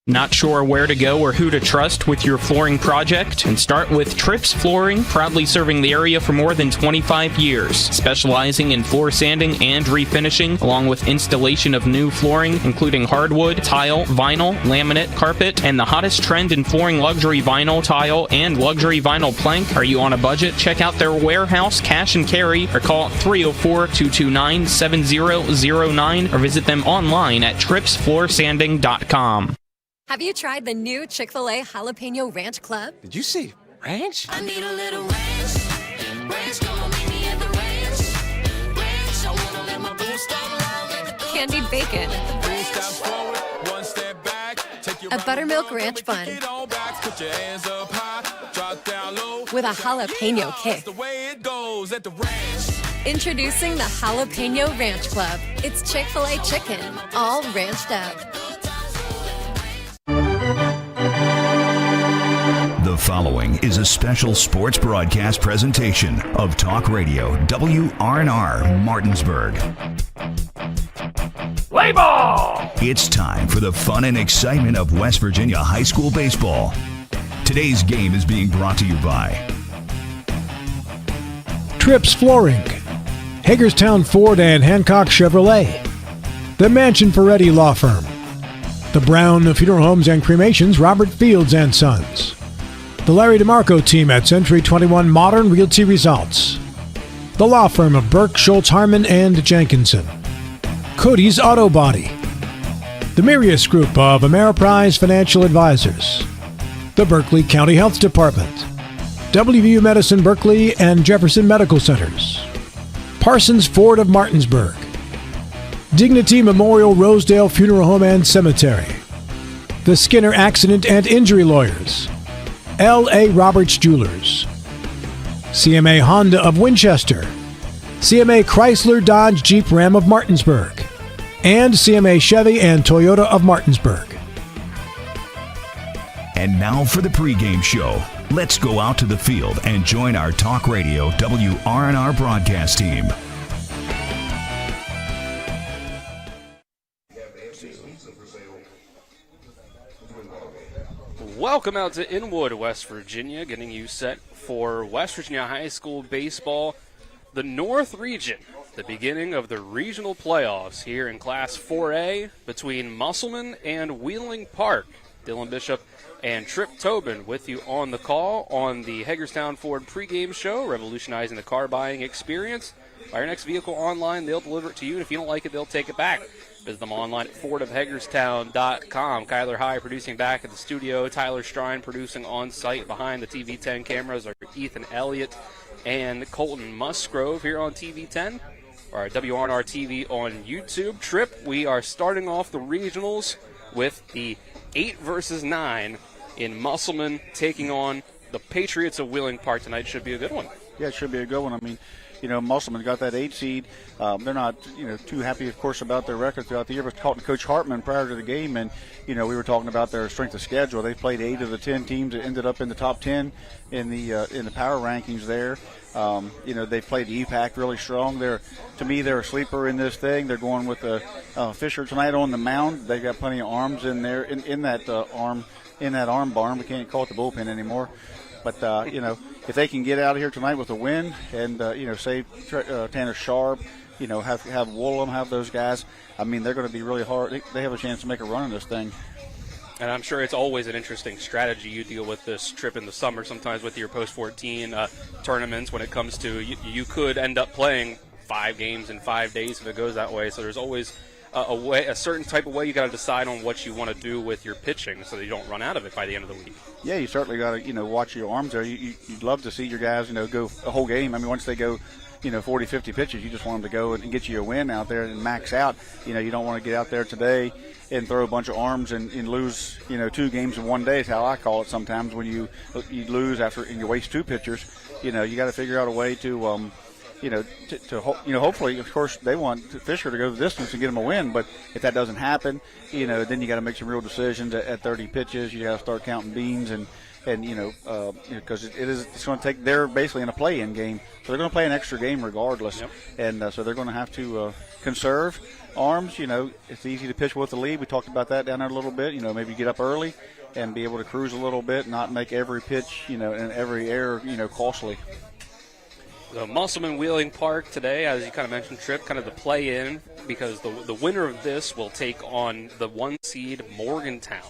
Not sure where to go or who to trust with your flooring project? And start with Trips Flooring, proudly serving the area for more than 25 years, specializing in floor sanding and refinishing, along with installation of new flooring, including hardwood, tile, vinyl, laminate, carpet, and the hottest trend in flooring, luxury vinyl, tile, and luxury vinyl plank. Are you on a budget? Check out their warehouse, cash and carry, or call 304-229-7009, or visit them online at tripsfloorsanding.com. Have you tried the new Chick-fil-A Jalapeno Ranch Club? Did you see ranch? I need a little ranch. Ranch, come on, meet me at the ranch. Ranch, I wanna let my boo stop long. Candied bacon. A buttermilk ranch bun. With a jalapeno kick. Introducing the Jalapeno Ranch Club. It's Chick-fil-A chicken, all ranched up. The following is a special sports broadcast presentation of Talk Radio WRNR Martinsburg. Play ball! It's time for the fun and excitement of West Virginia high school baseball. Today's game is being brought to you by Trips Flooring, Hagerstown Ford and Hancock Chevrolet, the Mansion Ferretti Law Firm, the Brown Funeral Homes and Cremations, Robert Fields and Sons, the Larry DeMarco team at Century 21 Modern Realty Results, the law firm of Burke, Schultz, Harmon, and Jenkinson, Cody's Auto Body, the Mirius Group of Ameriprise Financial Advisors, the Berkeley County Health Department, WVU Medicine Berkeley and Jefferson Medical Centers, Parsons Ford of Martinsburg, Dignity Memorial Rosedale Funeral Home and Cemetery, the Skinner Accident and Injury Lawyers, L.A. Roberts Jewelers, CMA Honda of Winchester, CMA Chrysler Dodge Jeep Ram of Martinsburg, and CMA Chevy and Toyota of Martinsburg. And now for the pregame show. Let's go out to the field and join our Talk Radio WRNR broadcast team. Welcome out to Inwood, West Virginia, getting you set for West Virginia High School baseball. The North Region, the beginning of the regional playoffs here in Class 4A between Musselman and Wheeling Park. Dylan Bishop and Trip Tobin with you on the call on the Hagerstown Ford pregame show, revolutionizing the car buying experience. Buy your next vehicle online, they'll deliver it to you, and if you don't like it, they'll take it back. Visit them online at fordofhagerstown.com. Kyler High producing back at the studio. Tyler Strine producing on site behind the TV10 cameras are Ethan Elliott and Colton Musgrove here on TV10, or WRNR TV on YouTube. Trip, we are starting off the regionals with the 8 versus 9 in Musselman taking on the Patriots of Wheeling Park tonight. Should be a good one. Yeah, it should be a good one. I mean, Musselman got that 8 seed. They're not, too happy, of course, about their record throughout the year. But talking to Coach Hartman prior to the game, and we were talking about their strength of schedule. They played 8 of the 10 teams that ended up in the top 10 in the power rankings there. They played the EPAC really strong. To me, they're a sleeper in this thing. They're going with Fisher tonight on the mound. They've got plenty of arms in there in that arm barn. We can't call it the bullpen anymore. But, if they can get out of here tonight with a win and, save Tanner Sharp, have Woolham, have those guys, I mean, they're going to be really hard. They have a chance to make a run in this thing. And I'm sure it's always an interesting strategy you deal with this trip in the summer, sometimes with your post-14 tournaments when it comes to you could end up playing 5 games in 5 days if it goes that way. So there's always a certain type of way you got to decide on what you want to do with your pitching so that you don't run out of it by the end of the week. Yeah, you certainly got to, watch your arms there. You'd love to see your guys, go a whole game. I mean, once they go, 40, 50 pitches, you just want them to go and get you a win out there and max out. You don't want to get out there today and throw a bunch of arms and lose, 2 games in one day is how I call it sometimes when you lose after and you waste 2 pitchers. You got to figure out a way to hopefully, of course, they want Fisher to go the distance and get him a win. But if that doesn't happen, then you got to make some real decisions at 30 pitches. You got to start counting beans and because it's going to take. They're basically in a play-in game, so they're going to play an extra game regardless. Yep. And so they're going to have to conserve. arms, it's easy to pitch with the lead. We talked about that down there a little bit. Maybe get up early and be able to cruise a little bit, not make every pitch, and every error, costly. The Musselman Wheeling Park today, as you kind of mentioned, Trip, kind of the play-in, because the winner of this will take on the 1 seed Morgantown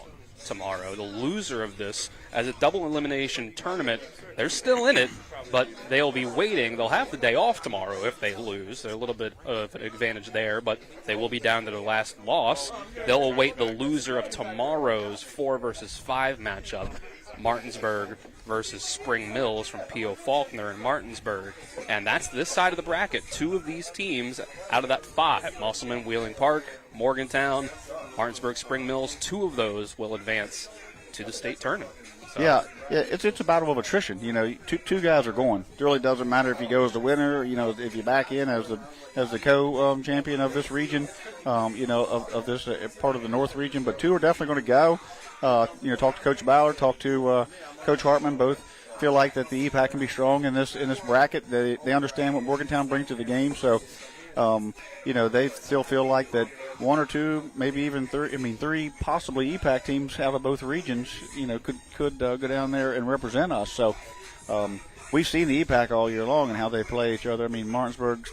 tomorrow. The loser of this, as a double elimination tournament, they're still in it, but they'll be waiting. They'll have the day off tomorrow if they lose. There's a little bit of an advantage there, but they will be down to their last loss. They'll await the loser of tomorrow's 4 versus 5 matchup, Martinsburg versus Spring Mills from P.O. Faulkner in Martinsburg. And that's this side of the bracket. 2 of these teams out of that 5, Musselman, Wheeling Park, Morgantown, Martinsburg, Spring Mills, 2 of those will advance to the state tournament. So. Yeah, it's a battle of attrition. Two guys are going. It really doesn't matter if you go as the winner, if you back in as the co-champion of this region, of this part of the North region. But 2 are definitely going to go. Talk to Coach Ballard, talk to Coach Hartman. Both feel like that the EPAC can be strong in this bracket. They understand what Morgantown brings to the game. So, they still feel like that 1 or 2, maybe even 3 possibly EPAC teams out of both regions, could go down there and represent us. So, we've seen the EPAC all year long and how they play each other. Martinsburg,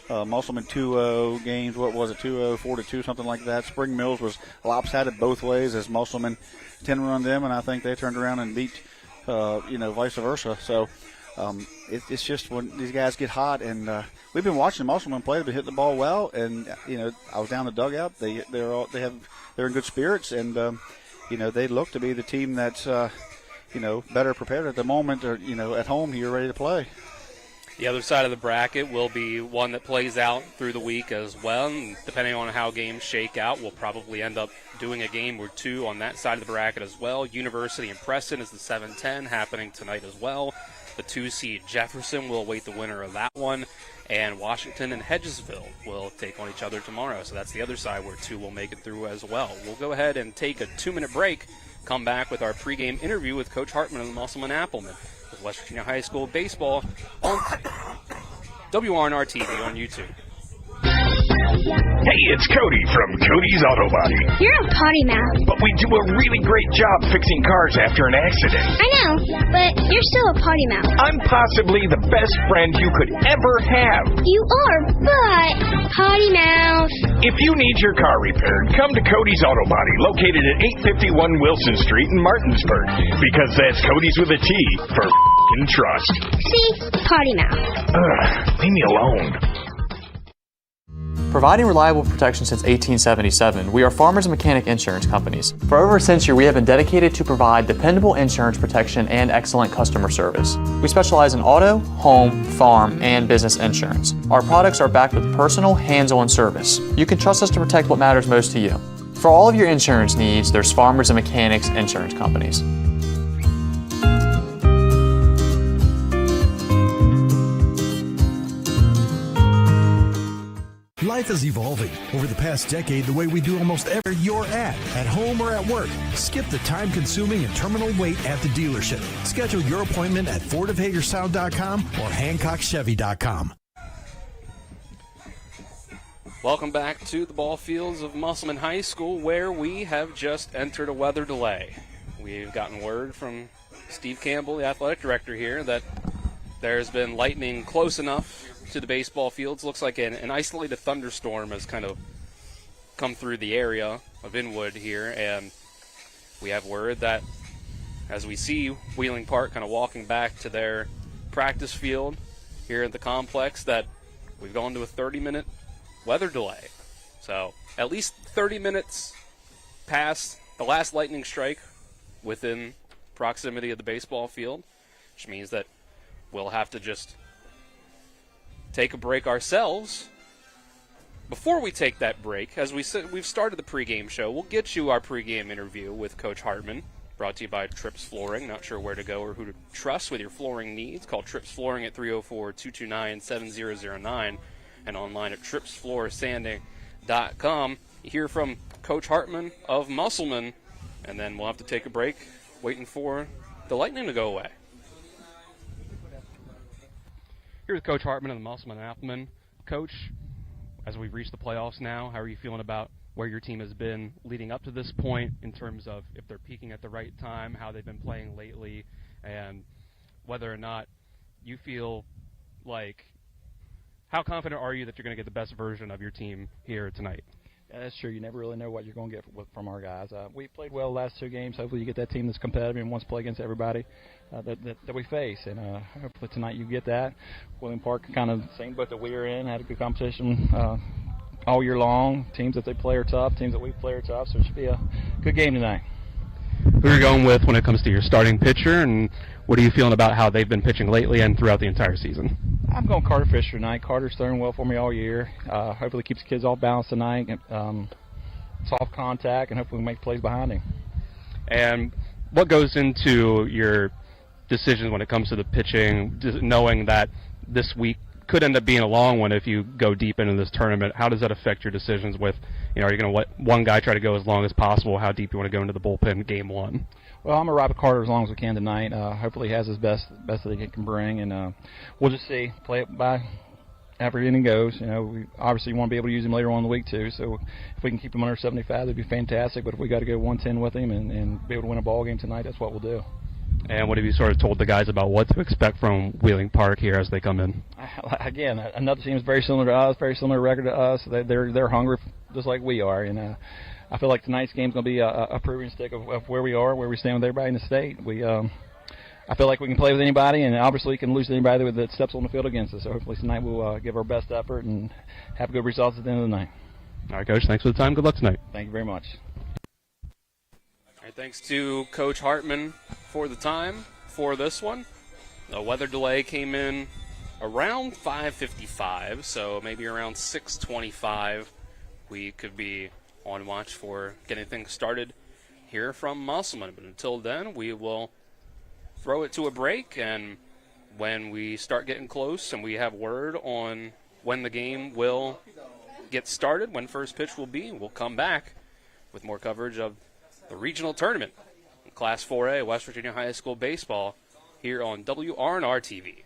Musselman 2-0 games. What was it? 2-0, 4-2, something like that. Spring Mills was lopsided both ways as Musselman 10-run them, and I think they turned around and beat, vice versa. So it's just when these guys get hot, and we've been watching Musselman play. They've been hitting the ball well, and I was down the dugout. They're in good spirits, and they look to be the team that's better prepared at the moment, or at home here ready to play. The other side of the bracket will be one that plays out through the week as well. And depending on how games shake out, we'll probably end up doing a game or 2 on that side of the bracket as well. University and Preston is the 7-10 happening tonight as well. The 2 seed Jefferson will await the winner of that one. And Washington and Hedgesville will take on each other tomorrow. So that's the other side where 2 will make it through as well. We'll go ahead and take a 2-minute break, come back with our pregame interview with Coach Hartman of the Musselman Appelman. With West Virginia High School baseball on WRNR TV on YouTube. Hey, it's Cody from Cody's Auto Body. You're a potty mouth. But we do a really great job fixing cars after an accident. I know, but you're still a potty mouth. I'm possibly the best friend you could ever have. You are, but potty mouth. If you need your car repaired, come to Cody's Auto Body, located at 851 Wilson Street in Martinsburg. Because that's Cody's with a T for f***ing trust. See? Potty mouth. Leave me alone. Providing reliable protection since 1877, we are Farmers and Mechanic Insurance Companies. For over a century, we have been dedicated to provide dependable insurance protection and excellent customer service. We specialize in auto, home, farm, and business insurance. Our products are backed with personal, hands-on service. You can trust us to protect what matters most to you. For all of your insurance needs, there's Farmers and Mechanics Insurance Companies. Life is evolving. Over the past decade, the way we do almost everywhere you're at home or at work. Skip the time-consuming and terminal wait at the dealership. Schedule your appointment at FordofHagerstown.com or HancockChevy.com. Welcome back to the ball fields of Musselman High School, where we have just entered a weather delay. We've gotten word from Steve Campbell, the athletic director here, that there's been lightning close enough to the baseball fields. Looks like an isolated thunderstorm has kind of come through the area of Inwood here, and we have word that as we see Wheeling Park kind of walking back to their practice field here at the complex, that we've gone to a 30-minute weather delay. So at least 30 minutes past the last lightning strike within proximity of the baseball field, which means that we'll have to just take a break ourselves. Before we take that break, as we said, we've started the pregame show. We'll get you our pregame interview with Coach Hartman, brought to you by Trips Flooring. Not sure where to go or who to trust with your flooring needs. Call Trips Flooring at 304-229-7009 and online at tripsfloorsanding.com. You hear from Coach Hartman of Musselman, and then we'll have to take a break, waiting for the lightning to go away. Here with Coach Hartman of the Musselman Appelman. Coach, as we've reached the playoffs now, how are you feeling about where your team has been leading up to this point in terms of if they're peaking at the right time, how they've been playing lately, and whether or not you feel like, how confident are you that you're going to get the best version of your team here tonight? Yeah, that's true. You never really know what you're going to get from our guys. We played well the last 2 games. Hopefully you get that team that's competitive and wants to play against everybody that we face. And hopefully tonight you get that. William Park kind of same boat that we are in, had a good competition all year long. Teams that they play are tough. Teams that we play are tough. So it should be a good game tonight. Who are you going with when it comes to your starting pitcher, and what are you feeling about how they've been pitching lately and throughout the entire season? I'm going Carter Fisher tonight. Carter's throwing well for me all year. Hopefully keeps the kids off balance tonight. Soft contact, and hopefully we make plays behind him. And what goes into your decisions when it comes to the pitching, knowing that this week could end up being a long one if you go deep into this tournament? How does that affect your decisions with, are you going to let one guy try to go as long as possible? How deep you want to go into the bullpen game 1? Well, I'm going to ride with Carter as long as we can tonight. Hopefully he has his best that he can bring, and we'll just see. Play it by every inning goes. We obviously want to be able to use him later on in the week too, so if we can keep him under 75, that'd be fantastic, but if we got to go 110 with him and be able to win a ball game tonight, that's what we'll do. And what have you sort of told the guys about what to expect from Wheeling Park here as they come in? Again, another team is very similar to us, very similar record to us. They're hungry just like we are, and I feel like tonight's game is going to be a proving stick of where we are, where we stand with everybody in the state. I feel like we can play with anybody, and obviously we can lose to anybody that steps on the field against us. So hopefully tonight we'll give our best effort and have good results at the end of the night. All right, Coach, thanks for the time. Good luck tonight. Thank you very much. All right, thanks to Coach Hartman for the time for this one. The weather delay came in around 5:55, so maybe around 6:25 we could be on watch for getting things started here from Musselman. But until then, we will throw it to a break, and when we start getting close and we have word on when the game will get started, when first pitch will be, we'll come back with more coverage of the regional tournament in Class 4A West Virginia High School Baseball here on WRNR TV.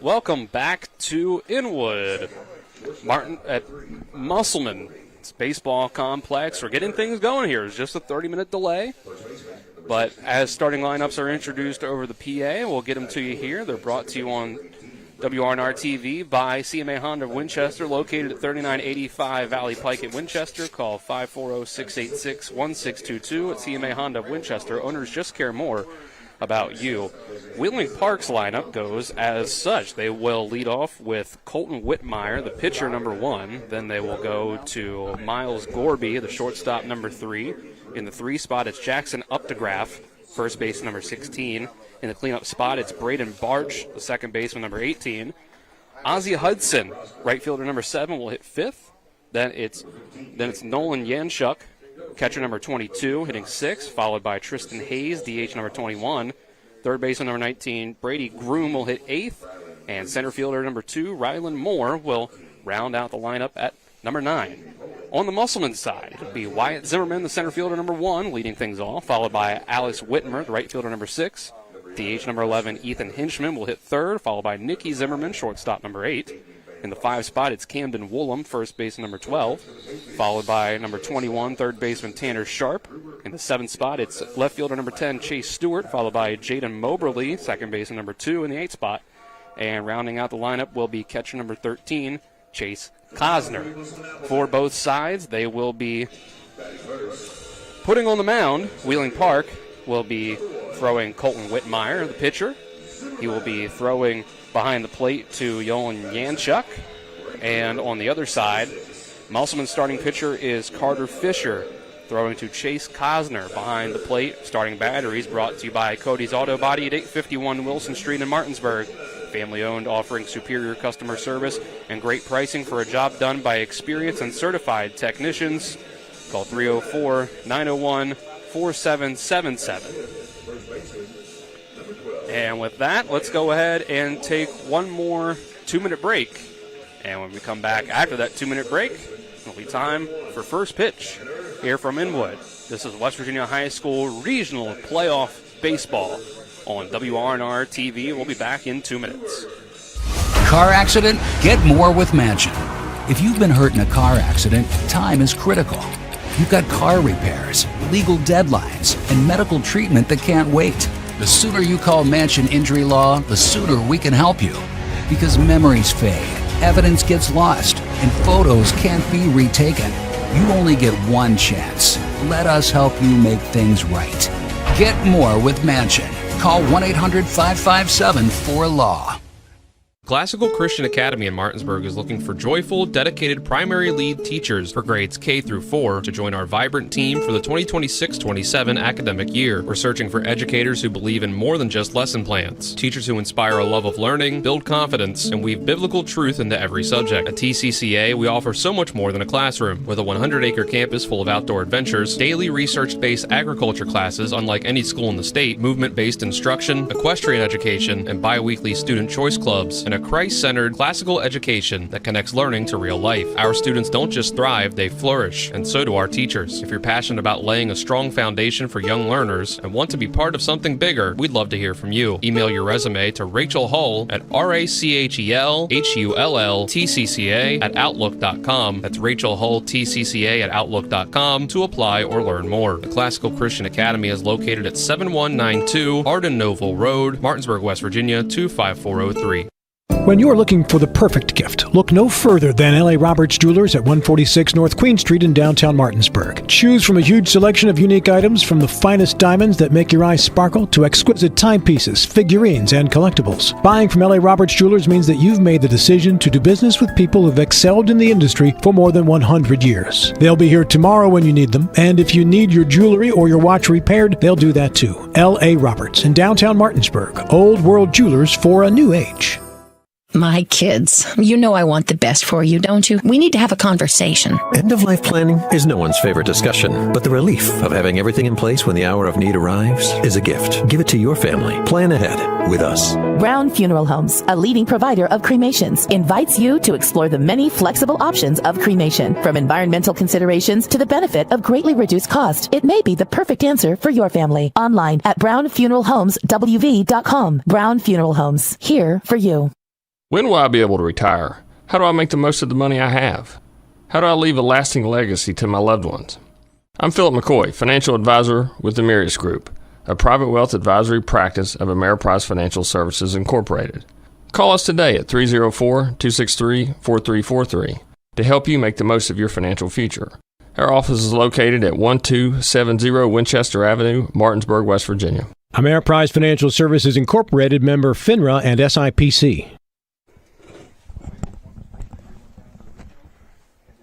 Welcome back to Inwood. Martin at Musselman. It's baseball complex. We're getting things going here. It's just a 30-minute delay. But as starting lineups are introduced over the PA, we'll get them to you here. They're brought to you on WRNR TV by CMA Honda of Winchester, located at 3985 Valley Pike at Winchester. Call 540-686-1622 at CMA Honda of Winchester. Owners just care more about you. Wheeling Park's lineup goes as such. They will lead off with Colton Whitmire, the pitcher, number 1. Then they will go to Miles Gorby, the shortstop, number 3. In the 3 spot, it's Jackson Updegraff, first base, number 16. In the cleanup spot, it's Braden Barch, the second baseman, number 18. Ozzie Hudson, right fielder, number 7, will hit 5th. Then it's Nolan Yanchuk, catcher number 22, hitting 6th, followed by Tristan Hayes, DH number 21. Third baseman number 19, Brady Groom, will hit 8th. And center fielder number 2, Rylan Moore, will round out the lineup at number 9. On the Musselman side, it'll be Wyatt Zimmerman, the center fielder number 1, leading things off, followed by Alice Whitmer, the right fielder number 6. DH number 11, Ethan Hinchman, will hit 3rd, followed by Nikki Zimmerman, shortstop number 8. In the 5 spot, it's Camden Woolham, first baseman number 12, followed by number 21, third baseman Tanner Sharp. In the 7th spot, it's left fielder number 10, Chase Stewart, followed by Jaden Moberly, second baseman number 2 in the 8th spot. And rounding out the lineup will be catcher number 13, Chase Cosner. For both sides, they will be putting on the mound. Wheeling Park will be throwing Colton Whitmire, the pitcher. He will be throwing behind the plate to Nolan Yanchuk. And on the other side, Musselman's starting pitcher is Carter Fisher, throwing to Chase Cosner behind the plate. Starting batteries brought to you by Cody's Auto Body at 851 Wilson Street in Martinsburg. Family-owned, offering superior customer service and great pricing for a job done by experienced and certified technicians. Call 304-901-4777. And with that, let's go ahead and take one more 2-minute break. And when we come back after that 2-minute break, it'll be time for first pitch here from Inwood. This is West Virginia High School Regional Playoff Baseball on WRNR TV. We'll be back in 2 minutes. Car accident? Get more with Mansion. If you've been hurt in a car accident, time is critical. You've got car repairs, legal deadlines, and medical treatment that can't wait. The sooner you call Mansion Injury Law, the sooner we can help you. Because memories fade, evidence gets lost, and photos can't be retaken. You only get one chance. Let us help you make things right. Get more with Mansion. Call 1-800-557-4LAW. Classical Christian Academy in Martinsburg is looking for joyful, dedicated primary lead teachers for grades K through 4 to join our vibrant team for the 2026-27 academic year. We're searching for educators who believe in more than just lesson plans, teachers who inspire a love of learning, build confidence, and weave biblical truth into every subject. At TCCA, we offer so much more than a classroom. With a 100-acre campus full of outdoor adventures, daily research-based agriculture classes unlike any school in the state, movement-based instruction, equestrian education, and bi-weekly student choice clubs, and a Christ-centered classical education that connects learning to real life. Our students don't just thrive, they flourish, and so do our teachers. If you're passionate about laying a strong foundation for young learners and want to be part of something bigger, we'd love to hear from you. Email your resume to Rachel Hull at RachelHullTCCA@outlook.com. That's Rachel Hull TCCA@outlook.com to apply or learn more. The Classical Christian Academy is located at 7192 Arden Noble Road, Martinsburg, West Virginia 25403. When you're looking for the perfect gift, look no further than L.A. Roberts Jewelers at 146 North Queen Street in downtown Martinsburg. Choose from a huge selection of unique items, from the finest diamonds that make your eyes sparkle to exquisite timepieces, figurines, and collectibles. Buying from L.A. Roberts Jewelers means that you've made the decision to do business with people who've excelled in the industry for more than 100 years. They'll be here tomorrow when you need them, and if you need your jewelry or your watch repaired, they'll do that too. L.A. Roberts in downtown Martinsburg. Old World Jewelers for a new age. My kids. You know I want the best for you, don't you? We need to have a conversation. End-of-life planning is no one's favorite discussion, but the relief of having everything in place when the hour of need arrives is a gift. Give it to your family. Plan ahead with us. Brown Funeral Homes, a leading provider of cremations, invites you to explore the many flexible options of cremation. From environmental considerations to the benefit of greatly reduced cost, it may be the perfect answer for your family. Online at brownfuneralhomeswv.com. Brown Funeral Homes, here for you. When will I be able to retire? How do I make the most of the money I have? How do I leave a lasting legacy to my loved ones? I'm Philip McCoy, financial advisor with the Mirius Group, a private wealth advisory practice of Ameriprise Financial Services Incorporated. Call us today at 304-263-4343 to help you make the most of your financial future. Our office is located at 1270 Winchester Avenue, Martinsburg, West Virginia. Ameriprise Financial Services Incorporated, member FINRA and SIPC.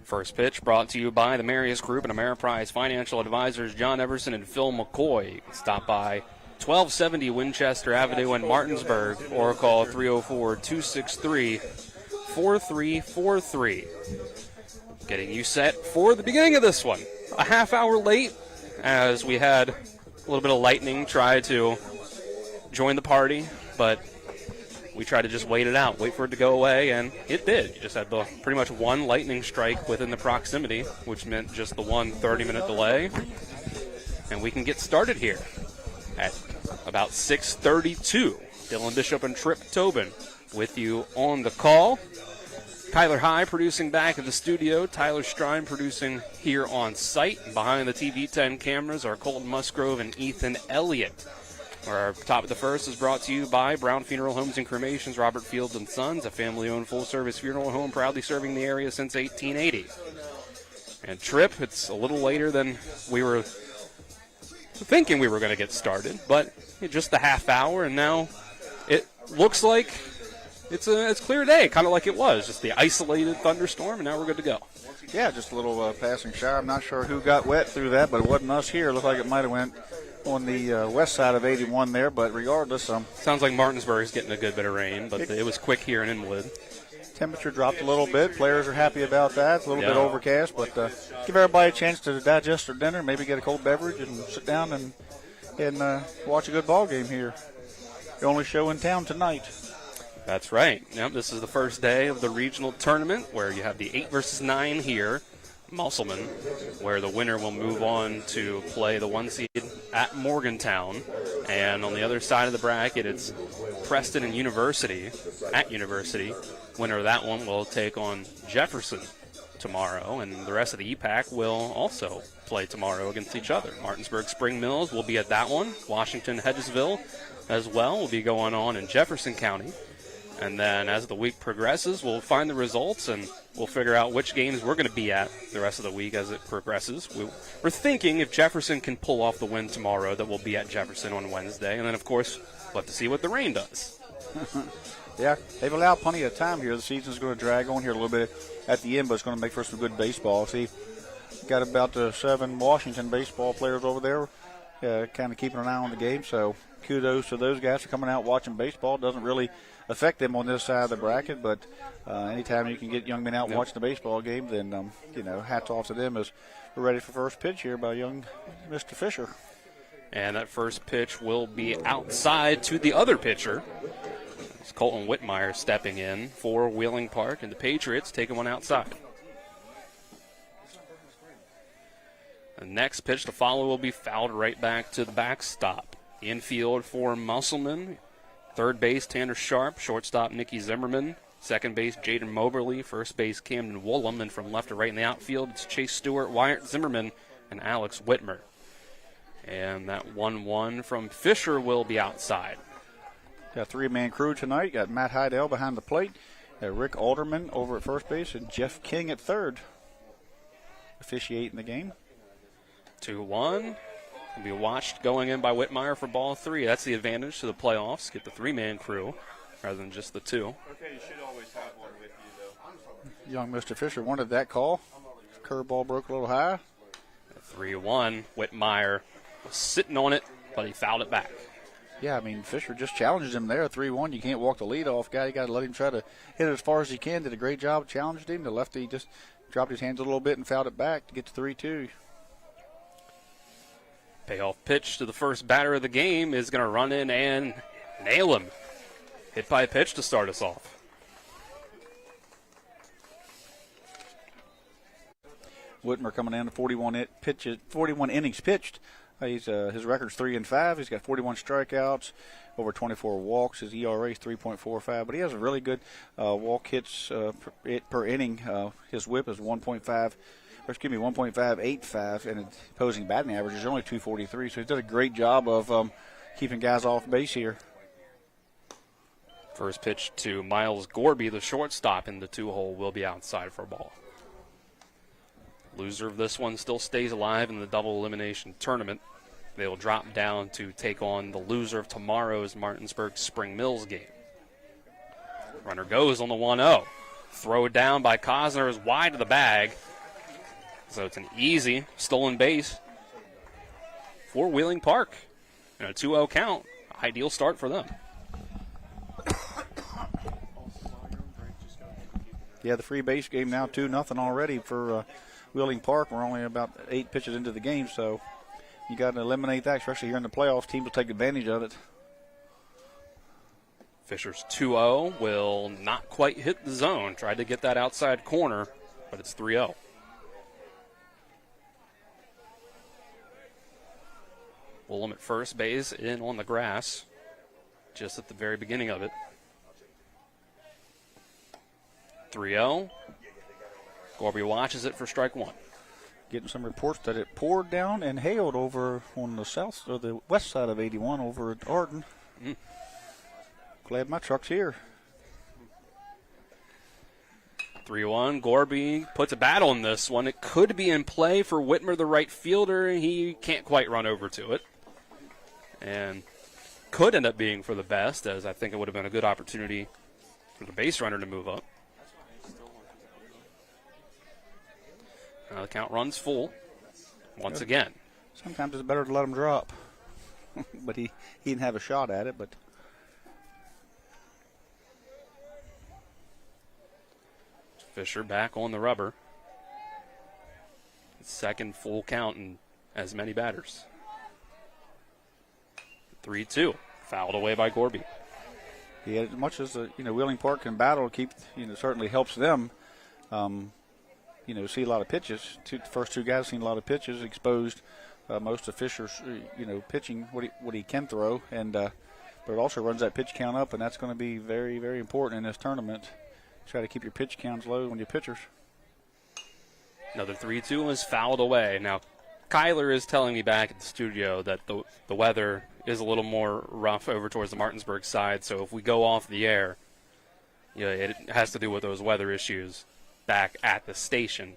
First pitch brought to you by the Marius Group and Ameriprise Financial Advisors John Everson and Phil McCoy. Stop by 1270 Winchester Avenue in Martinsburg or call 304-263-4343. Getting you set for the beginning of this one. A half hour late as we had a little bit of lightning try to join the party, but we tried to just wait it out, wait for it to go away, and it did. You just had pretty much one lightning strike within the proximity, which meant just the one 30-minute delay. And we can get started here at about 6:32. Dylan Bishop and Trip Tobin with you on the call. Kyler High producing back at the studio. Tyler Strine producing here on site. Behind the TV10 cameras are Colton Musgrove and Ethan Elliott. Our top of the first is brought to you by Brown Funeral Homes and Cremations, Robert Fields & Sons, a family-owned full-service funeral home proudly serving the area since 1880. And Trip, it's a little later than we were thinking we were going to get started, but just a half hour, and now it looks like it's clear day, kind of like it was, just the isolated thunderstorm, and now we're good to go. Yeah, just a little passing shower. I'm not sure who got wet through that, but it wasn't us here. It looked like it might have went on the west side of 81 there, but regardless. Sounds like Martinsburg is getting a good bit of rain, but it was quick here in Inwood. Temperature dropped a little bit. Players are happy about that. It's a little bit overcast, but give everybody a chance to digest their dinner, maybe get a cold beverage and sit down and watch a good ball game here. The only show in town tonight. That's right. Yep, this is the first day of the regional tournament where you have the 8 versus 9 here. Musselman, where the winner will move on to play the 1 seed at Morgantown. And on the other side of the bracket, it's Preston and University at University. Winner of that one will take on Jefferson tomorrow, and the rest of the EPAC will also play tomorrow against each other. Martinsburg Spring Mills will be at that one. Washington Hedgesville as well will be going on in Jefferson County. And then as the week progresses, we'll find the results and we'll figure out which games we're going to be at the rest of the week as it progresses. We're thinking if Jefferson can pull off the win tomorrow that we'll be at Jefferson on Wednesday. And then, of course, we'll have to see what the rain does. Yeah, they've allowed plenty of time here. The season's going to drag on here a little bit at the end, but it's going to make for some good baseball. See, got about 7 Washington baseball players over there kind of keeping an eye on the game. So kudos to those guys for coming out watching baseball. Doesn't really affect them on this side of the bracket, but anytime you can get young men out watching the baseball game, then, hats off to them as we're ready for first pitch here by young Mr. Fisher. And that first pitch will be outside to the other pitcher. It's Colton Whitmire stepping in for Wheeling Park, and the Patriots taking one outside. The next pitch to follow will be fouled right back to the backstop. Infield for Musselman. Third base, Tanner Sharp. Shortstop, Nicky Zimmerman. Second base, Jaden Moberly. First base, Camden Woolham. And from left to right in the outfield, it's Chase Stewart, Wyatt Zimmerman, and Alex Whitmer. And that 1-1 from Fisher will be outside. Got a 3-man crew tonight. Got Matt Heidel behind the plate. Rick Alderman over at first base, and Jeff King at third. Officiating the game. 2-1. Will be watched going in by Whitmire for ball 3. That's the advantage to the playoffs. Get the 3-man crew rather than just the 2. Okay, you should always have one with you, though. Young Mr. Fisher wanted that call. Curveball broke a little high. 3-1. Whitmire was sitting on it, but he fouled it back. Yeah, I mean, Fisher just challenged him there, 3-1. You can't walk the leadoff guy. You got to let him try to hit it as far as he can. Did a great job, challenged him. The lefty just dropped his hands a little bit and fouled it back to get to 3-2. Payoff pitch to the first batter of the game is going to run in and nail him. Hit by pitch to start us off. Whitmer coming down to 41 innings pitched. His record's 3-5. He's got 41 strikeouts, over 24 walks. His ERA is 3.45, but he has a really good walk hits per inning. His WHIP is 1.585, and his opposing batting average is only 243. So he's done a great job of keeping guys off base here. First pitch to Miles Gorby, the shortstop in the 2-hole, will be outside for a ball. Loser of this one still stays alive in the double elimination tournament. They will drop down to take on the loser of tomorrow's Martinsburg Spring Mills game. Runner goes on the 1-0. Throw down by Cosner is wide of the bag. So it's an easy stolen base for Wheeling Park. And a 2-0 count. Ideal start for them. Yeah, the free base game now 2-0 already for Wheeling Park. We're only about 8 pitches into the game, so you got to eliminate that, especially here in the playoffs. Teams will take advantage of it. Fisher's 2-0 will not quite hit the zone. Tried to get that outside corner, but it's 3-0. Willem at first base, in on the grass, just at the very beginning of it. 3-0. Gorby watches it for strike one. Getting some reports that it poured down and hailed over on the south or the west side of 81 over at Arden. Glad my truck's here. 3-1. Gorby puts a bat on this one. It could be in play for Whitmer, the right fielder. He can't quite run over to it. And could end up being for the best, as I think it would have been a good opportunity for the base runner to move up. The count runs full once again. Sometimes it's better to let him drop. But he didn't have a shot at it. But Fisher back on the rubber. Second full count in as many batters. 3-2. Fouled away by Gorby. Yeah, as much as Wheeling Park can battle, certainly helps them. See a lot of pitches. The first two guys seen a lot of pitches, exposed most of Fisher's, pitching what he can throw, and but it also runs that pitch count up, and that's going to be very, very important in this tournament. Try to keep your pitch counts low when you're pitchers. Another 3-2 is fouled away. Now, Kyler is telling me back at the studio that the weather is a little more rough over towards the Martinsburg side, so if we go off the air, it has to do with those weather issues back at the station,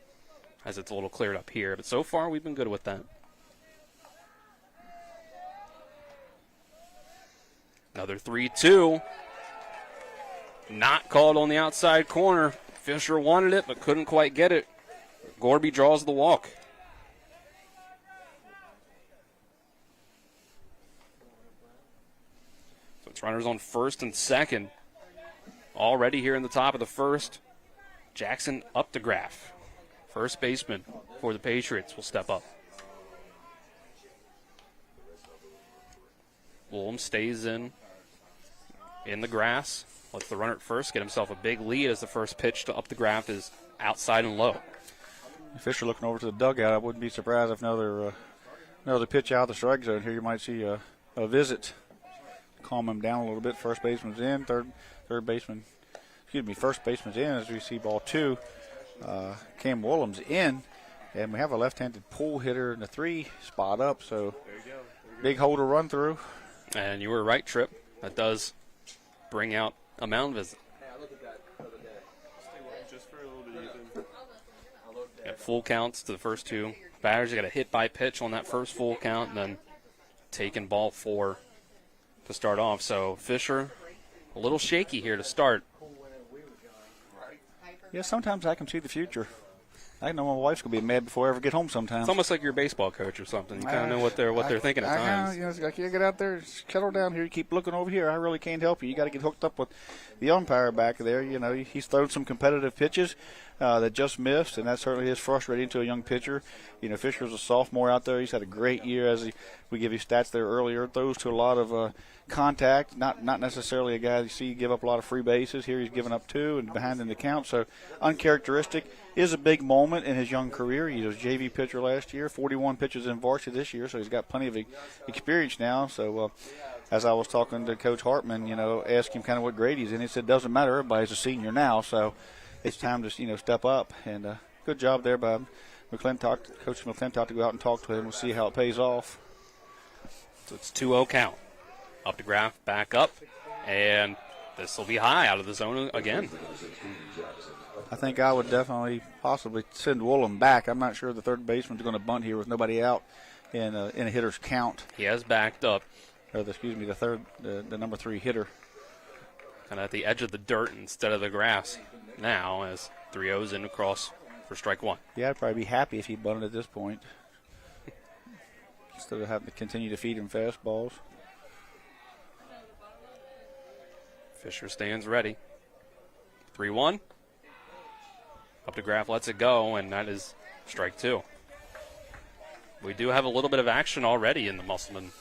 as it's a little cleared up here. But so far, we've been good with that. Another 3-2. Not called on the outside corner. Fisher wanted it, but couldn't quite get it. Gorby draws the walk. So it's runners on first and second. Already here in the top of the first. Jackson Updegraff, first baseman for the Patriots, will step up. Willem stays in the grass. Lets the runner at first get himself a big lead as the first pitch to Updegraff is outside and low. Fisher looking over to the dugout. I wouldn't be surprised if another pitch out of the strike zone here. You might see a visit. Calm him down a little bit. First baseman's in. First baseman's in as we see ball two. Cam Williams in. And we have a left-handed pull hitter in the 3 spot up. So big hole to run through. And you were right, Tripp. That does bring out a mound visit. Got full counts to the first two batters. You got a hit by pitch on that first full count, and then taking ball 4 to start off. So Fisher a little shaky here to start. Yeah, sometimes I can see the future. I know my wife's gonna be mad before I ever get home sometimes. It's almost like you're a baseball coach or something. You kind of know what they're thinking at times. It's like, you get out there, settle down here. You keep looking over here. I really can't help you. You got to get hooked up with the umpire back there. He's thrown some competitive pitches that just missed, and that certainly is frustrating to a young pitcher. Fisher's a sophomore out there. He's had a great year, we give you stats there earlier. Throws to a lot of contact, not necessarily a guy you see give up a lot of free bases. Here he's given up 2 and behind in the count, so uncharacteristic. Is a big moment in his young career. He was JV pitcher last year, 41 pitches in varsity this year, so he's got plenty of experience now. So as I was talking to Coach Hartman, asked him kind of what grade he's in. He said, doesn't matter, everybody's a senior now, so it's time to step up. And good job there by Coach McClintock to go out and talk to him. We'll see how it pays off. So it's 2-0 count. Up to Graff, back up, and this will be high out of the zone again. I think I would definitely possibly send Woolham back. I'm not sure the third baseman's going to bunt here with nobody out in a hitter's count. He has backed up. Or the number 3 hitter. Kind of at the edge of the dirt instead of the grass now as 3-0's in across for strike 1. Yeah, I'd probably be happy if he bunted at this point. Instead of having to continue to feed him fastballs. Fisher stands ready. 3-1. Up to Graff, lets it go, and that is strike 2. We do have a little bit of action already in the Musselman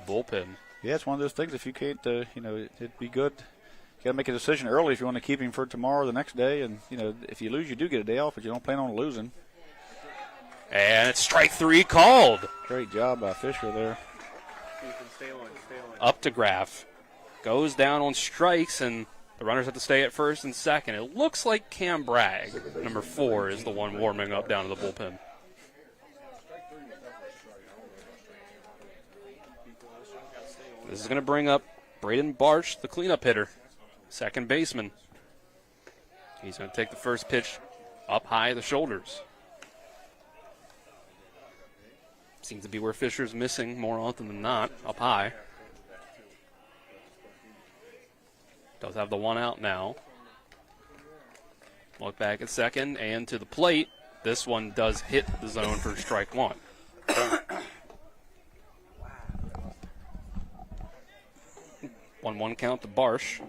bullpen. Yeah, it's one of those things. If you can't, it'd be good. You got to make a decision early if you want to keep him for tomorrow or the next day. And, if you lose, you do get a day off, but you don't plan on losing. And it's strike 3 called. Great job by Fisher there. Up to Graff. Goes down on strikes, and the runners have to stay at first and second. It looks like Cam Bragg, number 4, is the one warming up down to the bullpen. This is going to bring up Braden Barch, the cleanup hitter, second baseman. He's going to take the first pitch up high the shoulders. Seems to be where Fisher's missing more often than not, up high. Does have the one out now. Look back at second and to the plate. This one does hit the zone for strike 1. 1-1 count to Barsh.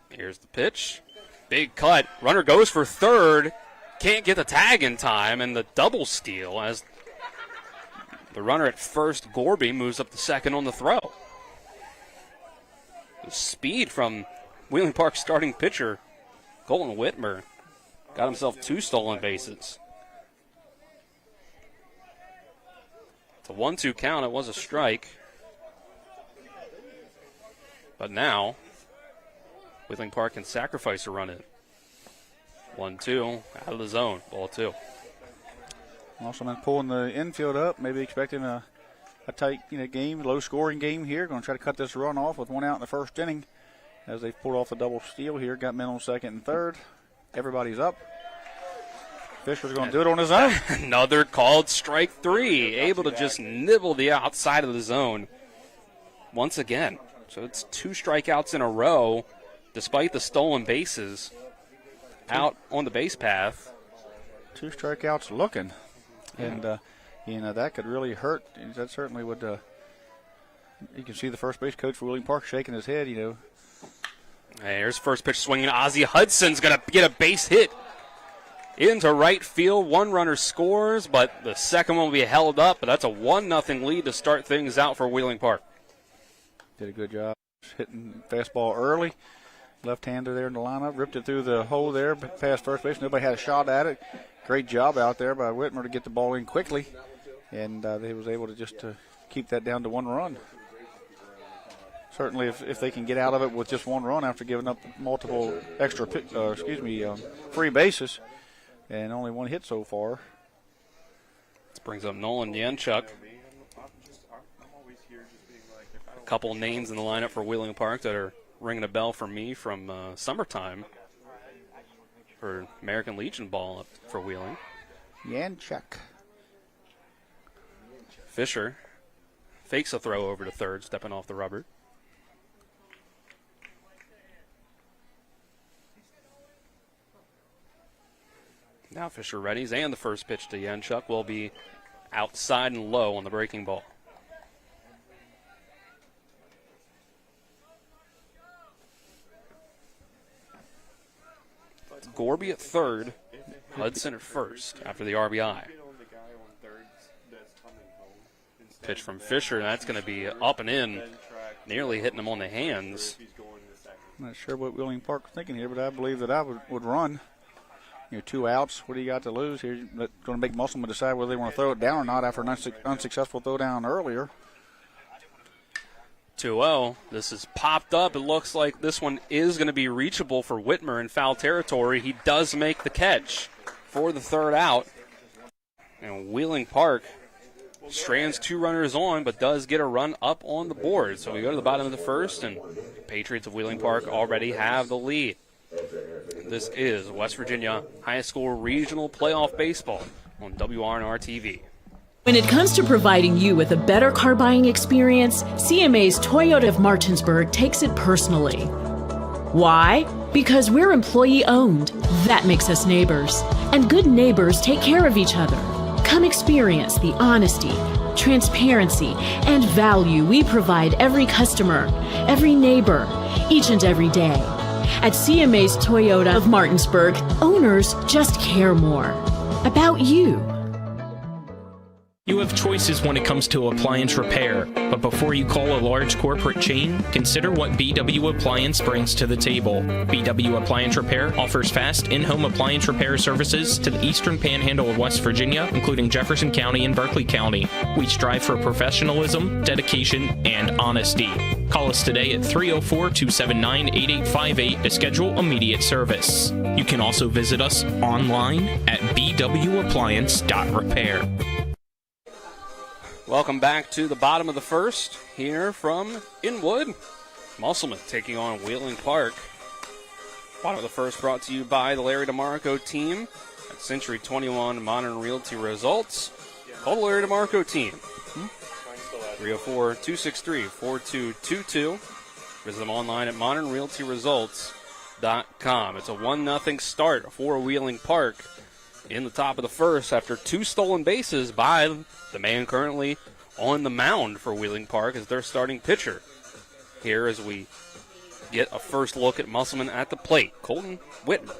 Here's the pitch. Big cut. Runner goes for third. Can't get the tag in time, and the double steal as the runner at first, Gorby, moves up to second on the throw. The speed from Wheeling Park starting pitcher Colton Whitmer got himself 2 stolen bases. It's a 1-2 count. It was a strike. But now, Wheeling Park can sacrifice a run in. 1-2 out of the zone. Ball 2. Musselman pulling the infield up, maybe expecting a tight game, low-scoring game here. Going to try to cut this run off with one out in the first inning as they've pulled off the double steal here. Got men on second and third. Everybody's up. Fisher's going to do it on his own. Another called strike 3, able to just nibble the outside of the zone once again. So it's 2 strikeouts in a row, despite the stolen bases out on the base path. 2 strikeouts looking. And, that could really hurt. That certainly would. You can see the first base coach for Wheeling Park shaking his head, Hey, here's first pitch swinging. Ozzie Hudson's going to get a base hit into right field. 1 runner scores, but the second one will be held up. But that's a 1-0 lead to start things out for Wheeling Park. Did a good job hitting fastball early. Left-hander there in the lineup. Ripped it through the hole there past first base. Nobody had a shot at it. Great job out there by Whitmer to get the ball in quickly. And they was able to just keep that down to 1 run. Certainly if they can get out of it with just 1 run after giving up multiple extra free bases and only 1 hit so far. This brings up Nolan Yanchuk. A couple names in the lineup for Wheeling Park that are ringing a bell for me from summertime for American Legion ball up for Wheeling. Yanchuk. Fisher fakes a throw over to third, stepping off the rubber. Now Fisher readies, and the first pitch to Yenchuk will be outside and low on the breaking ball. Gorby at third, Hudson at first after the RBI. Pitch from Fisher, and that's going to be up and in, nearly hitting him on the hands. I'm not sure what Wheeling Park was thinking here, but I believe that I would run. 2 outs. What do you got to lose here? That's going to make Musselman decide whether they want to throw it down or not after an unsuccessful throw down earlier. 2-0. This is popped up. It looks like this one is going to be reachable for Whitmer in foul territory. He does make the catch for the third out. And Wheeling Park strands 2 runners on, but does get a run up on the board. So we go to the bottom of the first, and Patriots of Wheeling Park already have the lead. This is West Virginia High School Regional Playoff Baseball on WRNR TV. When it comes to providing you with a better car buying experience, CMA's Toyota of Martinsburg takes it personally. Why? Because we're employee owned. That makes us neighbors. And good neighbors take care of each other. Come experience the honesty, transparency, and value we provide every customer, every neighbor, each and every day. At CMA's Toyota of Martinsburg, owners just care more about you. You have choices when it comes to appliance repair, but before you call a large corporate chain, consider what BW Appliance brings to the table. BW Appliance Repair offers fast in-home appliance repair services to the eastern panhandle of West Virginia, including Jefferson County and Berkeley County. We strive for professionalism, dedication, and honesty. Call us today at 304-279-8858 to schedule immediate service. You can also visit us online at bwappliance.repair. Welcome back to the bottom of the first here from Inwood. Musselman taking on Wheeling Park. Bottom of the first brought to you by the Larry DeMarco team at Century 21 Modern Realty Results. Call the Larry DeMarco team. 304-263-4222. Visit them online at modernrealtyresults.com. It's a 1-0 start for Wheeling Park in the top of the first after 2 stolen bases by the man currently on the mound for Wheeling Park as their starting pitcher. Here as we get a first look at Musselman at the plate, Colton Whitmer.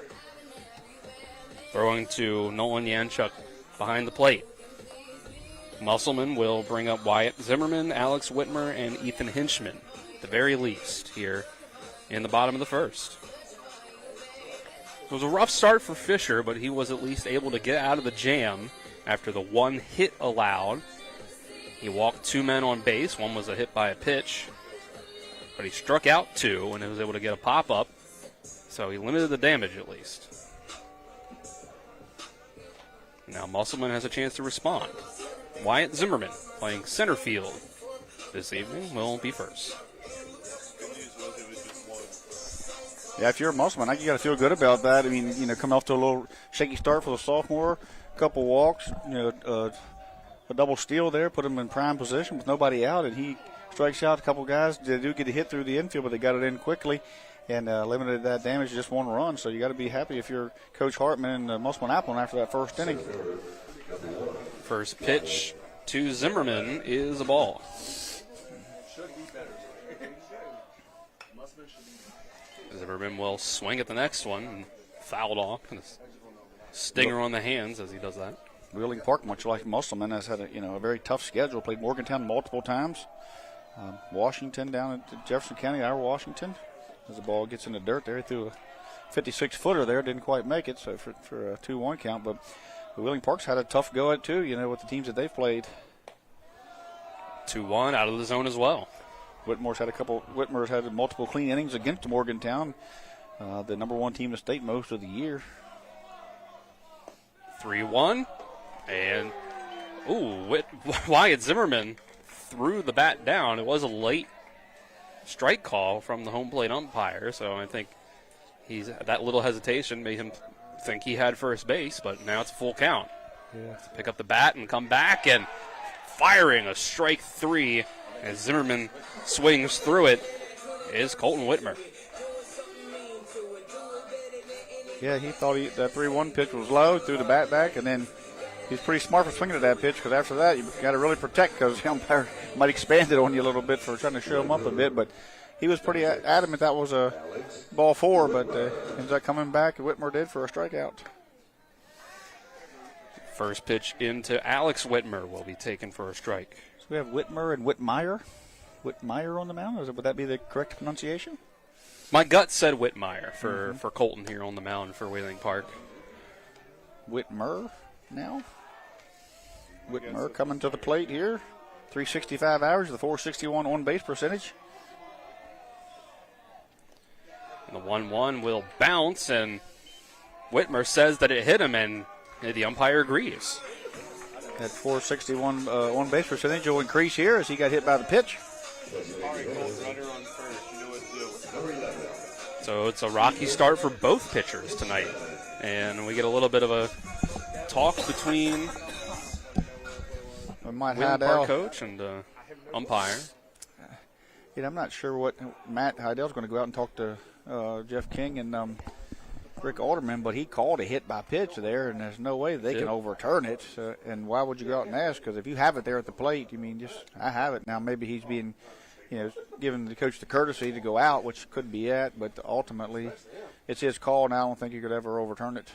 Throwing to Nolan Yanchuk behind the plate. Musselman will bring up Wyatt Zimmerman, Alex Whitmer, and Ethan Hinchman, at the very least, here in the bottom of the first. It was a rough start for Fisher, but he was at least able to get out of the jam after the 1 hit allowed. He walked 2 men on base. One was a hit by a pitch, but he struck out 2 and was able to get a pop-up, so he limited the damage at least. Now Musselman has a chance to respond. Wyatt Zimmerman, playing center field this evening, will be first. Yeah, if you're a Musselman, I think you got to feel good about that. I mean, coming off to a little shaky start for the sophomore, a couple walks, a double steal there, put him in prime position with nobody out, and he strikes out a couple guys. They do get a hit through the infield, but they got it in quickly and limited that damage to just 1 run. So you got to be happy if you're Coach Hartman and Musselman Appelman after that first inning. First pitch to Zimmerman is a ball. Zimmerman will swing at the next one and fouled off. And a stinger on the hands as he does that. Wheeling Park, much like Musselman, has had a very tough schedule. Played Morgantown multiple times. Washington down at Jefferson County, our Washington. As the ball gets in the dirt there, he threw a 56-footer there, didn't quite make it, so for a 2-1 count. But Wheeling Park's had a tough go at too, with the teams that they've played. 2-1 out of the zone as well. Whitmer's had multiple clean innings against Morgantown, the number 1 team in the state most of the year. 3-1, and Wyatt Zimmerman threw the bat down. It was a late strike call from the home plate umpire, so I think that little hesitation made him think he had first base, but now it's a full count. Yeah. To pick up the bat and come back and firing a strike 3 as Zimmerman swings through it is Colton Whitmer. Yeah, he thought that 3-1 pitch was low, threw the bat back, and then he's pretty smart for swinging at that pitch because after that you got to really protect because the umpire might expand it on you a little bit for trying to show him up a bit. But he was pretty adamant that was a ball 4, but ends up coming back. Whitmer did for a strikeout. First pitch into Alex Whitmer will be taken for a strike. So we have Whitmer and Whitmire. Whitmire on the mound. Would that be the correct pronunciation? My gut said Whitmire for Colton here on the mound for Wheeling Park. Whitmer now. Whitmer coming to the plate here. 365 average, the 461 on-base percentage. And the 1-1 will bounce, and Whitmer says that it hit him, and the umpire agrees. That 461 on-base percentage will increase here as he got hit by the pitch. So it's a rocky start for both pitchers tonight. And we get a little bit of a talk between Wheeling Park coach and umpire. I'm not sure what Matt Heidel's going to go out and talk to Jeff King and Rick Alderman, but he called a hit by pitch there, and there's no way they can overturn it. And why would you go out and ask? Because if you have it there at the plate, I have it. Now maybe he's being, giving the coach the courtesy to go out, which could be it, but ultimately it's his call, and I don't think he could ever overturn it.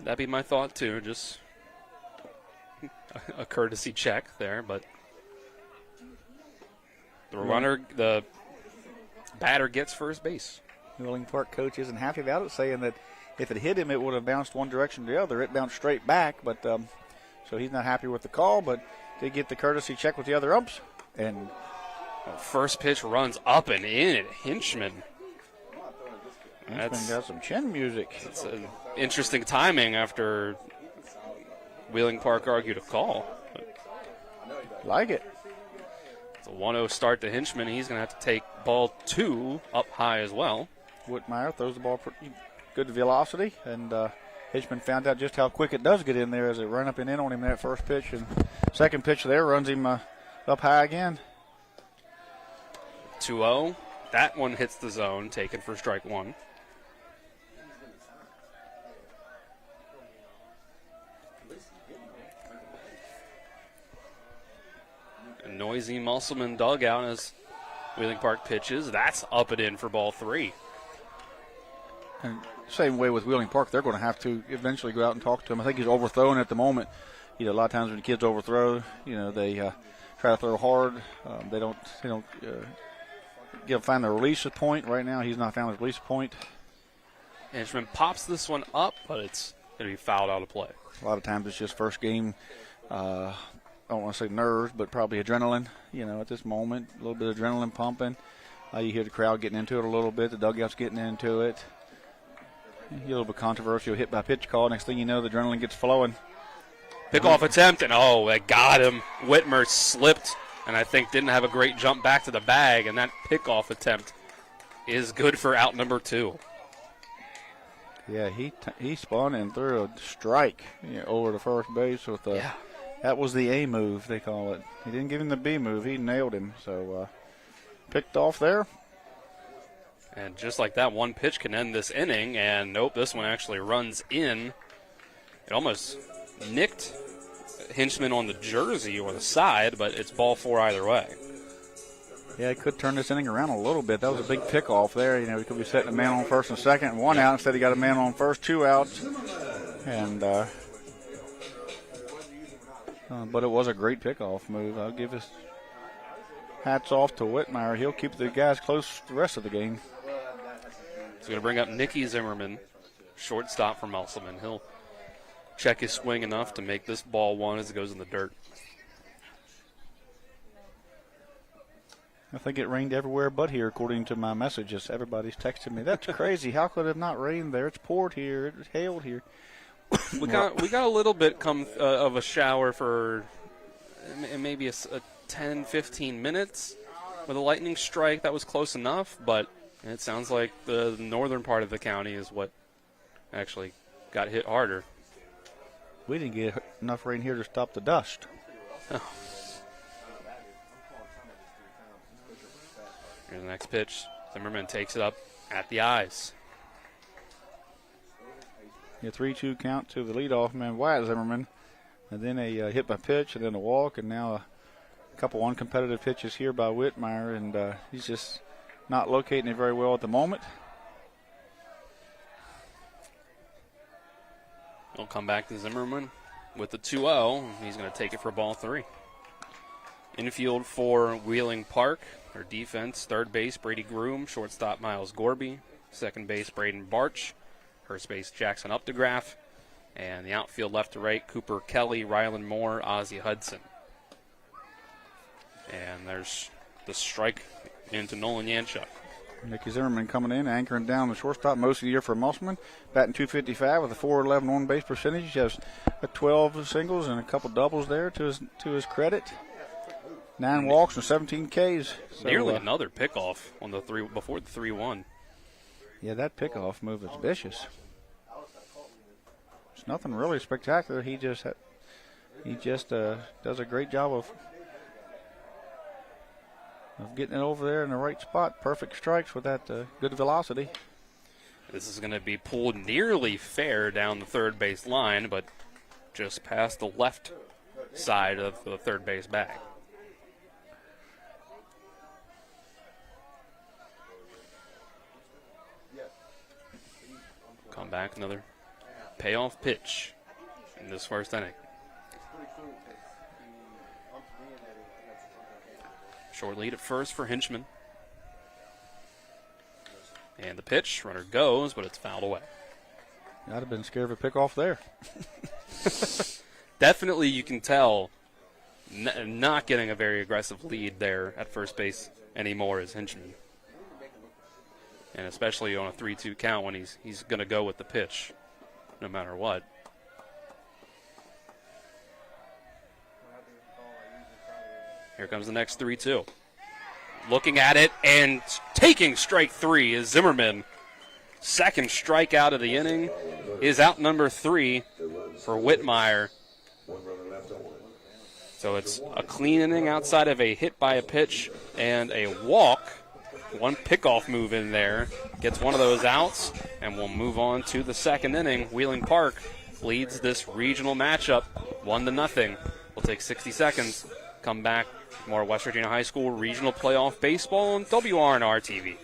That'd be my thought, too. Just a courtesy check there, but the batter gets first base. Wheeling Park coach isn't happy about it, saying that if it hit him, it would have bounced one direction or the other. It bounced straight back, but so he's not happy with the call, but did get the courtesy check with the other umps. And first pitch runs up and in at Hinchman. Hinchman got some chin music. It's an interesting timing after Wheeling Park argued a call. Like it. It's a 1-0 start to Hinchman. He's going to have to take ball 2 up high as well. Whitmire throws the ball pretty good velocity, and Hinchman found out just how quick it does get in there as it ran up and in on him that first pitch. And second pitch there runs him up high again. 2-0. That one hits the zone, taken for strike 1. A noisy Musselman dugout as Wheeling Park pitches. That's up and in for ball 3. And same way with Wheeling Park, they're going to have to eventually go out and talk to him. I think he's overthrown at the moment. A lot of times when the kids overthrow, they try to throw hard. They don't find their release point. Right now, he's not found his release point. Hinchman pops this one up, but it's going to be fouled out of play. A lot of times it's just first game. I don't want to say nerves, but probably adrenaline. At this moment, a little bit of adrenaline pumping. You hear the crowd getting into it a little bit. The dugout's getting into it. A little bit controversial hit by pitch call. Next thing you know, the adrenaline gets flowing. Pickoff attempt, and that got him. Whitmer slipped, and I think didn't have a great jump back to the bag, and that pickoff attempt is good for out number 2. Yeah, he spun and threw a strike over to first base with that was the A move, they call it. He didn't give him the B move. He nailed him. So picked off there. And just like that, one pitch can end this inning. And nope, this one actually runs in. It almost nicked Hinchman on the jersey or the side, but it's ball 4 either way. Yeah, he could turn this inning around a little bit. That was a big pickoff there. He could be setting a man on first and second and 1 out. Instead, he got a man on first, 2 outs. And but it was a great pickoff move. I'll give his hats off to Whitmire. He'll keep the guys close the rest of the game. He's going to bring up Nicky Zimmerman, shortstop for Musselman. He'll check his swing enough to make this ball 1 as it goes in the dirt. I think it rained everywhere but here, according to my messages. Everybody's texting me. That's crazy. How could it have not rained there? It's poured here. It's hailed here. We got a little bit of a shower for maybe a 10, 15 minutes with a lightning strike. That was close enough, but it sounds like the northern part of the county is what actually got hit harder. We didn't get enough rain here to stop the dust. Oh. Here's the next pitch. Zimmerman takes it up at the eyes. Yeah, 3-2 count to the leadoff man, Wyatt Zimmerman. And then a hit by pitch and then a walk, and now a couple uncompetitive pitches here by Whitmire, and he's just not locating it very well at the moment. We'll come back to Zimmerman with the 2-0. He's going to take it for ball 3. Infield for Wheeling Park. Their defense, third base, Brady Groom. Shortstop, Miles Gorby. Second base, Braden Barch. First base, Jackson Updegraff. And the outfield left to right, Cooper Kelly, Rylan Moore, Ozzie Hudson. And there's the strike into Nolan Yanchuk. Mickey Zimmerman coming in, anchoring down the shortstop most of the year for Musselman. Batting .255 with a .411 on-base percentage. He has 12 singles and a couple doubles there to his credit. 9 walks and 17 Ks. So, nearly another pickoff on the before the 3-1. Yeah, that pickoff move is vicious. It's nothing really spectacular. He just does a great job of getting it over there in the right spot. Perfect strikes with that good velocity. This is going to be pulled nearly fair down the third base line, but just past the left side of the third base bag. Come back, another payoff pitch in this first inning. Short lead at first for Hinchman. And the pitch, runner goes, but it's fouled away. I'd have been scared of a pickoff there. Definitely you can tell not getting a very aggressive lead there at first base anymore is Hinchman. And especially on a 3-2 count when he's going to go with the pitch no matter what. Here comes the next 3-2. Looking at it and taking strike 3 is Zimmerman. Second strikeout of the inning is out number 3 for Whitmire. So it's a clean inning outside of a hit by a pitch and a walk. One pickoff move in there. Gets one of those outs, and we'll move on to the second inning. Wheeling Park leads this regional matchup 1-0. We'll take 60 seconds. Come back. More West Virginia High School Regional Playoff Baseball on WRNR TV.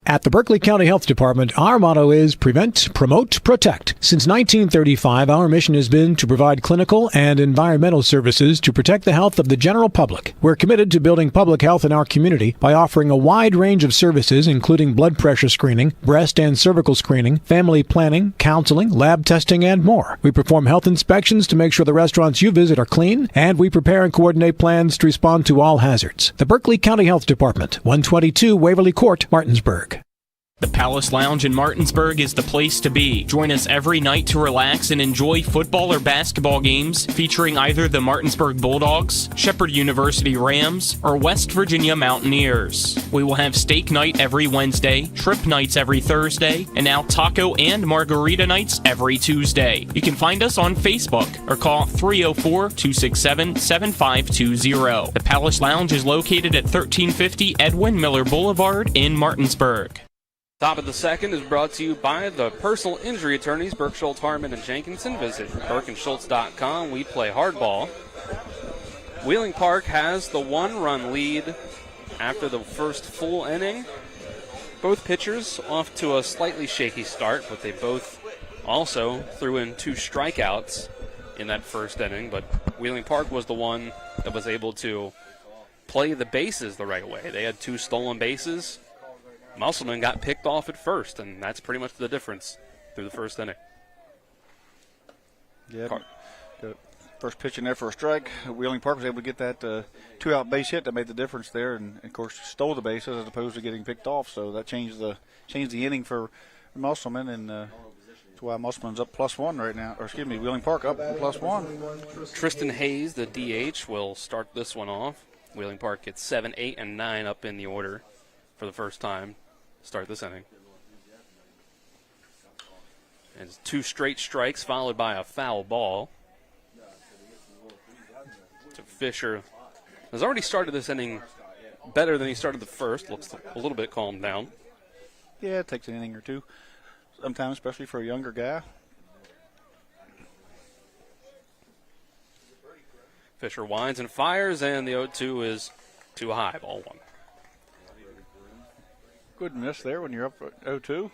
At the Berkeley County Health Department, our motto is prevent, promote, protect. Since 1935, our mission has been to provide clinical and environmental services to protect the health of the general public. We're committed to building public health in our community by offering a wide range of services, including blood pressure screening, breast and cervical screening, family planning, counseling, lab testing, and more. We perform health inspections to make sure the restaurants you visit are clean, and we prepare and coordinate plans to respond to all hazards. The Berkeley County Health Department, 122 Waverly Court, Martinsburg. The Palace Lounge in Martinsburg is the place to be. Join us every night to relax and enjoy football or basketball games featuring either the Martinsburg Bulldogs, Shepherd University Rams, or West Virginia Mountaineers. We will have steak night every Wednesday, shrimp nights every Thursday, and now taco and margarita nights every Tuesday. You can find us on Facebook or call 304-267-7520. The Palace Lounge is located at 1350 Edwin Miller Boulevard in Martinsburg. Top of the second is brought to you by the personal injury attorneys, Burke, Schultz, Harmon, and Jenkinson. Visit burkeandschultz.com. We play hardball. Wheeling Park has the 1-run lead after the first full inning. Both pitchers off to a slightly shaky start, but they both also threw in 2 strikeouts in that first inning. But Wheeling Park was the one that was able to play the bases the right way. They had 2 stolen bases. Musselman got picked off at first, and that's pretty much the difference through the first inning. Yeah, the first pitch in there for a strike. Wheeling Park was able to get that 2-out base hit that made the difference there, and of course stole the bases as opposed to getting picked off. So that changed the inning for Musselman, and that's why Musselman's up +1 right now. Or excuse me, Wheeling Park up +1. Tristan Hayes, the DH, will start this one off. Wheeling Park gets 7, 8, and 9 up in the order for the first time to start this inning. And 2 straight strikes followed by a foul ball. So Fisher has already started this inning better than he started the first. Looks a little bit calmed down. Yeah, it takes an inning or two sometimes, especially for a younger guy. Fisher winds and fires, and the 0-2 is too high, ball one. Good miss there when you're up at 0-2.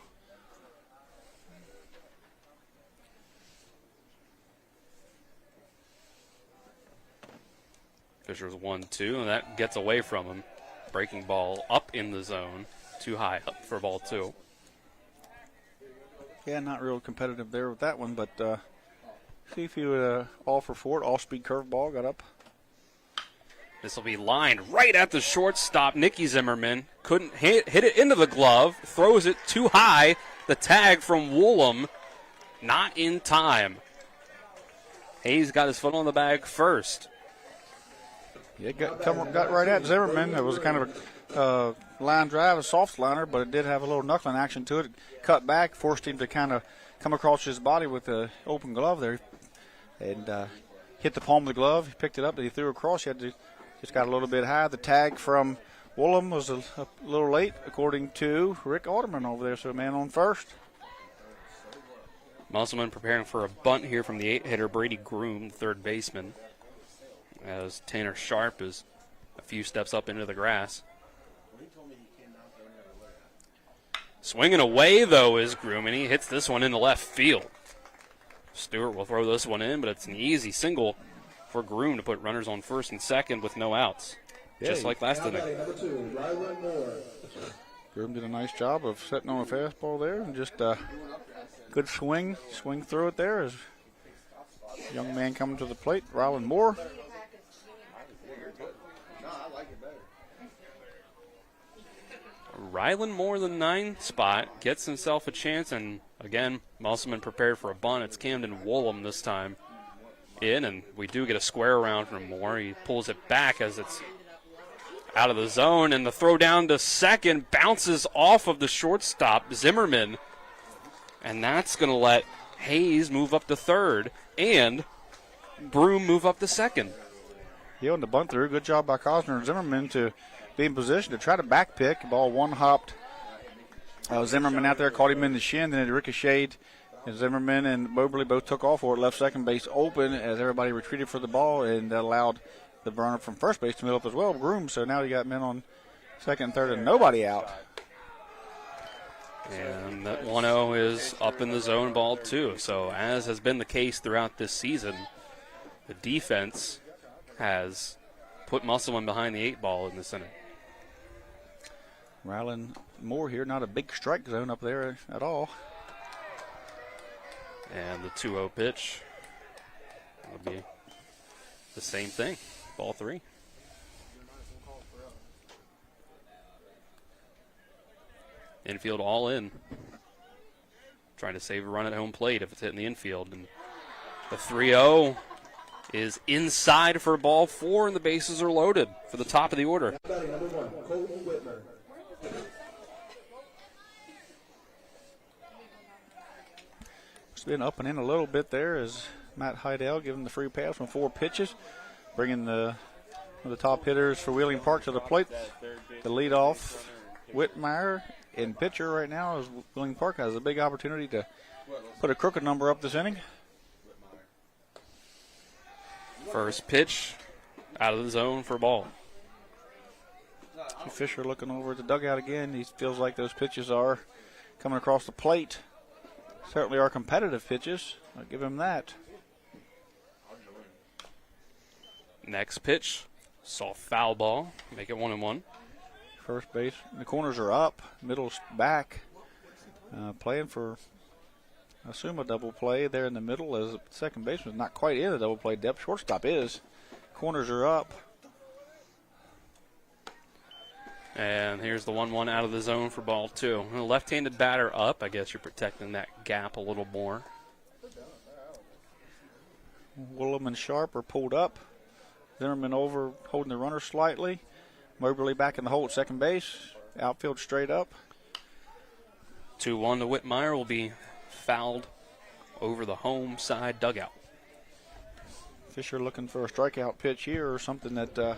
Fisher's 1-2, and that gets away from him. Breaking ball up in the zone. Too high up for ball two. Yeah, not real competitive there with that one, but see if he would offer for it. All-speed curveball got up. This will be lined right at the shortstop. Nicky Zimmerman couldn't hit it into the glove. Throws it too high. The tag from Woolham, not in time. Hayes got his foot on the bag first. Yeah, got right at Zimmerman. It was kind of a line drive, a soft liner, but it did have a little knuckling action to it. Cut back, forced him to kind of come across his body with the open glove there, and hit the palm of the glove. He picked it up, and he threw across. He had to just got a little bit high. The tag from Woolham was a little late, according to Rick Alderman over there. So a man on first. Musselman preparing for a bunt here from the 8-hitter Brady Groom, third baseman, as Tanner Sharp is a few steps up into the grass. Swinging away, though, is Groom, and he hits this one into left field. Stewart will throw this one in, but it's an easy single for Groom to put runners on first and second with no outs, just like last inning. Groom did a nice job of setting on a fastball there, and just good swing through it there as young man coming to the plate, Ryland Moore. Ryland Moore, the 9th spot, gets himself a chance, and again, Musselman prepared for a bunt. It's Camden Woolham this time in, and we do get a square around from Moore. He pulls it back as it's out of the zone, and the throw down to second bounces off of the shortstop, Zimmerman, and that's going to let Hayes move up to third and Broom move up to second. Yeah, on the bunt through, good job by Cosner and Zimmerman to be in position to try to back pick. The ball one-hopped Zimmerman out there, caught him in the shin, then it ricocheted. And Zimmerman and Moberly both took off for it, left second base open as everybody retreated for the ball, and that allowed the runner from first base to move up as well, Groom. So now you got men on second and third and nobody out. And that 1-0 is up in the zone, ball two. So as has been the case throughout this season, the defense has put Musselman behind the 8-ball in this inning. Ryland Moore here, not a big strike zone up there at all. And the 2-0 pitch will be the same thing, ball three. Infield all in. Trying to save a run at home plate if it's hitting the infield. And the 3-0 is inside for ball four, and the bases are loaded for the top of the order. It's been up and in a little bit there as Matt Heidel giving the free pass on 4 pitches, bringing one of the top hitters for Wheeling Park to the plate. The leadoff, Whitmire, in pitcher right now as Wheeling Park has a big opportunity to put a crooked number up this inning. First pitch out of the zone for ball. Fisher looking over at the dugout again. He feels like those pitches are coming across the plate. Certainly are competitive pitches. I'll give him that. Next pitch, soft foul ball. Make it 1-1. First base. The corners are up. Middle's back. Playing for, I assume, a double play there in the middle as the second baseman is not quite in the double play depth. Shortstop is. Corners are up. And here's the 1-1 out of the zone for ball two. A left-handed batter up. I guess you're protecting that gap a little more. Woolham and Sharp are pulled up. Zimmerman over, holding the runner slightly. Moberly back in the hole at second base. Outfield straight up. 2-1 to Whitmire will be fouled over the home side dugout. Fisher looking for a strikeout pitch here or something that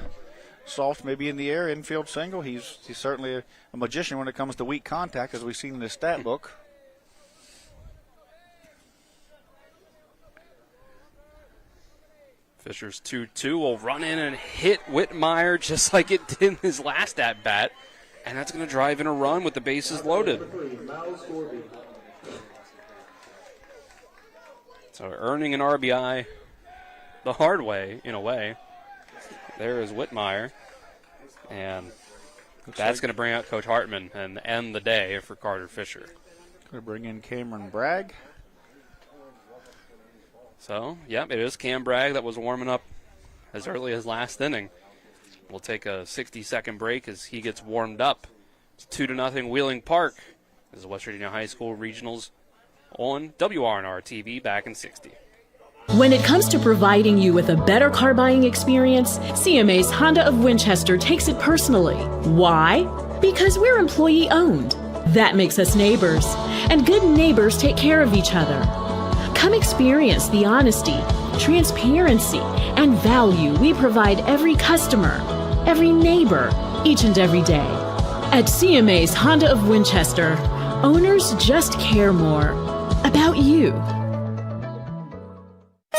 soft, maybe in the air, infield single. He's certainly a magician when it comes to weak contact, as we've seen in his stat book. Fisher's 2-2 will run in and hit Whitmire just like it did in his last at-bat. And that's going to drive in a run with the bases loaded. So earning an RBI the hard way, in a way. There is Whitmire. And that's going to bring out Coach Hartman and end the day for Carter Fisher. Going to bring in Cameron Bragg. So, yep, it is Cam Bragg that was warming up as early as last inning. We'll take a 60-second break as he gets warmed up. It's 2-0 Wheeling Park. This is West Virginia High School Regionals on WRNR TV back in 60. When it comes to providing you with a better car buying experience, CMA's Honda of Winchester takes it personally. Why? Because we're employee owned. That makes us neighbors. And good neighbors take care of each other. Come experience the honesty, transparency, and value we provide every customer, every neighbor, each and every day. At CMA's Honda of Winchester, owners just care more about you.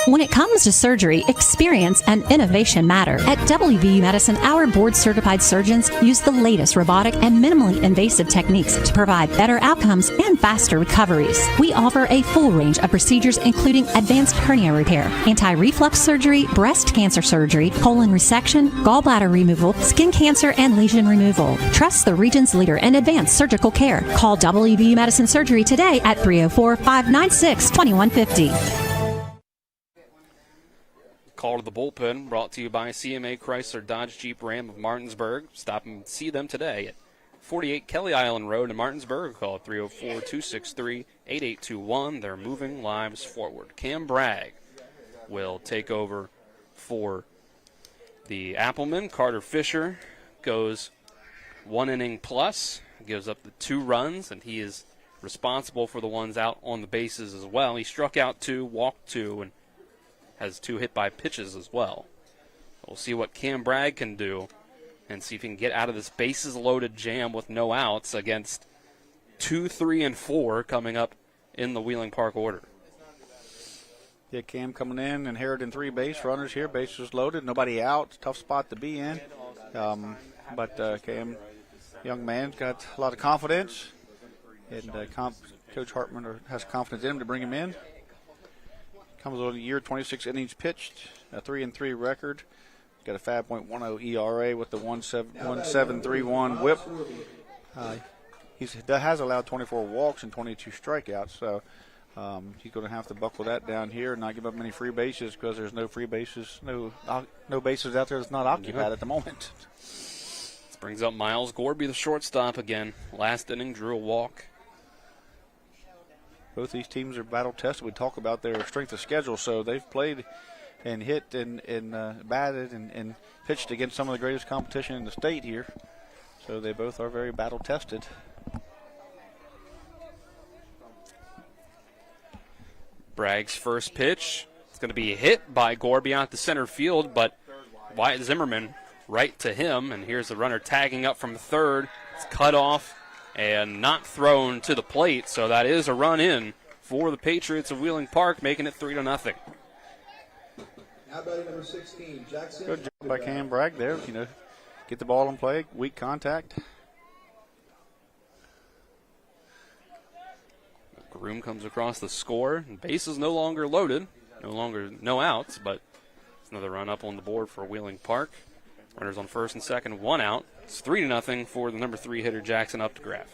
When it comes to surgery, experience and innovation matter. At WVU Medicine, our board-certified surgeons use the latest robotic and minimally invasive techniques to provide better outcomes and faster recoveries. We offer a full range of procedures including advanced hernia repair, anti-reflux surgery, breast cancer surgery, colon resection, gallbladder removal, skin cancer, and lesion removal. Trust the region's leader in advanced surgical care. Call WVU Medicine Surgery today at 304-596-2150. Call to the bullpen brought to you by CMA Chrysler Dodge Jeep Ram of Martinsburg. Stop and see them today at 48 Kelly Island Road in Martinsburg. Call 304-263-8821. They're moving lives forward. Cam Bragg will take over for the Appelman. Carter Fisher goes 1 inning plus, gives up the 2 runs, and he is responsible for the ones out on the bases as well. He struck out 2, walked 2, and has 2 hit by pitches as well. We'll see what Cam Bragg can do and see if he can get out of this bases loaded jam with no outs against 2, 3, and 4 coming up in the Wheeling Park order. Yeah, Cam coming in, inheriting 3 base runners here, bases loaded, nobody out, tough spot to be in. But Cam, young man, got a lot of confidence, and Coach Hartman has confidence in him to bring him in. Comes on a year, 26 innings pitched, a 3-3 record. Got a 5.10 ERA with the 1.731 WHIP. He has allowed 24 walks and 22 strikeouts, so he's going to have to buckle that down here and not give up many free bases because there's no free bases, no bases out there that's not occupied at the moment. This brings up Miles Gorby, the shortstop again. Last inning, drew a walk. Both these teams are battle tested. We talk about their strength of schedule, so they've played and hit and batted and pitched against some of the greatest competition in the state here. So they both are very battle tested. Bragg's first pitch. It's going to be hit by Gorby out to center field, but Wyatt Zimmerman right to him. And here's the runner tagging up from third. It's cut off and not thrown to the plate, so that is a run in for the Patriots of Wheeling Park, making it 3-0. Now batting number 16, Jackson. Good job by Cam Bragg there. Get the ball in play, weak contact. Groom comes across the score, and base is no longer loaded, no outs, but it's another run up on the board for Wheeling Park. Runners on first and second, 1 out. It's 3-0 for the number 3 hitter Jackson up to grab.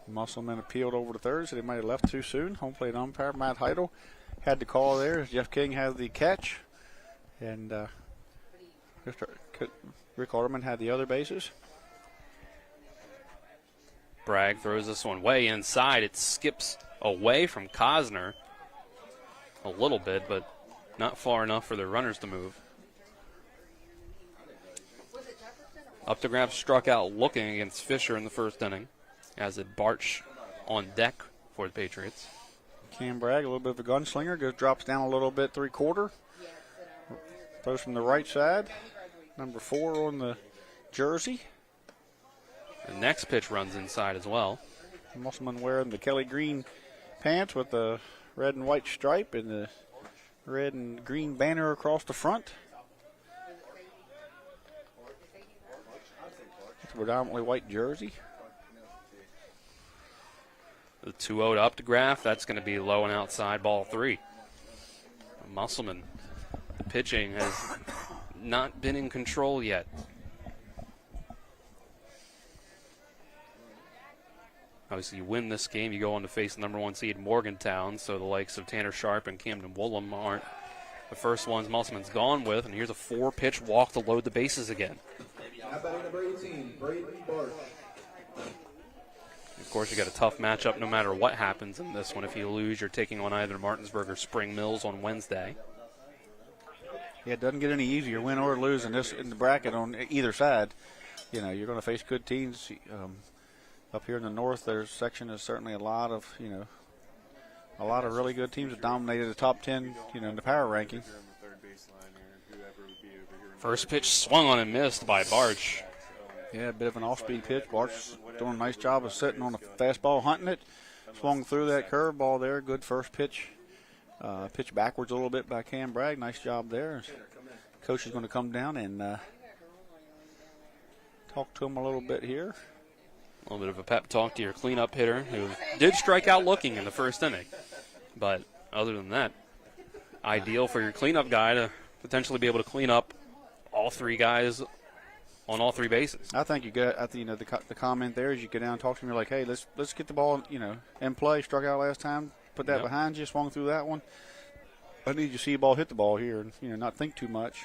Musselman appealed over to third, so they might have left too soon. Home plate umpire Matt Heidel had the call there. Jeff King had the catch, and Rick Alderman had the other bases. Bragg throws this one way inside. It skips away from Cosner a little bit, but not far enough for the runners to move. Up to grab struck out looking against Fisher in the first inning as it Barch on deck for the Patriots. Cam Bragg, a little bit of a gunslinger, drops down a little bit, 3/4. Throws from the right side. Number 4 on the jersey. The next pitch runs inside as well. Musselman wearing the Kelly green pants with the red and white stripe and the red and green banner across the front. It's a predominantly white jersey. The 2-0 up to Graff. That's going to be low and outside, ball 3. Musselman pitching has not been in control yet. Obviously, you win this game, you go on to face the number 1 seed Morgantown, so the likes of Tanner Sharp and Camden Woolham aren't the first ones Musselman's gone with, and here's a 4-pitch walk to load the bases again. Number 18, Braden Barch. Of course, you got a tough matchup no matter what happens in this one. If you lose, you're taking on either Martinsburg or Spring Mills on Wednesday. Yeah, it doesn't get any easier, win or lose in the bracket on either side. You know, you're going to face good teams. Up here in the north, their section is certainly a lot of really good teams that dominated the top 10, in the power ranking. First pitch swung on and missed by Barch. Yeah, a bit of an off-speed pitch. Barch doing a nice job of sitting on a fastball, hunting it. Swung through that curveball there. Good first pitch. Pitch backwards a little bit by Cam Bragg. Nice job there. Coach is going to come down and talk to him a little bit here. A little bit of a pep talk to your cleanup hitter, who did strike out looking in the first inning. But other than that, ideal for your cleanup guy to potentially be able to clean up all 3 guys on all 3 bases. I think the comment there is you get down and talk to him. You're like, hey, let's get the ball, in play. Struck out last time. Put that behind you. Swung through that one. I need you to see the ball hit the ball here and not think too much.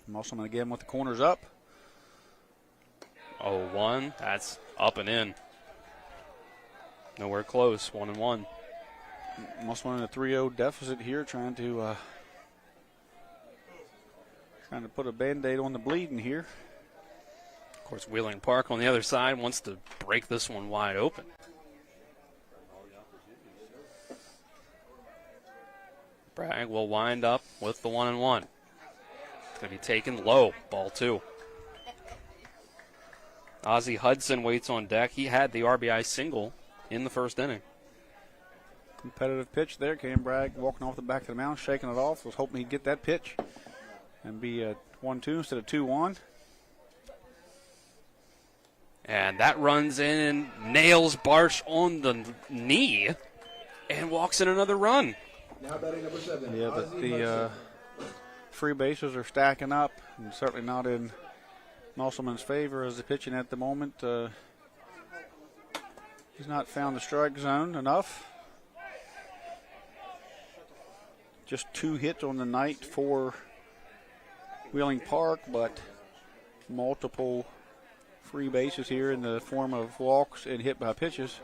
Musselman again with the corners up. 0-1. That's up and in. Nowhere close. 1-1. Musselman in a 3-0 deficit here, trying to put a Band-Aid on the bleeding here. Of course, Wheeling Park on the other side wants to break this one wide open. Bragg will wind up with the 1-1. It's going to be taken low. Ball 2. Ozzie Hudson waits on deck. He had the RBI single in the first inning. Competitive pitch there. Cam Bragg walking off the back of the mound, shaking it off. Was hoping he'd get that pitch and be a 1-2 instead of 2-1. And that runs in and nails Barch on the knee and walks in another run. Now batting number 7. Yeah, but the free bases are stacking up, and certainly not in Musselman's favor as the pitching at the moment. He's not found the strike zone enough. Just 2 hits on the night for Wheeling Park, but multiple free bases here in the form of walks and hit by pitches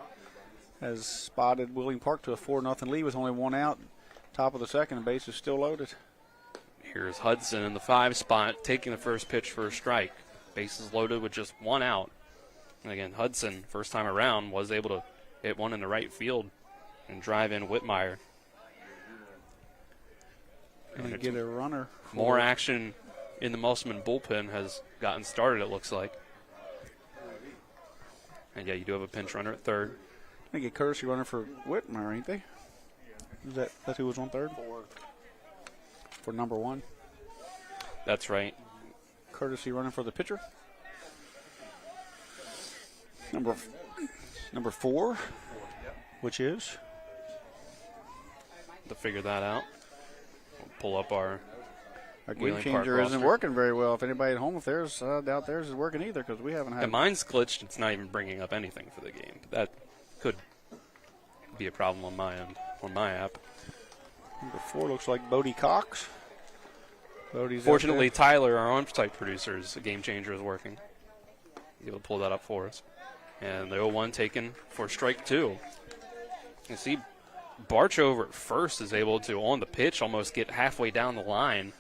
has spotted Wheeling Park to a 4-0 lead with only 1 out. Top of the second, base is still loaded. Here's Hudson in the 5 spot, taking the first pitch for a strike. Bases loaded with just 1 out. And again, Hudson, first time around, was able to hit one in the right field and drive in Whitmire. And get a runner. More action in the Musselman bullpen has gotten started, it looks like. And yeah, you do have a pinch runner at third. I think a courtesy runner for Whitmire, ain't they? That's who was on third? For number 1. That's right. Courtesy runner for the pitcher. Number 4, which is? To figure that out, we'll pull up our game changer isn't working very well. If anybody at home, if theirs, doubt theirs is working either, because we haven't had. And mine's glitched. It's not even bringing up anything for the game. That could be a problem on my end, on my app. Number 4 looks like Bodie Cox. Bodie's Fortunately, Tyler, our on-site producer's game changer, is working. He'll pull that up for us. And the 0-1 taken for strike 2. You see, Barch over at first is able to, on the pitch, almost get halfway down the line.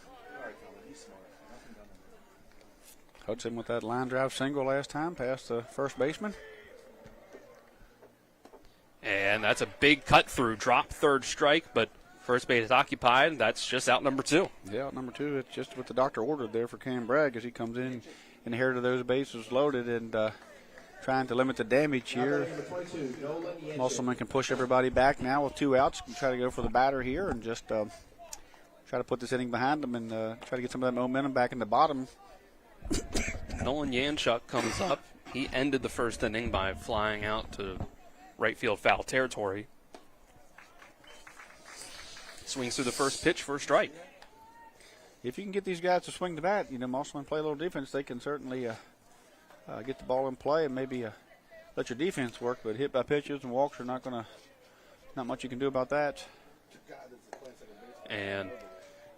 Hudson with that line drive single last time, past the first baseman. And that's a big cut through, drop third strike, but first base is occupied. That's just out number 2. Yeah, out number 2. It's just what the doctor ordered there for Cam Bragg as he comes in inherited those bases loaded and trying to limit the damage here. Musselman can push everybody back now with 2 outs. Can try to go for the batter here and just try to put this inning behind them and try to get some of that momentum back in the bottom. Nolan Yanchuk comes up. He ended the first inning by flying out to right field foul territory. Swings through the first pitch for a strike. If you can get these guys to swing the bat, Musselman play a little defense, they can certainly get the ball in play and maybe let your defense work. But hit by pitches and walks are not much you can do about that. And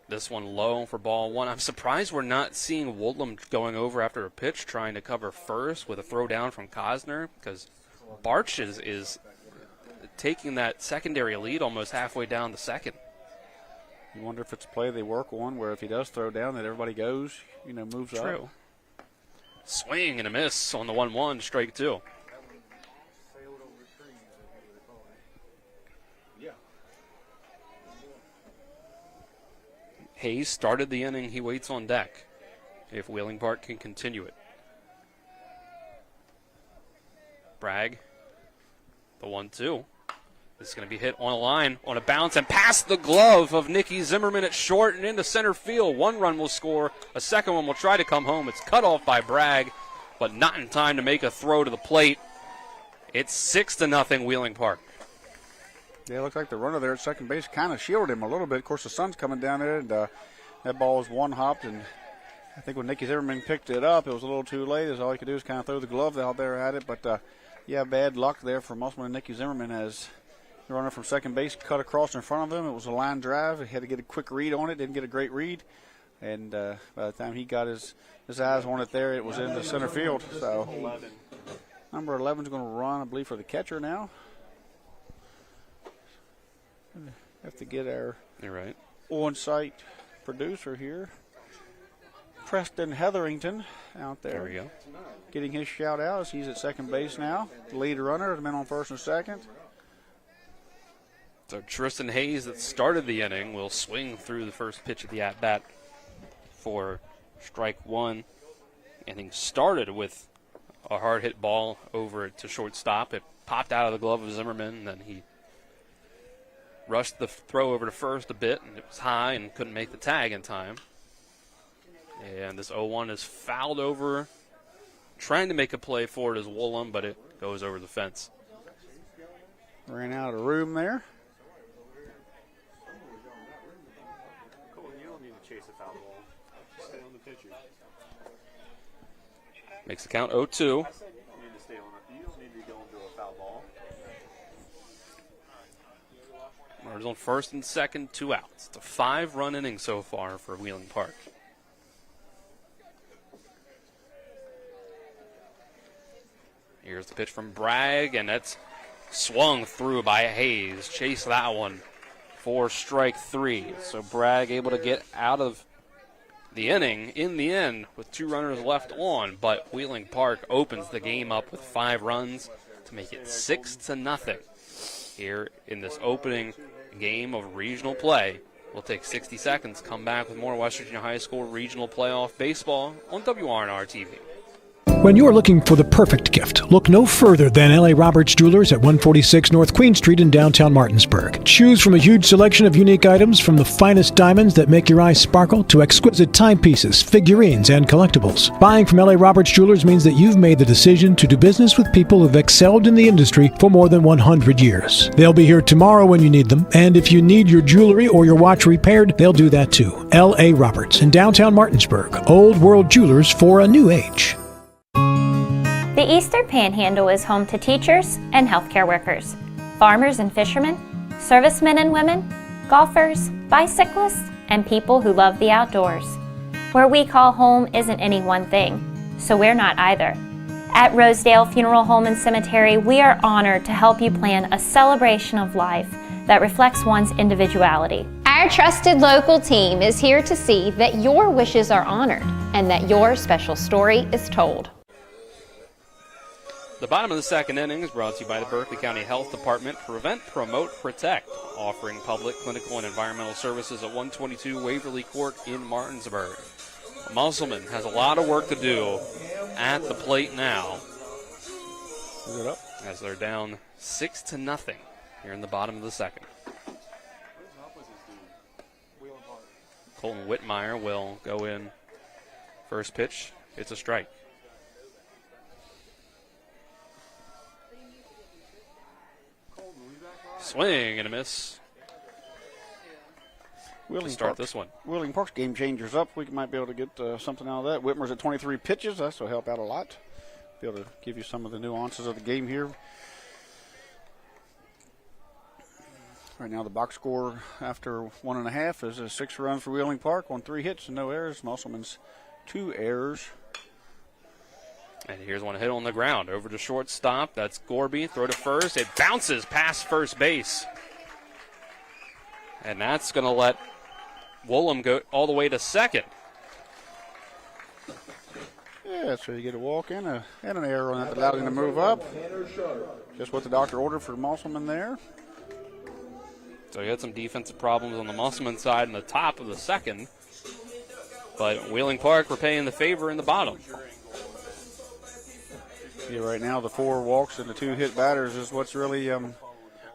this one low for ball one. I'm surprised we're not seeing Woodlam going over after a pitch, trying to cover first with a throw down from Cosner, because Barch is taking that secondary lead almost halfway down the second. You wonder if it's a play they work on where if he does throw down that everybody goes, moves up. True. Swing and a miss on the 1-1, strike 2. Hayes started the inning. He waits on deck if Wheeling Park can continue it. Bragg, the 1-2. This is going to be hit on a line, on a bounce, and past the glove of Nicky Zimmerman at short and into center field. 1 run will score. A second one will try to come home. It's cut off by Bragg, but not in time to make a throw to the plate. It's 6-0 Wheeling Park. Yeah, it looks like the runner there at second base kind of shielded him a little bit. Of course, the sun's coming down there, and that ball was one-hopped, and I think when Nicky Zimmerman picked it up, it was a little too late. All he could do is kind of throw the glove out there at it. But, bad luck there for Musselman and Nicky Zimmerman as the runner from second base cut across in front of him. It was a line drive. He had to get a quick read on it, didn't get a great read. And by the time he got his eyes on it there, it was in the center field. So number 11 is going to run, I believe, for the catcher now. Have to get our on-site producer here, Preston Hetherington, out there. There we go. Getting his shout out as he's at second base now. The lead runner has been on first and second. So Tristan Hayes, that started the inning, will swing through the first pitch of the at-bat for strike 1. Inning started with a hard hit ball over to shortstop. It popped out of the glove of Zimmerman, and then he rushed the throw over to first a bit, and it was high and couldn't make the tag in time. And this 0-1 is fouled over, trying to make a play for it as Woolham, but it goes over the fence. Ran out of room there. You don't need to chase a foul ball. Just stay on the pitcher. Makes the count 0-2. I said you need to stay on it. You don't need to go into a foul ball. Runners on first and second, 2 outs. It's a 5-run inning so far for Wheeling Park. Here's the pitch from Bragg, and that's swung through by Hayes. Chase that one for strike 3. So Bragg able to get out of the inning in the end with 2 runners left on, but Wheeling Park opens the game up with 5 runs to make it 6-0 here in this opening game of regional play. We'll take 60 seconds, come back with more West Virginia High School regional playoff baseball on WRNR TV. When you're looking for the perfect gift, look no further than L.A. Roberts Jewelers at 146 North Queen Street in downtown Martinsburg. Choose from a huge selection of unique items, from the finest diamonds that make your eyes sparkle to exquisite timepieces, figurines, and collectibles. Buying from L.A. Roberts Jewelers means that you've made the decision to do business with people who've excelled in the industry for more than 100 years. They'll be here tomorrow when you need them, and if you need your jewelry or your watch repaired, they'll do that too. L.A. Roberts in downtown Martinsburg. Old World Jewelers for a new age. The Eastern Panhandle is home to teachers and healthcare workers, farmers and fishermen, servicemen and women, golfers, bicyclists, and people who love the outdoors. Where we call home isn't any one thing, so we're not either. At Rosedale Funeral Home and Cemetery, we are honored to help you plan a celebration of life that reflects one's individuality. Our trusted local team is here to see that your wishes are honored and that your special story is told. The bottom of the second inning is brought to you by the Berkeley County Health Department. Prevent, Promote, Protect, offering public, clinical, and environmental services at 122 Waverly Court in Martinsburg. Musselman has a lot of work to do at the plate now. Is it up? As they're down 6-0 here in the bottom of the second. Colton Whitmire will go in. First pitch, it's a strike. Swing and a miss. This one. Wheeling Park's game changers up. We might be able to get something out of that. Whitmer's at 23 pitches. That will help out a lot. Be able to give you some of the nuances of the game here. Right now, the box score after 1.5 is a 6 runs for Wheeling Park on 3 hits and no errors. Musselman's 2 errors. And here's one hit on the ground. Over to shortstop. That's Gorby. Throw to first. It bounces past first base. And that's going to let Woolham go all the way to second. Yeah, so you get a walk in and an error on that that allowed him to move up. Just what the doctor ordered for Musselman there. So you had some defensive problems on the Musselman side in the top of the second. But Wheeling Park were paying the favor in the bottom. Yeah, right now the 4 walks and the 2 hit batters is what's really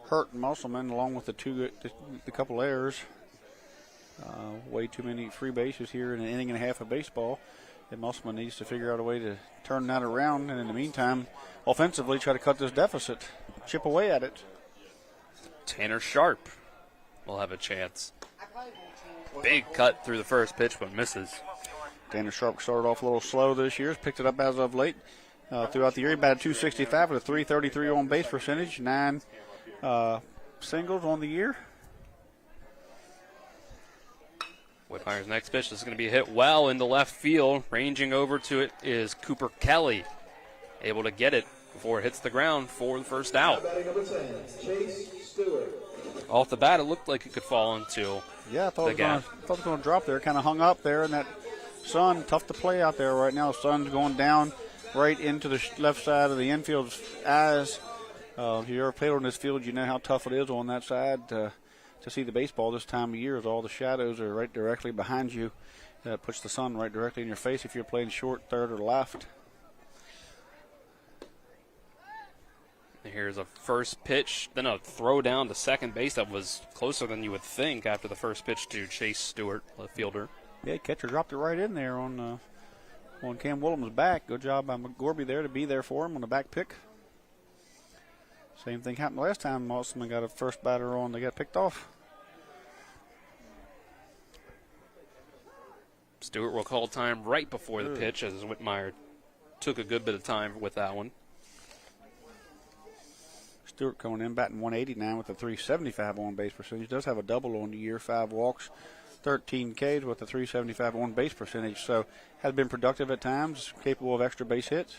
hurt Musselman, along with the couple errors. Way too many free bases here in an inning and a half of baseball. And Musselman needs to figure out a way to turn that around. And in the meantime, offensively, try to cut this deficit, chip away at it. Tanner Sharp will have a chance. Big cut through the first pitch, but misses. Tanner Sharp started off a little slow this year. Has picked it up as of late. Throughout the year, he batted .265 with a .333 on base percentage, 9 singles on the year. Whitmire's next pitch is going to be hit well into left field. Ranging over to it is Cooper Kelly. Able to get it before it hits the ground for the first out. Off the bat, it looked like it could fall into I thought it was going to drop there. Kind of hung up there in that sun. Tough to play out there right now. The sun's going down right into the left side of the infield's eyes. If you ever played on this field, you know how tough it is on that side to see the baseball this time of year, as all the shadows are right directly behind you. That puts the sun right directly in your face if you're playing short, third, or left. Here's a first pitch, then a throw down to second base that was closer than you would think after the first pitch to Chase Stewart, left fielder. Yeah, catcher dropped it right in there on Cam Woolham's back. Good job by McGorby there to be there for him on the back pick. Same thing happened last time. Musselman got a first batter on. They got picked off. Stewart will call time right before the pitch, as Whitmire took a good bit of time with that one. Stewart coming in batting .189 with a .375 on base percentage. Does have a double on the year, 5 walks, 13 Ks with a .375 on base percentage. So has been productive at times, capable of extra base hits.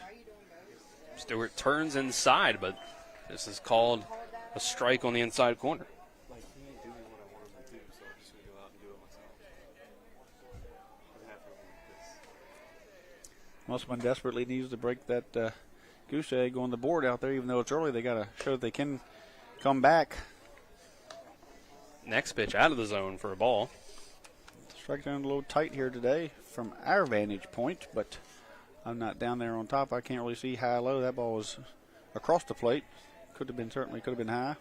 Stewart turns inside, but this is called a strike on the inside corner. Musselman desperately needs to break that goose egg on the board out there. Even though it's early, they got to show that they can come back. Next pitch out of the zone for a ball. Strike zone a little tight here today from our vantage point, but I'm not down there on top. I can't really see high low. That ball was across the plate. Could have been high.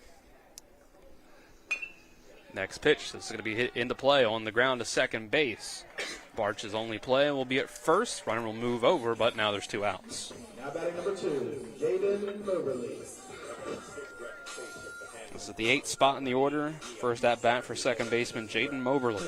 Next pitch. This is going to be hit into play on the ground to second base. Barch's only play will be at first. Runner will move over, but now there's 2 outs. Now batting number 2, Jaden Moberly. This is the 8th spot in the order. First at bat for second baseman Jaden Moberly.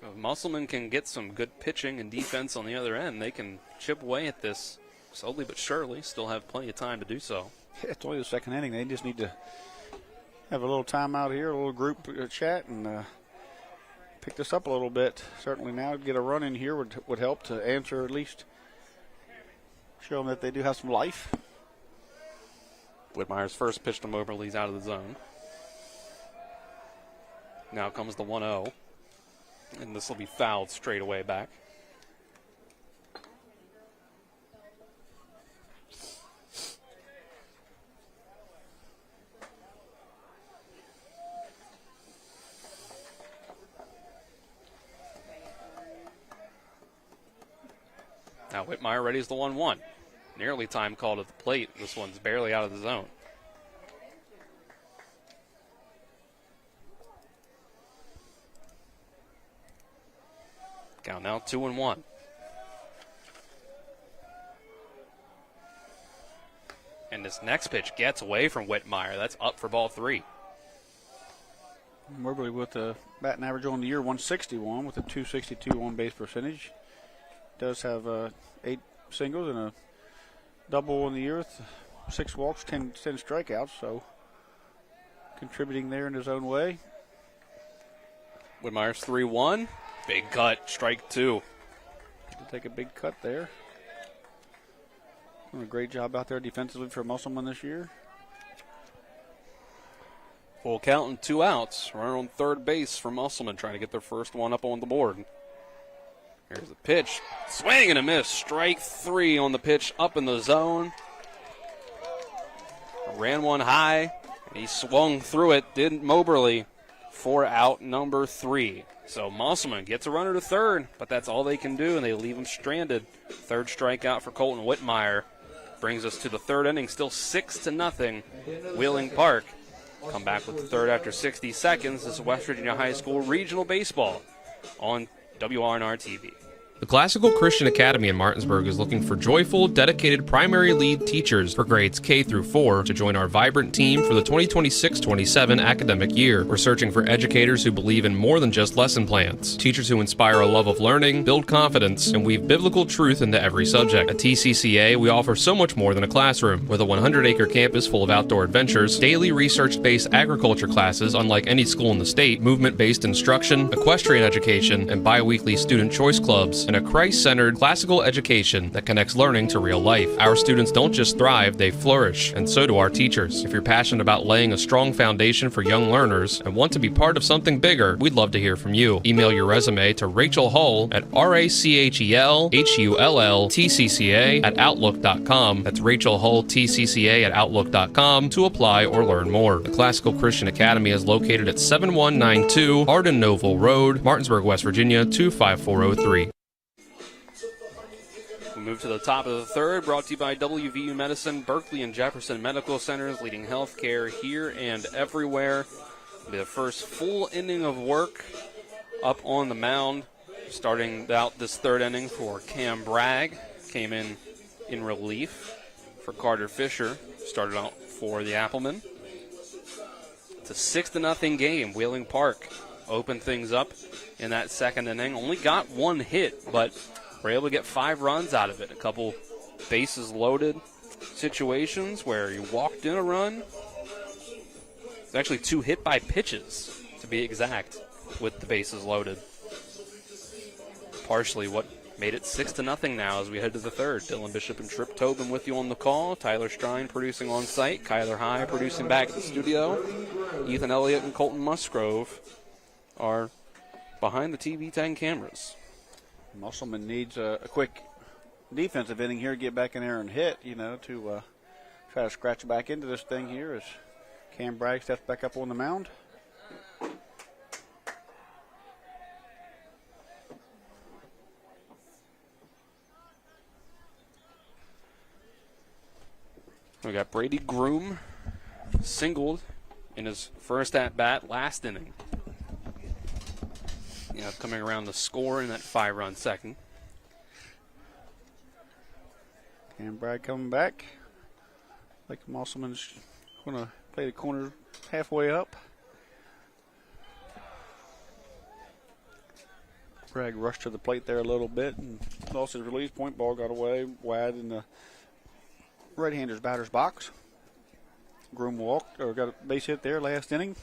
If Musselman can get some good pitching and defense on the other end, they can chip away at this slowly but surely. Still have plenty of time to do so. Yeah, it's only the second inning. They just need to have a little time out here, a little group chat, and pick this up a little bit. Certainly now to get a run in here would help to answer, at least show them that they do have some life. Whitmire's first pitch to Moberly's out of the zone. Now comes the 1-0. And this will be fouled straight away back. Whitmire readies the 1-1. Nearly time called at the plate. This one's barely out of the zone. Count now 2-1. And this next pitch gets away from Whitmire. That's up for ball 3. Moberly with a batting average on the year 161 with a 262 on base percentage. Does have 8 singles and a double on the year with 6 walks, 10 strikeouts, so contributing there in his own way. Whitmire's 3-1. Big cut, strike 2. Take a big cut there. Doing a great job out there defensively for Musselman this year. Full count and 2 outs. Runner on third base for Musselman, trying to get their first one up on the board. Here's the pitch. Swing and a miss. Strike 3 on the pitch up in the zone. Ran one high. He swung through it, didn't Moberly, for out number 3. So Musselman gets a runner to third, but that's all they can do, and they leave him stranded. Third strikeout for Colton Whitmire. Brings us to the third inning, still 6-0, Wheeling Park. Come back with the third after 60 seconds. This is West Virginia High School Regional Baseball on WRNR TV. The Classical Christian Academy in Martinsburg is looking for joyful, dedicated primary lead teachers for grades K through 4 to join our vibrant team for the 2026-27 academic year. We're searching for educators who believe in more than just lesson plans, teachers who inspire a love of learning, build confidence, and weave biblical truth into every subject. At TCCA, we offer so much more than a classroom. With a 100-acre campus full of outdoor adventures, daily research-based agriculture classes unlike any school in the state, movement-based instruction, equestrian education, and bi-weekly student choice clubs, and a Christ-centered classical education that connects learning to real life. Our students don't just thrive, they flourish, and so do our teachers. If you're passionate about laying a strong foundation for young learners and want to be part of something bigger, we'd love to hear from you. Email your resume to Rachel Hull at RachelHullTCCA@outlook.com. That's Rachel Hull TCCA@outlook.com to apply or learn more. The Classical Christian Academy is located at 7192 Arden Novel Road, Martinsburg, West Virginia 25403. We move to the top of the third, brought to you by WVU Medicine, Berkeley and Jefferson Medical Centers, leading health care here and everywhere. It'll be the first full inning of work up on the mound. Starting out this third inning for Cam Bragg. Came in relief for Carter Fisher. Started out for the Appelman. It's a 6-0 game. Wheeling Park opened things up in that second inning. Only got 1 hit, but were able to get 5 runs out of it. A couple bases loaded situations where you walked in a run. It's actually 2 hit by pitches, to be exact, with the bases loaded. Partially what made it 6-0 now as we head to the third. Dylan Bishop and Trip Tobin with you on the call. Tyler Strine producing on site. Kyler High producing back at the studio. Ethan Elliott and Colton Musgrove are behind the TV 10 cameras. Musselman needs a quick defensive inning here to get back in there and hit, to try to scratch back into this thing here as Cam Bragg steps back up on the mound. We got Brady Groom singled in his first at-bat last inning. Coming around the score in that 5-run second. Cam Bragg coming back. Like Musselman's going to play the corner halfway up. Bragg rushed to the plate there a little bit and lost his release point. Ball got away wide in the right-hander's batter's box. Groom got a base hit there last inning.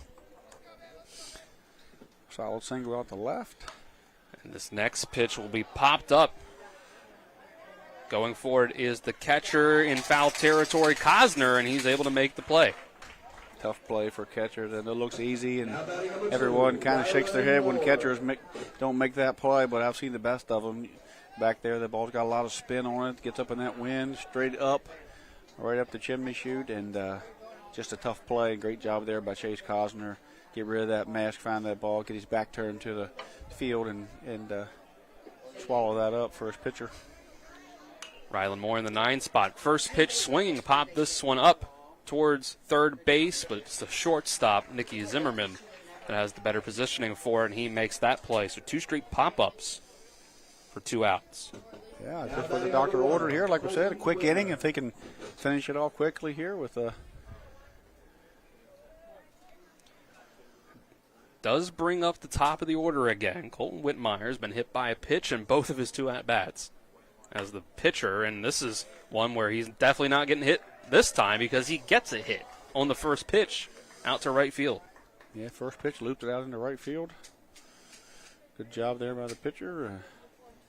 Solid single out the left. And this next pitch will be popped up. Going forward is the catcher in foul territory, Cosner, and he's able to make the play. Tough play for catchers, and it looks easy, and everyone kind of shakes their head when catchers don't make that play, but I've seen the best of them back there. The ball's got a lot of spin on it, gets up in that wind, straight up, right up the chimney chute, and just a tough play. Great job there by Chase Cosner. Get rid of that mask, find that ball, get his back turned to the field, and swallow that up for his pitcher. Rylan Moore in the 9 spot. First pitch swinging, pop this one up towards third base, but it's the shortstop, Nicky Zimmerman, that has the better positioning for it, and he makes that play. So 2 straight pop-ups for 2 outs. Yeah, just what the doctor ordered here. Like we said, a quick inning if they can finish it off quickly here with a. Does bring up the top of the order again. Colton Whitmire's been hit by a pitch in both of his 2 at-bats as the pitcher, and this is one where he's definitely not getting hit this time because he gets a hit on the first pitch out to right field. Yeah, first pitch looped it out into right field. Good job there by the pitcher.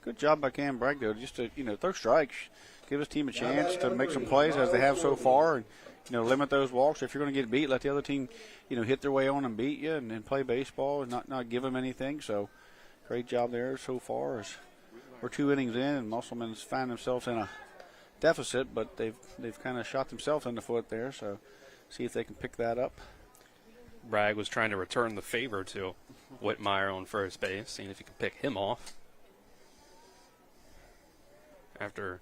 Good job by Cam Bragg, though, just to, throw strikes, give his team a chance to make some plays as they have so far, and, limit those walks. If you're going to get beat, let the other team, hit their way on and beat you and play baseball and not give them anything. So great job there so far. As we're 2 innings in, and Musselman's find themselves in a deficit, but they've kind of shot themselves in the foot there, so see if they can pick that up. Bragg was trying to return the favor to Whitmire on first base, seeing if he could pick him off. After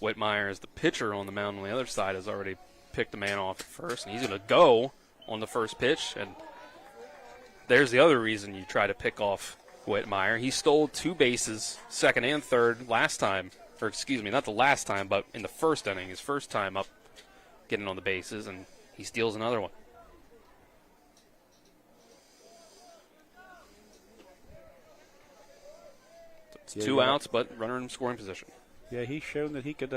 Whitmire, as the pitcher on the mound on the other side, has already picked the man off at first, and he's going to go on the first pitch. And there's the other reason you try to pick off Whitmire. He stole 2 bases, second and third, last time. Or excuse me, not the last time, but in the first inning, his first time up getting on the bases, and he steals another one. It's 2 outs, but runner in scoring position. Yeah, he's shown that he could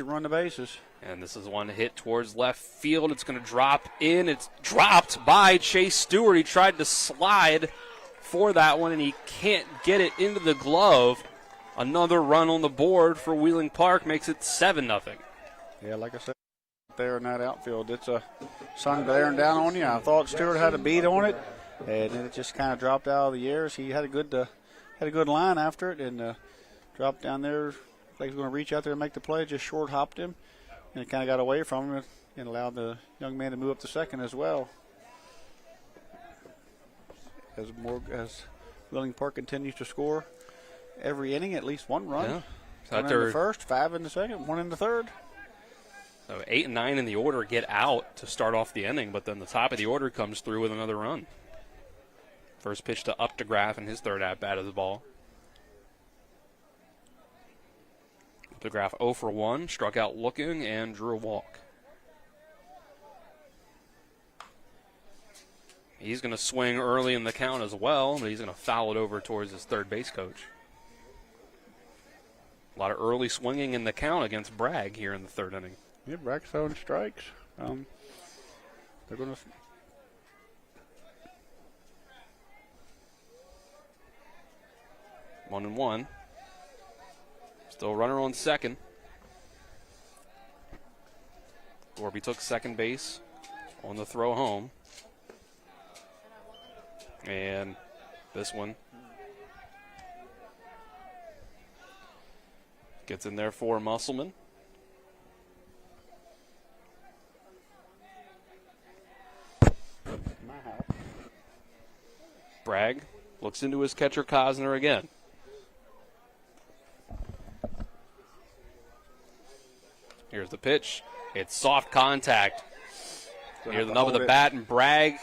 run the bases. And this is one hit towards left field. It's going to drop in. It's dropped by Chase Stewart. He tried to slide for that one, and he can't get it into the glove. Another run on the board for Wheeling Park makes it 7-0. Yeah, like I said, there in that outfield, it's a sun glaring down on you. I thought Stewart had a beat on it, and then it just kind of dropped out of the air. So he had a good line after it, and dropped down there like he was going to reach out there and make the play. Just short hopped him, and it kind of got away from him and allowed the young man to move up to second as well. As Wheeling Park continues to score every inning, at least 1 run. Yeah. So 1 in the first, 5 in the second, 1 in the third. So 8 and 9 in the order get out to start off the inning, but then the top of the order comes through with another run. First pitch to Updegraff in his third at-bat of the ball. Updegraff 0 for 1, struck out looking, and drew a walk. He's going to swing early in the count as well, but he's going to foul it over towards his third base coach. A lot of early swinging in the count against Bragg here in the third inning. Yeah, Bragg's throwing strikes. They're going to... 1-1. Still runner on second. Gorby took second base on the throw home. And this one gets in there for Musselman. Bragg looks into his catcher Cosner again. Here's the pitch. It's soft contact near the nub of the bat, and Bragg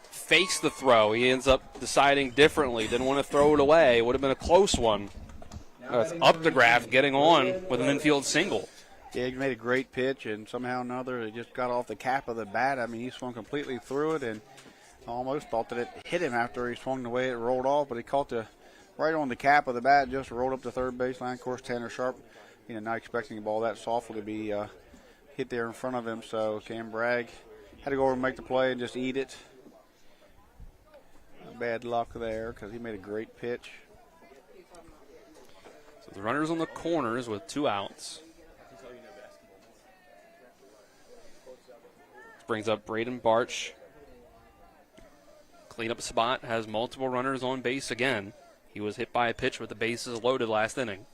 fakes the throw. He ends up deciding differently. Didn't want to throw it away. It would have been a close one. It's Updegraff getting on with an infield single. Yeah, he made a great pitch, and somehow or another it just got off the cap of the bat. I mean, he swung completely through it, and almost thought that it hit him after he swung the way it rolled off, but he caught right on the cap of the bat, just rolled up the third baseline. Of course, Tanner Sharp, not expecting the ball that softly to be hit there in front of him, so Cam Bragg had to go over and make the play and just eat it. Bad luck there because he made a great pitch. So the runner's on the corners with 2 outs. This brings up Braden Barch. Cleanup spot, has multiple runners on base again. He was hit by a pitch with the bases loaded last inning.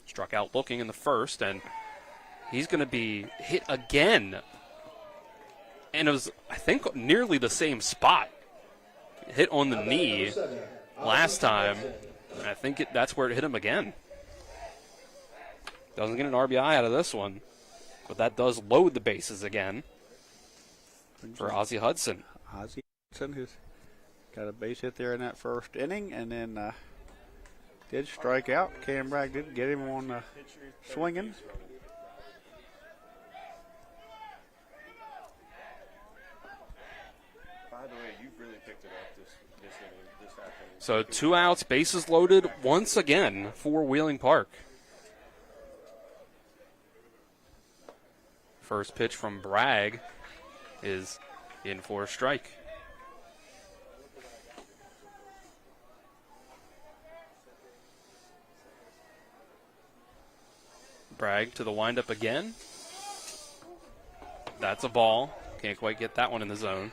Struck out looking in the first, and he's going to be hit again. And it was, I think, nearly the same spot. Hit on the knee last time. And I think that's where it hit him again. Doesn't get an RBI out of this one, but that does load the bases again for Ozzie Hudson. Ozzie Hudson, who's got a base hit there in that first inning, and then did strike out. Cam Bragg didn't get him on swinging. By the way, you've really picked it up this afternoon. So 2 outs, bases loaded once again for Wheeling Park. First pitch from Bragg is in for a strike. Bragg to the windup again. That's a ball. Can't quite get that one in the zone.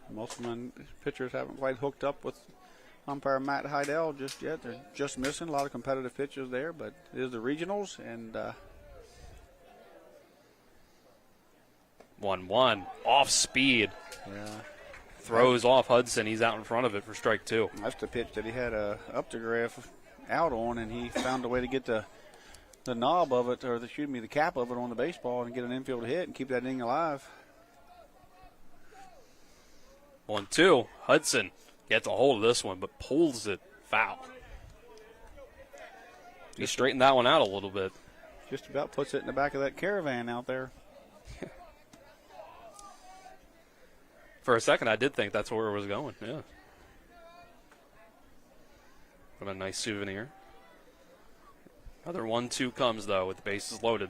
Musselman pitchers haven't quite hooked up with umpire Matt Heidel just yet. They're just missing a lot of competitive pitches there, but it is the regionals, and 1-1 off speed. Yeah. Throws off Hudson. He's out in front of it for strike 2. That's the pitch that he had a uptograph out on, and he found a way to get the knob of it, or the cap of it on the baseball and get an infield hit and keep that inning alive. 1-2. Hudson gets a hold of this one, but pulls it foul. He straightened that one out a little bit. Just about puts it in the back of that Caravan out there. For a second, I did think that's where it was going. Yeah. What a nice souvenir. Another 1-2 comes, though, with the bases loaded.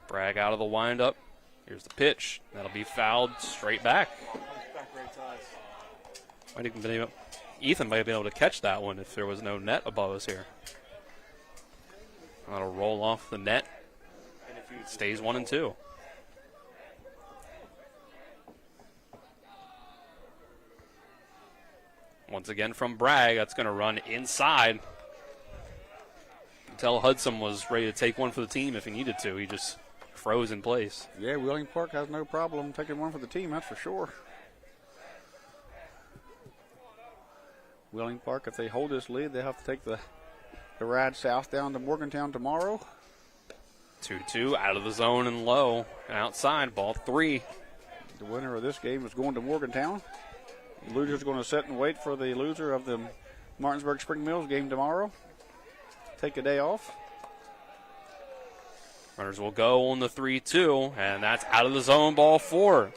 Bragg out of the windup. Here's the pitch. That'll be fouled straight back. Ethan might have been able to catch that one if there was no net above us here. That'll roll off the net. Stays 1-2. Once again from Bragg, that's going to run inside. Tell Hudson was ready to take one for the team if he needed to. He just froze in place. Yeah, Wheeling Park has no problem taking one for the team, that's for sure. Wheeling Park, if they hold this lead, they have to take the ride south down to Morgantown tomorrow. 2-2 out of the zone and low. And outside, ball 3. The winner of this game is going to Morgantown. The loser's going to sit and wait for the loser of the Martinsburg Spring Mills game tomorrow. Take a day off. Runners will go on the 3-2, and that's out of the zone, ball 4.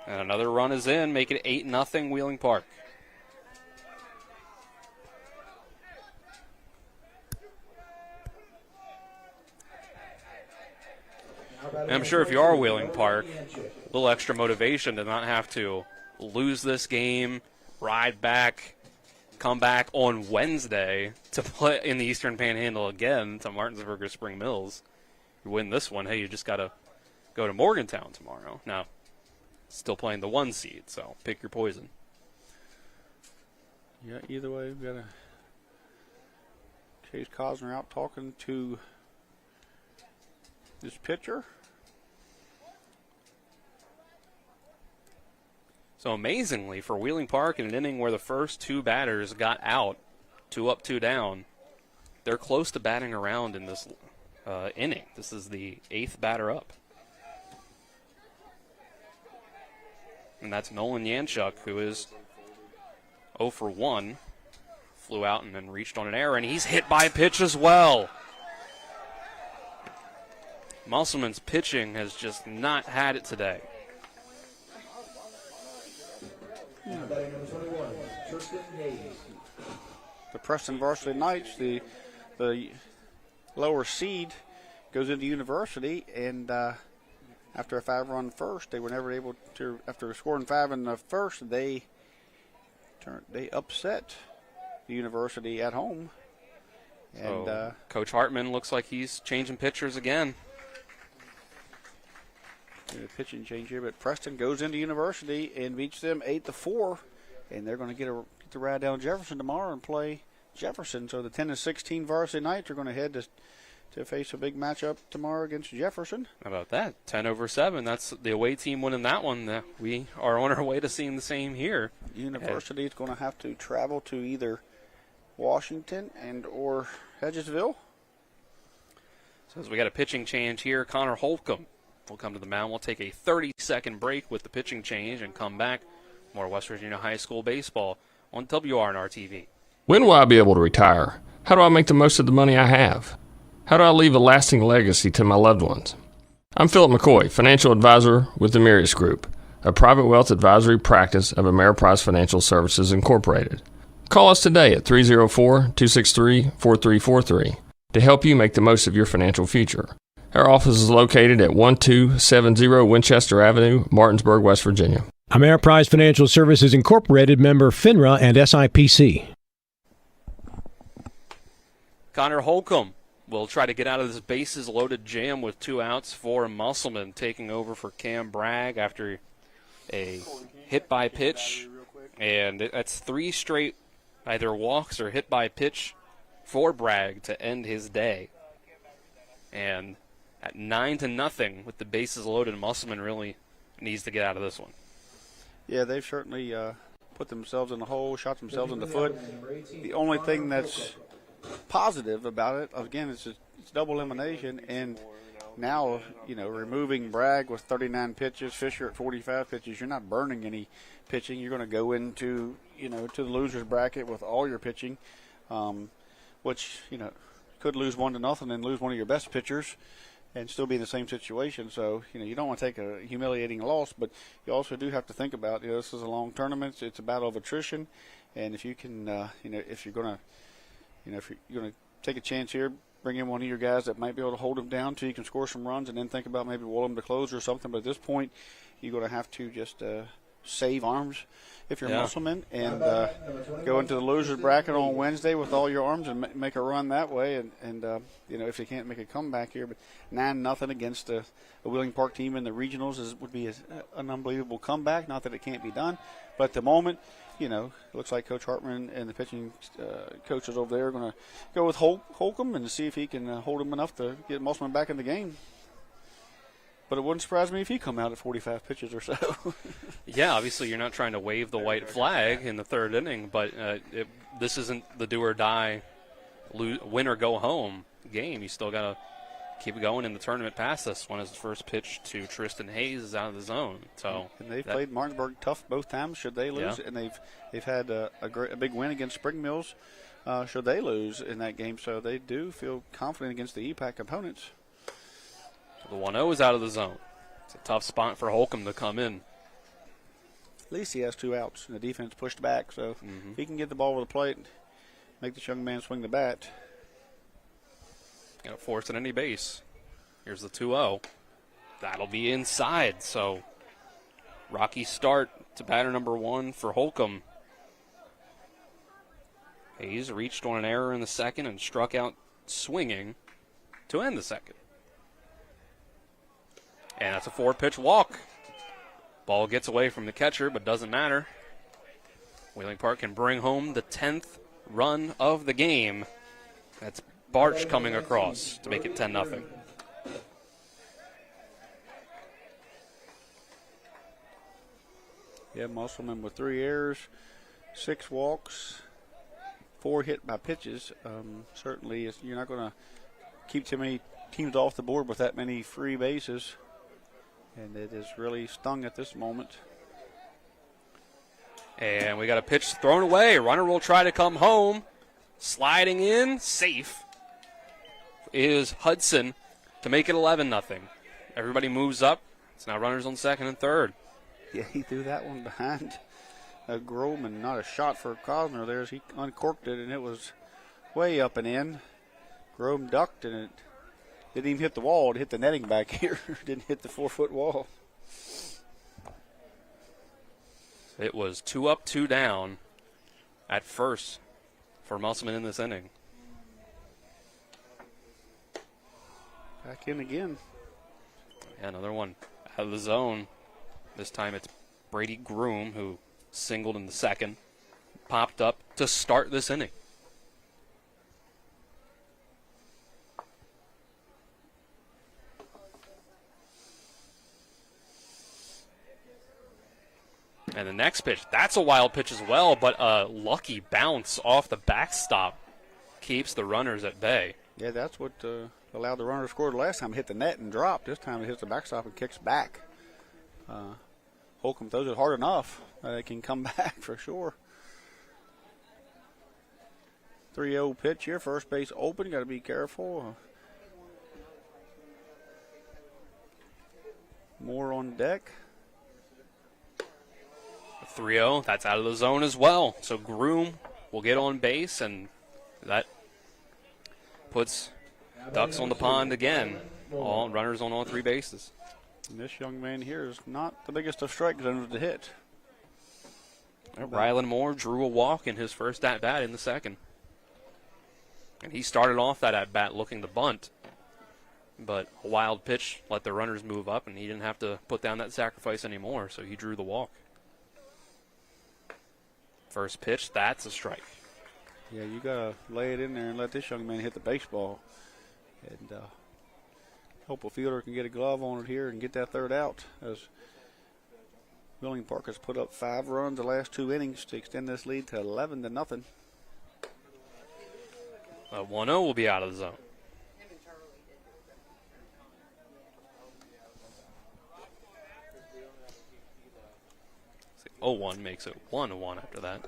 And another run is in, make it 8-0 Wheeling Park. And I'm sure if you are Wheeling Park, a little extra motivation to not have to lose this game, ride back, come back on Wednesday to play in the Eastern Panhandle again to Martinsburg or Spring Mills. You win this one, hey, you just got to go to Morgantown tomorrow. Now, still playing the 1 seed, so pick your poison. Yeah, either way, we've got Chase Cosner out talking to this pitcher. So amazingly, for Wheeling Park, in an inning where the first 2 batters got out, 2 up, 2 down, they're close to batting around in this inning. This is the 8th batter up. And that's Nolan Yanchuk, who is 0 for 1. Flew out and then reached on an error, and he's hit by a pitch as well. Musselman's pitching has just not had it today. The Preston Varsity Knights, the lower seed, goes into University, and after a 5-run first, they were never able to. After scoring 5 in the first, they upset the University at home. And so Coach Hartman looks like he's changing pitchers again. A pitching change here, but Preston goes into University and beats them 8-4, and they're going to get the ride down Jefferson tomorrow and play Jefferson. So the 10-16 Varsity Knights are going to head to face a big matchup tomorrow against Jefferson. How about that? 10-7. That's the away team winning that one. We are on our way to seeing the same here. University is going to have to travel to either Washington and or Hedgesville. So as we got a pitching change here, Connor Holcomb will come to the mound. We'll take a 30-second break with the pitching change and come back. More West Virginia High School baseball on WRNR TV. When will I be able to retire? How do I make the most of the money I have? How do I leave a lasting legacy to my loved ones? I'm Philip McCoy, financial advisor with the Mirius Group, a private wealth advisory practice of Ameriprise Financial Services Incorporated. Call us today at 304-263-4343 to help you make the most of your financial future. Our office is located at 1270 Winchester Avenue, Martinsburg, West Virginia. Ameriprise Financial Services Incorporated, member FINRA and SIPC. Connor Holcomb will try to get out of this bases-loaded jam with 2 outs for Musselman, taking over for Cam Bragg after a hit-by-pitch. And that's 3 straight either walks or hit-by-pitch for Bragg to end his day. And at 9-0 with the bases loaded, Musselman really needs to get out of this one. Yeah, they've certainly put themselves in the hole, shot themselves in the foot. The only thing that's positive about it, again, it's double elimination, and now, removing Bragg with 39 pitches, Fisher at 45 pitches, you're not burning any pitching. You're going to go into, to the loser's bracket with all your pitching, which, could lose 1-0 and lose one of your best pitchers and still be in the same situation. So, you don't want to take a humiliating loss, but you also do have to think about, this is a long tournament. It's a battle of attrition, and if you can, if you're going to, if you're going to take a chance here, bring in one of your guys that might be able to hold him down till you can score some runs, and then think about maybe will him to close or something. But at this point, you're going to have to just save arms if you're Musselman and go into the loser's bracket on Wednesday with all your arms and make a run that way. And if you can't make a comeback here, but 9-0 against a Wheeling Park team in the regionals would be an unbelievable comeback. Not that it can't be done, but at the moment, it looks like Coach Hartman and the pitching coaches over there are going to go with Holcomb and see if he can hold him enough to get Musselman back in the game. But it wouldn't surprise me if he come out at 45 pitches or so. Yeah, obviously you're not trying to wave the white flag in the 3rd inning, but this isn't the do-or-die, win or go home game. You still got to keep going in the tournament past this one as the first pitch to Tristan Hayes is out of the zone. So and they've played Martinsburg tough both times should they lose, and they've had a big win against Spring Mills should they lose in that game. So they do feel confident against the EPAC opponents. The 1-0 is out of the zone. It's a tough spot for Holcomb to come in. At least he has 2 outs, and the defense pushed back. So if he can get the ball over the plate, make this young man swing the bat. Got to force it any base. Here's the 2-0. That'll be inside. So rocky start to batter number 1 for Holcomb. Hayes reached on an error in the 2nd and struck out swinging to end the 2nd. And that's a 4-pitch walk. Ball gets away from the catcher, but doesn't matter. Wheeling Park can bring home the 10th run of the game. That's Barch coming across to make it 10-0. Yeah, Musselman with 3 errors, 6 walks, 4 hit by pitches. Certainly, you're not going to keep too many teams off the board with that many free bases. And it is really stung at this moment. And we got a pitch thrown away. Runner will try to come home. Sliding in, safe, is Hudson to make it 11-0. Everybody moves up. It's now runners on 2nd and 3rd. Yeah, he threw that one behind Groman. Not a shot for Cosner there as he uncorked it, and it was way up and in. Groman ducked, and it didn't even hit the wall. It hit the netting back here. Didn't hit the 4-foot wall. It was 2 up, 2 down at first for Musselman in this inning. Back in again. Yeah, another one out of the zone. This time it's Brady Groom who singled in the 2nd. Popped up to start this inning. And the next pitch, that's a wild pitch as well, but a lucky bounce off the backstop keeps the runners at bay. Yeah, that's what allowed the runner to score the last time. Hit the net and dropped. This time it hits the backstop and kicks back. Holcomb throws it hard enough that it can come back for sure. 3-0 pitch here. First base open. Got to be careful. More on deck. 3-0, that's out of the zone as well. So Groom will get on base, and that puts ducks on the pond again. All runners on all 3 bases. And this young man here is not the biggest of strike zones to hit. Rylan Moore drew a walk in his first at-bat in the second. And he started off that at-bat looking to bunt. But a wild pitch let the runners move up, and he didn't have to put down that sacrifice anymore, so he drew the walk. First pitch, that's a strike. Yeah, you got to lay it in there and let this young man hit the baseball. And hope a fielder can get a glove on it here and get that third out, as Wheeling Park has put up 5 runs the last 2 innings to extend this lead to 11-0. 1-0 will be out of the zone. See, 0-1 makes it 1-1 after that.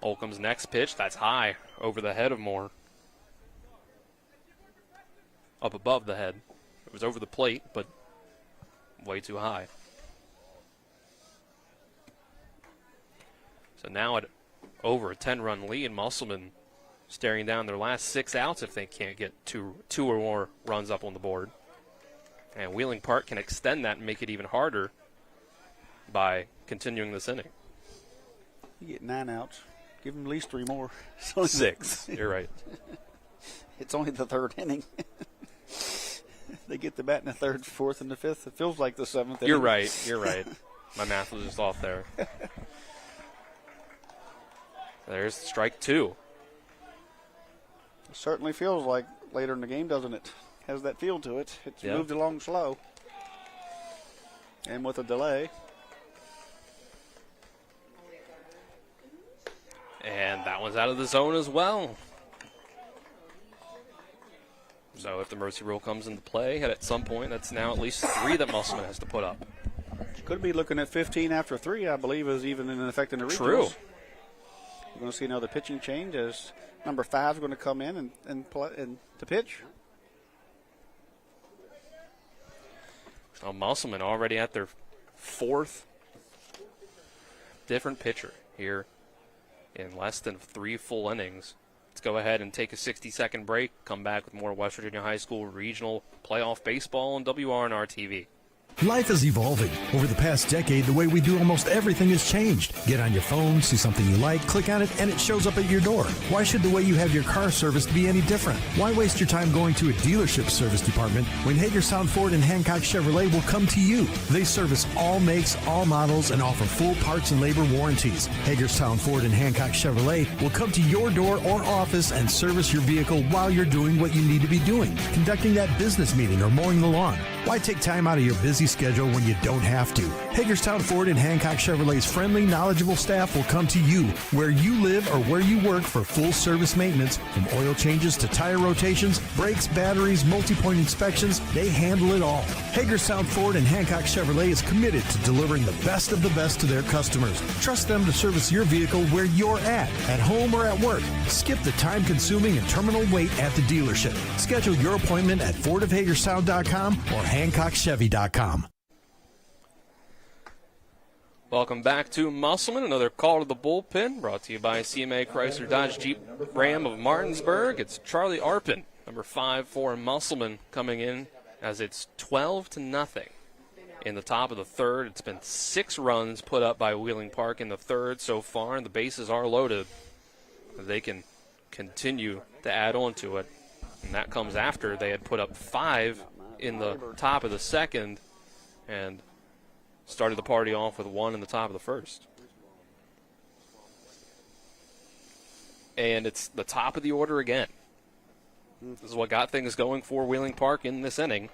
Holcomb's next pitch, that's high over the head of Moore. Up above the head. It was over the plate, but way too high. So now at over a 10-run lead, Musselman staring down their last 6 outs if they can't get two or more runs up on the board. And Wheeling Park can extend that and make it even harder by continuing this inning. You get 9 outs. Give them at least 3 more. 6. You're right. It's only the 3rd inning. They get the bat in the 3rd, 4th, and the 5th. It feels like the 7th inning. You're right. You're right. My math was just off there. There's strike 2. It certainly feels like later in the game, doesn't it? Has that feel to it. It's moved along slow. And with a delay. And that one's out of the zone as well. So if the mercy rule comes into play, and at some point, that's now at least 3 that Musselman has to put up. Could be looking at 15 after 3, I believe, is even in effect in the regionals. True. We're going to see another pitching change as number 5 is going to come in and play and to pitch. So Musselman already at their 4th different pitcher here in less than 3 full innings. Let's go ahead and take a 60-second break. Come back with more West Virginia High School regional playoff baseball on WRNR TV. Life is evolving. Over the past decade, the way we do almost everything has changed. Get on your phone, see something you like, click on it, and it shows up at your door. Why should the way you have your car serviced be any different? Why waste your time going to a dealership service department when Hagerstown Ford and Hancock Chevrolet will come to you? They service all makes, all models, and offer full parts and labor warranties. Hagerstown Ford and Hancock Chevrolet will come to your door or office and service your vehicle while you're doing what you need to be doing, conducting that business meeting or mowing the lawn. Why take time out of your busy schedule when you don't have to? Hagerstown Ford and Hancock Chevrolet's friendly, knowledgeable staff will come to you where you live or where you work for full service maintenance, from oil changes to tire rotations, brakes, batteries, multi-point inspections. They handle it all. Hagerstown Ford and Hancock Chevrolet is committed to delivering the best of the best to their customers. Trust them to service your vehicle where you're at home or at work. Skip the time-consuming and terminal wait at the dealership. Schedule your appointment at fordofhagerstown.com or HancockChevy.com. Welcome back to Musselman. Another call to the bullpen brought to you by CMA Chrysler Dodge Jeep Ram of Martinsburg. It's Charlie Arpin, number 5 for Musselman, coming in as it's 12-0 in the top of the 3rd. It's been 6 runs put up by Wheeling Park in the 3rd so far, and the bases are loaded. They can continue to add on to it, and that comes after they had put up 5 in the top of the 2nd and started the party off with 1 in the top of the 1st. And it's the top of the order again. This is what got things going for Wheeling Park in this inning.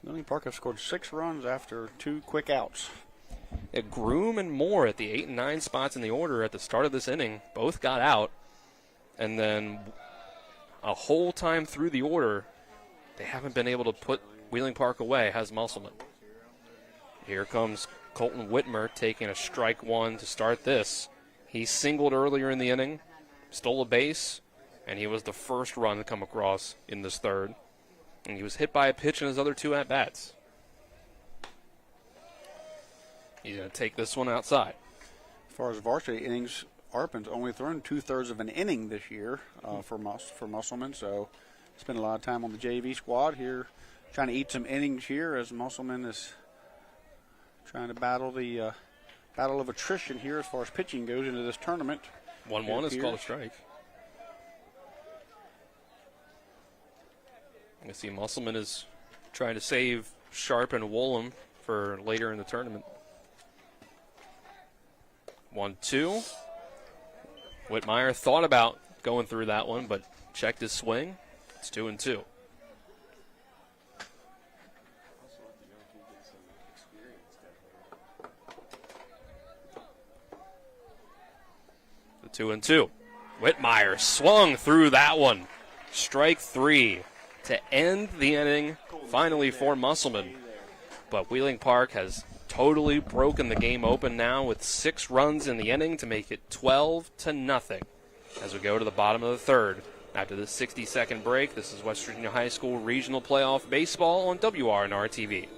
Wheeling Park have scored 6 runs after 2 quick outs. Groom and Moore at the 8 and 9 spots in the order at the start of this inning both got out, and then a whole time through the order, they haven't been able to put Wheeling Park away, has Musselman. Here comes Colton Whitmer taking a strike one to start this. He singled earlier in the inning, stole a base, and he was the first run to come across in this third. And he was hit by a pitch in his other 2 at-bats. He's going to take this one outside. As far as varsity innings, Arpin's only thrown 2/3 of an inning this year for Musselman, so spent a lot of time on the JV squad here, trying to eat some innings here as Musselman is trying to battle the battle of attrition here as far as pitching goes into this tournament. 1-1 is called a strike. You can see Musselman is trying to save Sharp and Woolham for later in the tournament. 1-2. Whitmire thought about going through that one, but checked his swing. It's 2-2. The 2-2. Whitmire swung through that one. Strike 3 to end the inning, finally for Musselman. But Wheeling Park has totally broken the game open now with 6 runs in the inning to make it 12-0 as we go to the bottom of the third. After this 60-second break, this is West Virginia High School Regional Playoff Baseball on WRNR TV.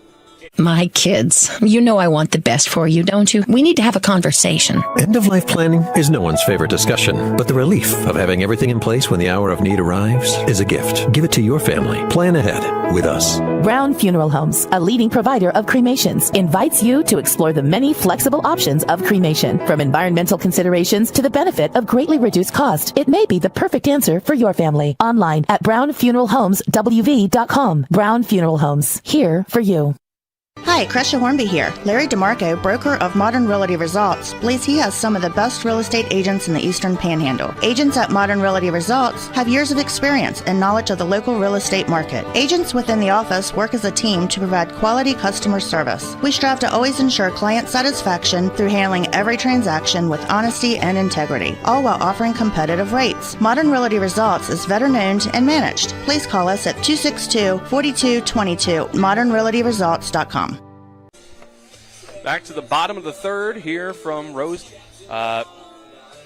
My kids, you know I want the best for you, don't you? We need to have a conversation. End-of-life planning is no one's favorite discussion, but the relief of having everything in place when the hour of need arrives is a gift. Give it to your family. Plan ahead with us. Brown Funeral Homes, a leading provider of cremations, invites you to explore the many flexible options of cremation. From environmental considerations to the benefit of greatly reduced cost, it may be the perfect answer for your family. Online at brownfuneralhomeswv.com. Brown Funeral Homes, here for you. Hi, Crescia Hornby here. Larry DeMarco, broker of Modern Realty Results, believes he has some of the best real estate agents in the Eastern Panhandle. Agents at Modern Realty Results have years of experience and knowledge of the local real estate market. Agents within the office work as a team to provide quality customer service. We strive to always ensure client satisfaction through handling every transaction with honesty and integrity, all while offering competitive rates. Modern Realty Results is veteran-owned and managed. Please call us at 262-4222, modernrealtyresults.com. Back to the bottom of the third here from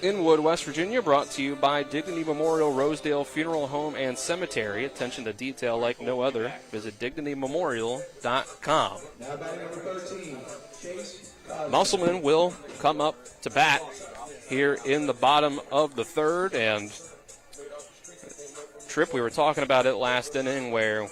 Inwood, West Virginia, brought to you by Dignity Memorial Rosedale Funeral Home and Cemetery. Attention to detail like no other. Visit dignitymemorial.com. Now batting number 13, Chase Cosby. Musselman will come up to bat here in the bottom of the third. And Tripp, we were talking about it last inning where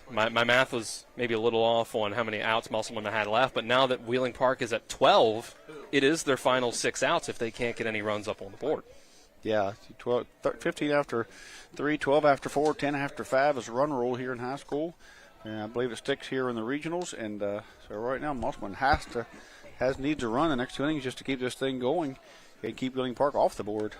my math was maybe a little off on how many outs Musselman had left, but now that Wheeling Park is at 12, it is their final 6 outs if they can't get any runs up on the board. Yeah, 15 after 3, 12 after 4, 10 after 5 is a run rule here in high school, and I believe it sticks here in the regionals. And so right now Musselman needs a run the next 2 innings just to keep this thing going and keep Wheeling Park off the board.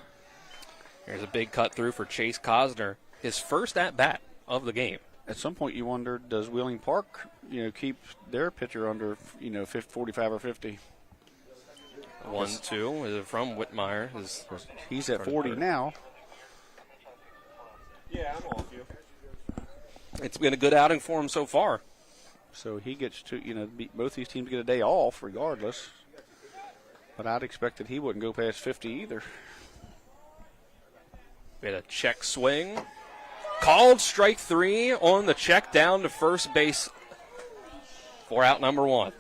Here's a big cut through for Chase Cosner, his first at bat of the game. At some point, you wonder, does Wheeling Park, keep their pitcher under, 45 or 50? 1-2 is from Whitmire. He's at 40 now. Yeah, I'm off you. It's been a good outing for him so far. So he gets to, both these teams get a day off regardless. But I'd expect that he wouldn't go past 50 either. We had a check swing. Called strike 3 on the check down to first base for out number 1.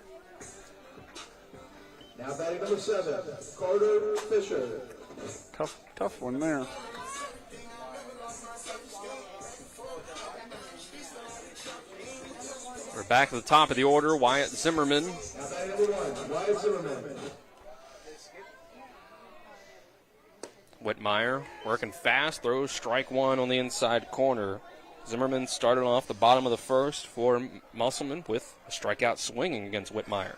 Now batting number 7, Carter Fisher. Tough one there. We're back at the top of the order. Wyatt Zimmerman. Now batting number 1, Wyatt Zimmerman. Whitmire working fast, throws strike 1 on the inside corner. Zimmerman started off the bottom of the first for Musselman with a strikeout swinging against Whitmire.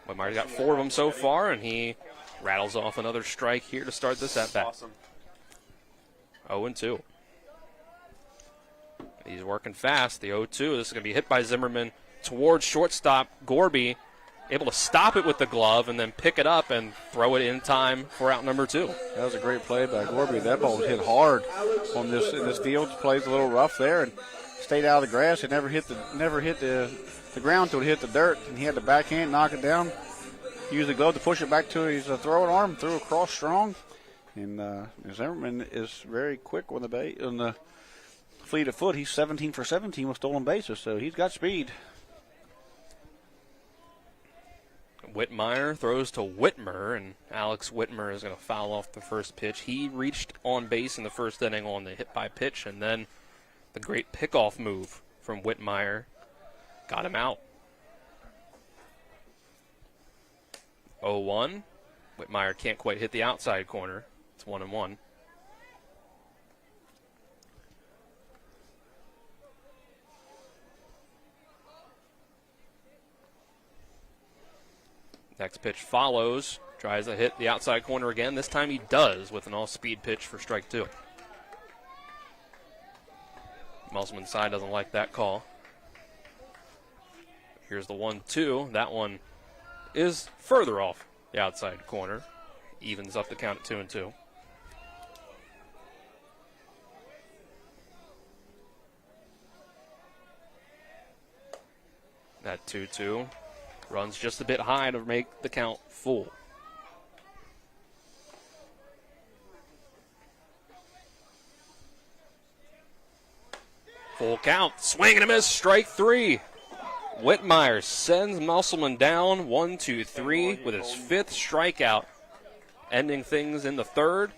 Whitmire's got 4 of them so far, and he rattles off another strike here to start this at-bat. Awesome. 0-2. He's working fast. The 0-2. This is going to be hit by Zimmerman towards shortstop Gorby. Able to stop it with the glove and then pick it up and throw it in time for out number 2. That was a great play by Gorby. That ball was hit hard on this field. Plays a little rough there and stayed out of the grass. It never hit the ground until it hit the dirt. And he had the backhand, knock it down, use the glove to push it back to his throwing arm, threw across strong. And Zimmerman is very quick on the fleet of foot. He's 17 for 17 with stolen bases, so he's got speed. Whitmire throws to Whitmer, and Alex Whitmer is going to foul off the first pitch. He reached on base in the first inning on the hit by pitch, and then the great pickoff move from Whitmire got him out. 0-1. Whitmire can't quite hit the outside corner. It's 1-1. Next pitch follows. Tries to hit the outside corner again. This time he does with an all-speed pitch for strike 2. Musselman's side doesn't like that call. Here's the 1-2. That one is further off the outside corner. Evens up the count at 2-2. That 2-2. Runs just a bit high to make the count full. Full count. Swing and a miss. Strike 3. Whitmire sends Musselman down 1-2-3 with his 5th strikeout, ending things in the 3rd.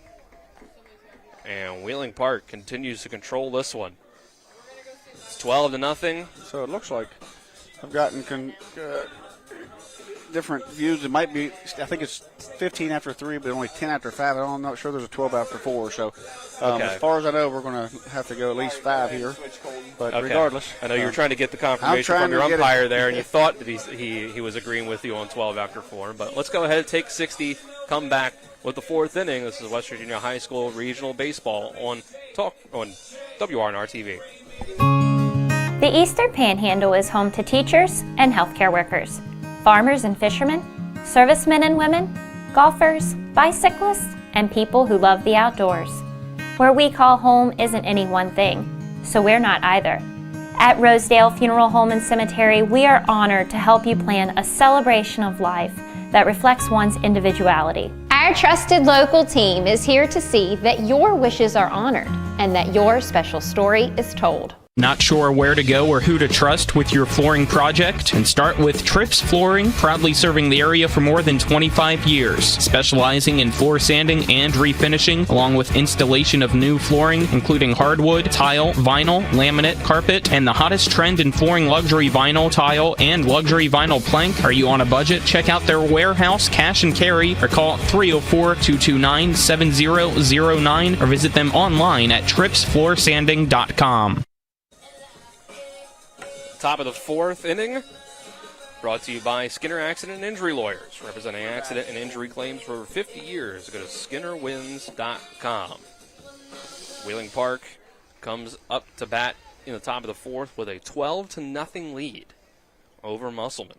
And Wheeling Park continues to control this one. It's 12-0. So it looks like I've gotten different views. It might be, I think it's 15 after 3, but only 10 after 5. I'm not sure there's a 12 after 4. So as far as I know, we're going to have to go at least 5 here. But regardless. I know you were trying to get the confirmation from your umpire there, and you thought that he was agreeing with you on 12 after 4. But let's go ahead, take 60, come back with the 4th inning. This is West Virginia High School Regional Baseball on WRNR TV. The Eastern Panhandle is home to teachers and healthcare workers, farmers and fishermen, servicemen and women, golfers, bicyclists, and people who love the outdoors. Where we call home isn't any one thing, so we're not either. At Rosedale Funeral Home and Cemetery, we are honored to help you plan a celebration of life that reflects one's individuality. Our trusted local team is here to see that your wishes are honored and that your special story is told. Not sure where to go or who to trust with your flooring project? And start with Trips Flooring, proudly serving the area for more than 25 years, specializing in floor sanding and refinishing, along with installation of new flooring, including hardwood, tile, vinyl, laminate, carpet, and the hottest trend in flooring, luxury vinyl tile and luxury vinyl plank. Are you on a budget? Check out their warehouse, cash and carry, or call 304-229-7009, or visit them online at tripsfloorsanding.com. Top of the 4th inning, brought to you by Skinner Accident and Injury Lawyers, representing accident and injury claims for over 50 years. Go to SkinnerWins.com. Wheeling Park comes up to bat in the top of the 4th with a 12-0 lead over Musselman.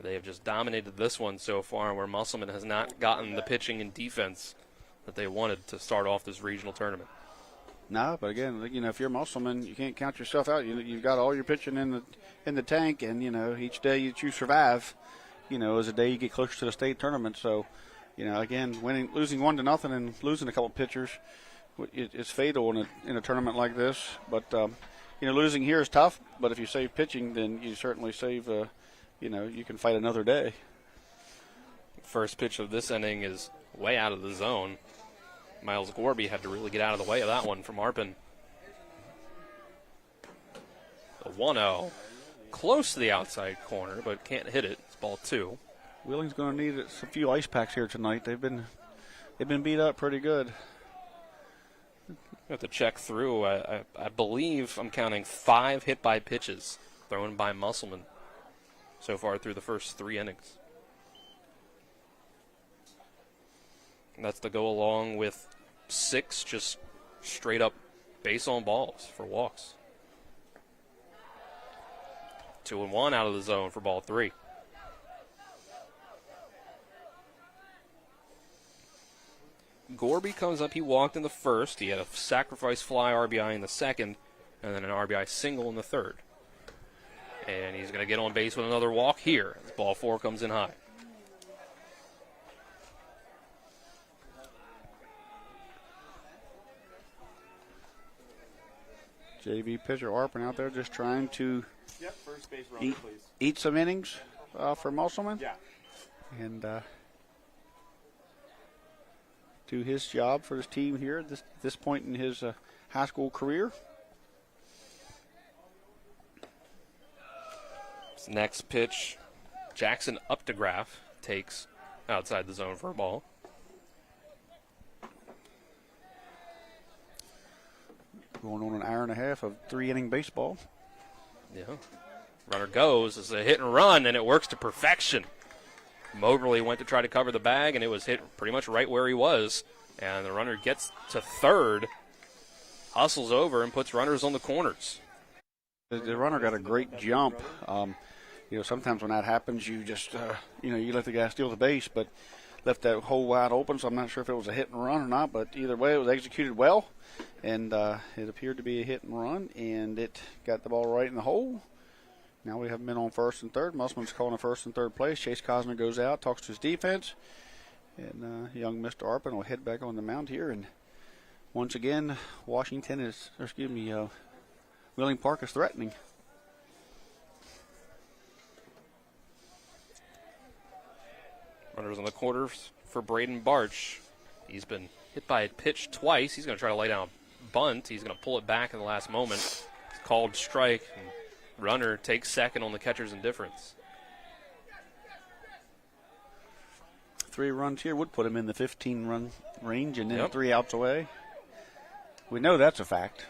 They have just dominated this one so far, where Musselman has not gotten the pitching and defense that they wanted to start off this regional tournament. No, but again, if you're Musselman, you can't count yourself out. You've got all your pitching in the tank, and each day that you survive, is a day you get closer to the state tournament. So, again, losing 1-0 and losing a couple pitchers, it's fatal in a tournament like this. But losing here is tough. But if you save pitching, then you certainly save. You can fight another day. First pitch of this inning is way out of the zone. Miles Gorby had to really get out of the way of that one from Arpin. The 1-0. Close to the outside corner, but can't hit it. It's ball 2. Wheeling's going to need a few ice packs here tonight. They've been beat up pretty good. Have to check through. I believe I'm counting 5 hit by pitches thrown by Musselman so far through the first 3 innings. And that's to go along with 6 just straight up base on balls for walks. 2-1 out of the zone for ball 3. Gorby comes up. He walked in the first. He had a sacrifice fly RBI in the second, and then an RBI single in the third. And he's going to get on base with another walk here as ball 4 comes in high. JV pitcher Arpin out there just trying to First base runner, please. eat some innings for Musselman. Yeah. And do his job for his team here at this point in his high school career. This next pitch, Jackson Updegraff takes outside the zone for a ball. Going on an hour and a half of 3-inning baseball. Yeah. Runner goes. It's a hit and run, and it works to perfection. Moberly went to try to cover the bag, and it was hit pretty much right where he was. And the runner gets to third, hustles over, and puts runners on the corners. The runner got a great jump. Sometimes when that happens, you just, you let the guy steal the base, but left that hole wide open, so I'm not sure if it was a hit and run or not, but either way, it was executed well, and it appeared to be a hit and run, and it got the ball right in the hole. Now we have men on first and third. Musselman's calling a first and third place. Chase Cosner goes out, talks to his defense, and young Mr. Arpin will head back on the mound here, and once again, Wheeling Park is threatening. Runners on the corners for Braden Barch. He's been hit by a pitch twice. He's going to try to lay down a bunt. He's going to pull it back in the last moment. It's called strike. And runner takes second on the catcher's indifference. 3 runs here would put him in the 15-run range, and then 3 outs away. We know that's a fact.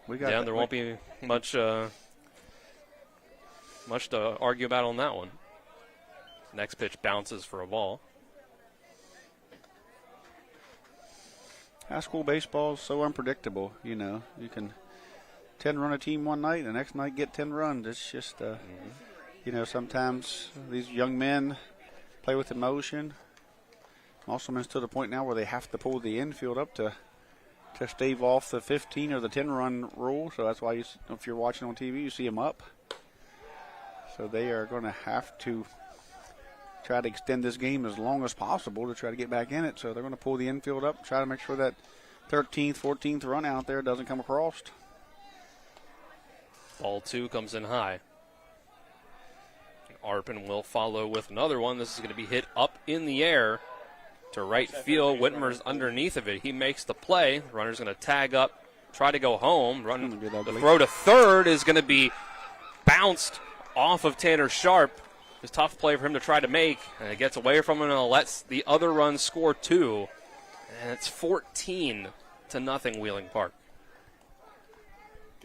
There won't be much to argue about on that one. Next pitch bounces for a ball. High school baseball is so unpredictable. You can 10-run a team one night, the next night get 10 runs. It's just, sometimes these young men play with emotion. Musselman's to the point now where they have to pull the infield up to stave off the 15 or the 10-run rule. So that's why, if you're watching on TV, you see them up. So they are going to have to try to extend this game as long as possible to try to get back in it. So they're going to pull the infield up, try to make sure that 13th, 14th run out there doesn't come across. Ball 2 comes in high. Arpin will follow with another one. This is going to be hit up in the air to right field. Whitmer's underneath of it. He makes the play. The runner's going to tag up, try to go home. The throw to third is going to be bounced off of Tanner Sharp. It's a tough play for him to try to make, and it gets away from him and lets the other run score 2. And it's 14-0 Wheeling Park.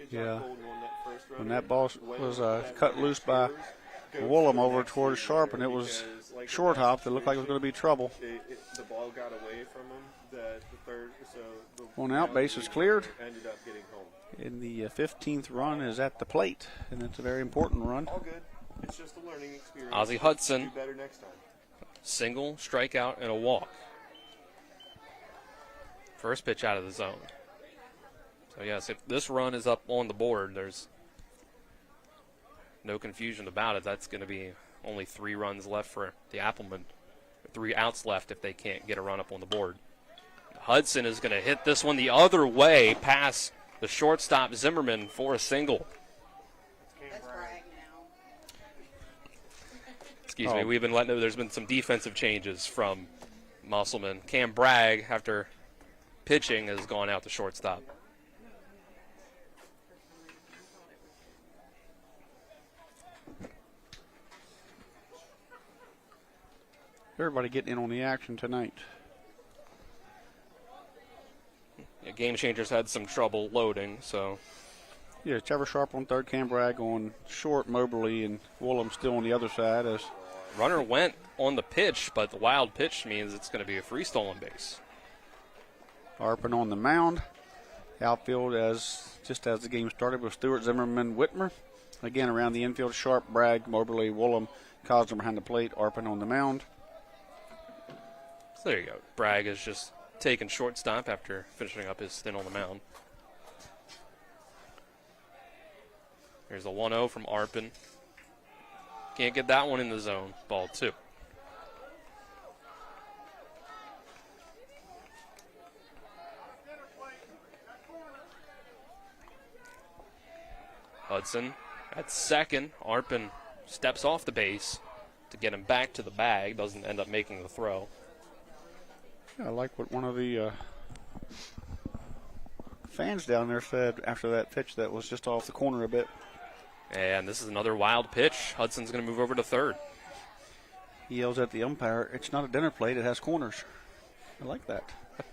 Yeah. When that ball was cut loose by Woolham over towards Sharp, and it was short hopped, it looked like it was going to be trouble. The ball got away from him. The third, so One out, base is cleared. Ended up getting home. And the 15th run is at the plate, and it's a very important run. All good. It's just a learning experience. Ozzie Hudson. Do better next time. Single, strikeout, and a walk. First pitch out of the zone. So, yes, if this run is up on the board, there's no confusion about it. That's going to be only 3 runs left for the Appelman. 3 outs left if they can't get a run up on the board. Hudson is going to hit this one the other way past the shortstop Zimmerman for a single. Excuse me, we've been letting know there's been some defensive changes from Musselman. Cam Bragg, after pitching, has gone out to shortstop. Everybody getting in on the action tonight. Yeah, Game Changers had some trouble loading, so. Yeah, Trevor Sharp on third, Cam Bragg on short, Moberly, and Woolham still on the other side. As runner went on the pitch, but the wild pitch means it's going to be a free stolen base. Arpin on the mound. Outfield just as the game started with Stewart, Zimmerman, Whitmer. Again, around the infield, Sharp, Bragg, Moberly, Woolham, Cosner behind the plate, Arpin on the mound. So there you go. Bragg is just taking shortstop after finishing up his stint on the mound. Here's a 1-0 from Arpin. Can't get that one in the zone. Ball 2. Hudson at second. Arpin steps off the base to get him back to the bag. Doesn't end up making the throw. Yeah, I like what one of the fans down there said after that pitch that was just off the corner a bit. And this is another wild pitch. Hudson's going to move over to third. He yells at the umpire, "It's not a dinner plate, it has corners." I like that.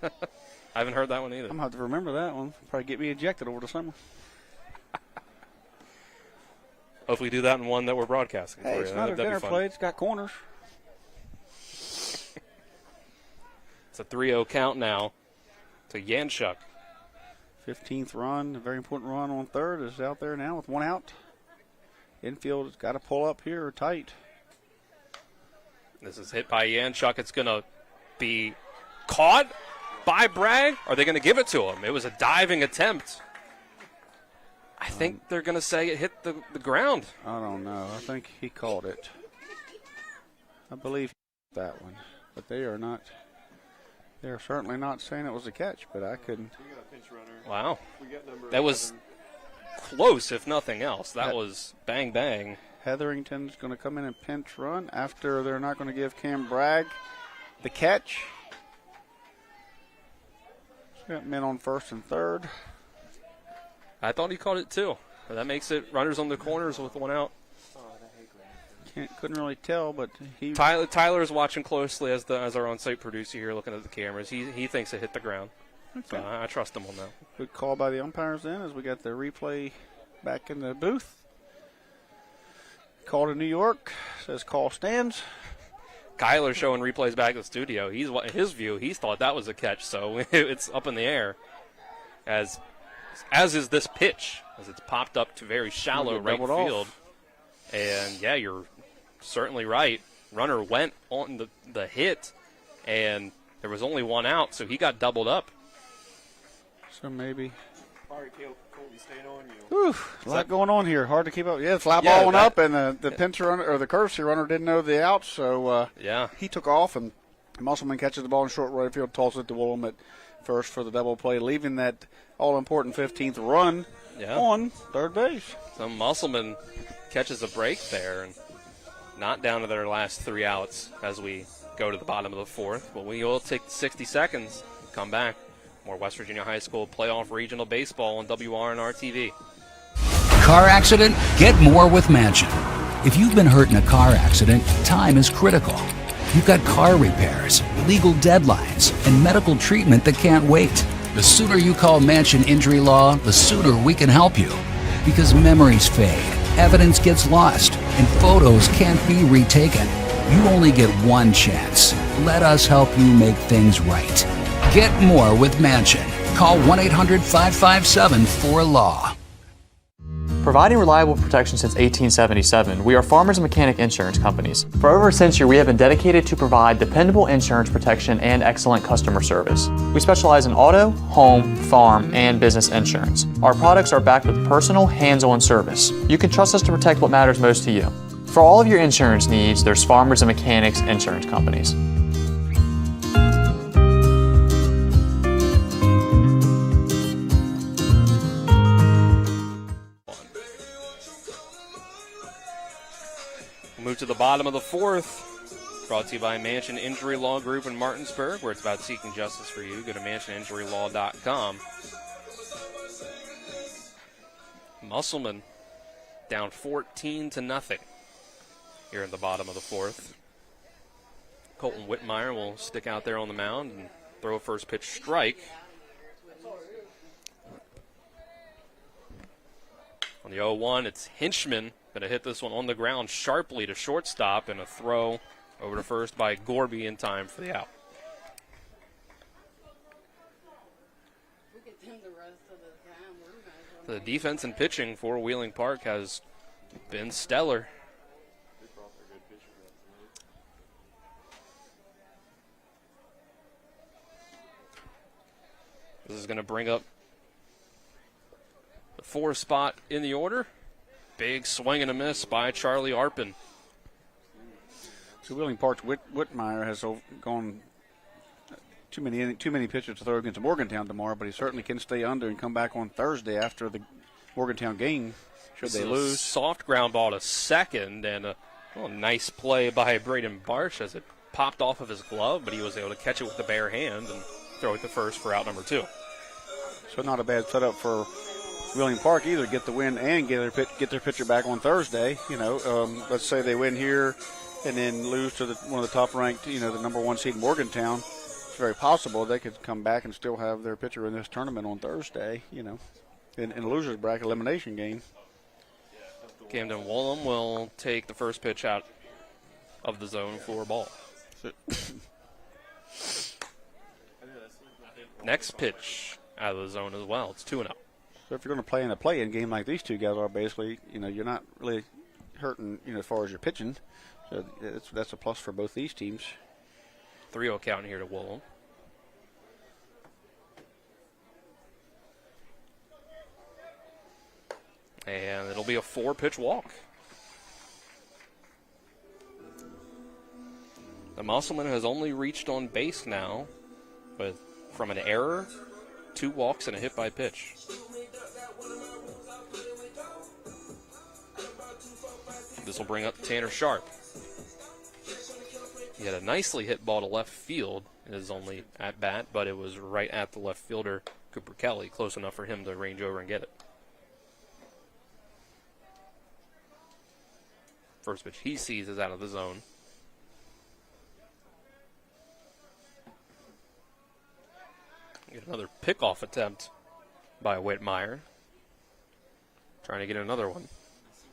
I haven't heard that one either. I'm going to have to remember that one. Probably get me ejected over the summer. Hopefully do that in one that we're broadcasting Hey, for it's you. not a That'd be dinner fun. plate, it's got corners. It's a 3-0 count now to Yanchuk. 15th run, a very important run on third, is out there now with one out. Infield has got to pull up here tight. This is hit by Yanchuk. It's going to be caught by Bragg. Are they going to give it to him? It was a diving attempt. I think they're going to say it hit the ground. I don't know. I think he called it. I believe that one. But they are not. They're certainly not saying it was a catch, but I couldn't. Wow. That was close, if nothing else. That was bang, bang. Hetherington's going to come in and pinch run after they're not going to give Cam Bragg the catch. He's got men on first and third. I thought he caught it too. That makes it runners on the corners with one out. Couldn't really tell, but he. Tyler is watching closely as our on-site producer here, looking at the cameras. He thinks it hit the ground. Okay. So I trust him on that. Good call by the umpires then, as we got the replay back in the booth. Call to New York. Says call stands. Kyler showing replays back in the studio. His view, he thought that was a catch, so it's up in the air. As is this pitch, as it's popped up to very shallow right field. And yeah, you're certainly right. Runner went on the hit, and there was only one out, so he got doubled up. So maybe. All right, Colby, staying on you. Whew, a lot going on here. Hard to keep up. Yeah, fly ball went up, and the pinch runner or the courtesy runner didn't know the outs, so he took off, and Musselman catches the ball in short right field, tosses it to Woolham at first for the double play, leaving that all-important 15th run on third base. So Musselman catches a break there, and not down to their last 3 outs as we go to the bottom of the fourth. But we will take 60 seconds, come back. More West Virginia High School playoff regional baseball on WRNR TV. Car accident? Get more with Mansion. If you've been hurt in a car accident, time is critical. You've got car repairs, legal deadlines, and medical treatment that can't wait. The sooner you call Mansion Injury Law, the sooner we can help you. Because memories fade, evidence gets lost, and photos can't be retaken. You only get one chance. Let us help you make things right. Get more with Mansion. Call 1-800-557-4LAW. Providing reliable protection since 1877, we are Farmers and Mechanic Insurance Companies. For over a century, we have been dedicated to provide dependable insurance protection and excellent customer service. We specialize in auto, home, farm, and business insurance. Our products are backed with personal, hands-on service. You can trust us to protect what matters most to you. For all of your insurance needs, there's Farmers and Mechanics Insurance Companies. Move to the bottom of the fourth. Brought to you by Mansion Injury Law Group in Martinsburg, where it's about seeking justice for you. Go to mansioninjurylaw.com. Musselman down 14-0 here in the bottom of the fourth. Colton Whitmire will stick out there on the mound and throw a first pitch strike. On the 0-1, it's Hinchman. Going to hit this one on the ground sharply to shortstop, and a throw over to first by Gorby in time for the out. The defense and pitching for Wheeling Park has been stellar. This is going to bring up the 4th spot in the order. Big swing and a miss by Charlie Arpin. So Wheeling Park's Whitmire has gone too many pitches to throw against Morgantown tomorrow, but he certainly can stay under and come back on Thursday after the Morgantown game should they lose. Soft ground ball to second, and a nice play by Braden Barsh as it popped off of his glove, but he was able to catch it with the bare hand and throw it to first for out number 2. So not a bad setup for Wheeling Park either. Get the win and get their pitcher back on Thursday. Let's say they win here and then lose to one of the top-ranked, the number 1 seed Morgantown. It's very possible they could come back and still have their pitcher in this tournament on Thursday. In a losers bracket elimination game. Camden Woolham will take the first pitch out of the zone for a ball. Next pitch out of the zone as well. It's 2-0. So if you're going to play in a play-in game like these two guys are, basically, you're not really hurting, as far as your pitching. So that's a plus for both these teams. 3-0 count here to Woolham. And it'll be a 4-pitch walk. The Musselman has only reached on base now from an error, 2 walks, and a hit by pitch. This will bring up Tanner Sharp. He had a nicely hit ball to left field in his only at bat, but it was right at the left fielder, Cooper Kelly, close enough for him to range over and get it. First pitch he sees is out of the zone. Get another pickoff attempt by Whitmire. Trying to get another one.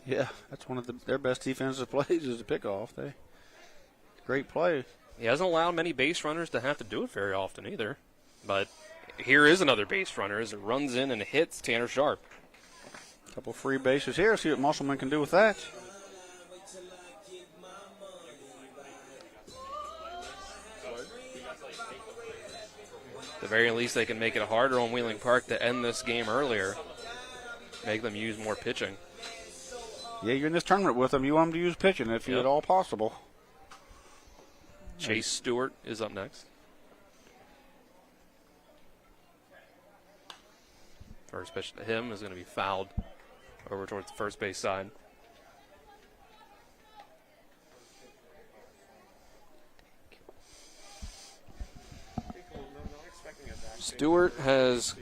Yeah, that's one of their best defensive plays is a pickoff. Great play. He hasn't allowed many base runners to have to do it very often either. But here is another base runner as it runs in and hits Tanner Sharp. Couple free bases here. See what Musselman can do with that. At the very least, they can make it harder on Wheeling Park to end this game earlier. Make them use more pitching. Yeah, you're in this tournament with them. You want them to use pitching if at all possible. Chase Stewart is up next. First pitch to him is going to be fouled over towards the first base side. Stewart has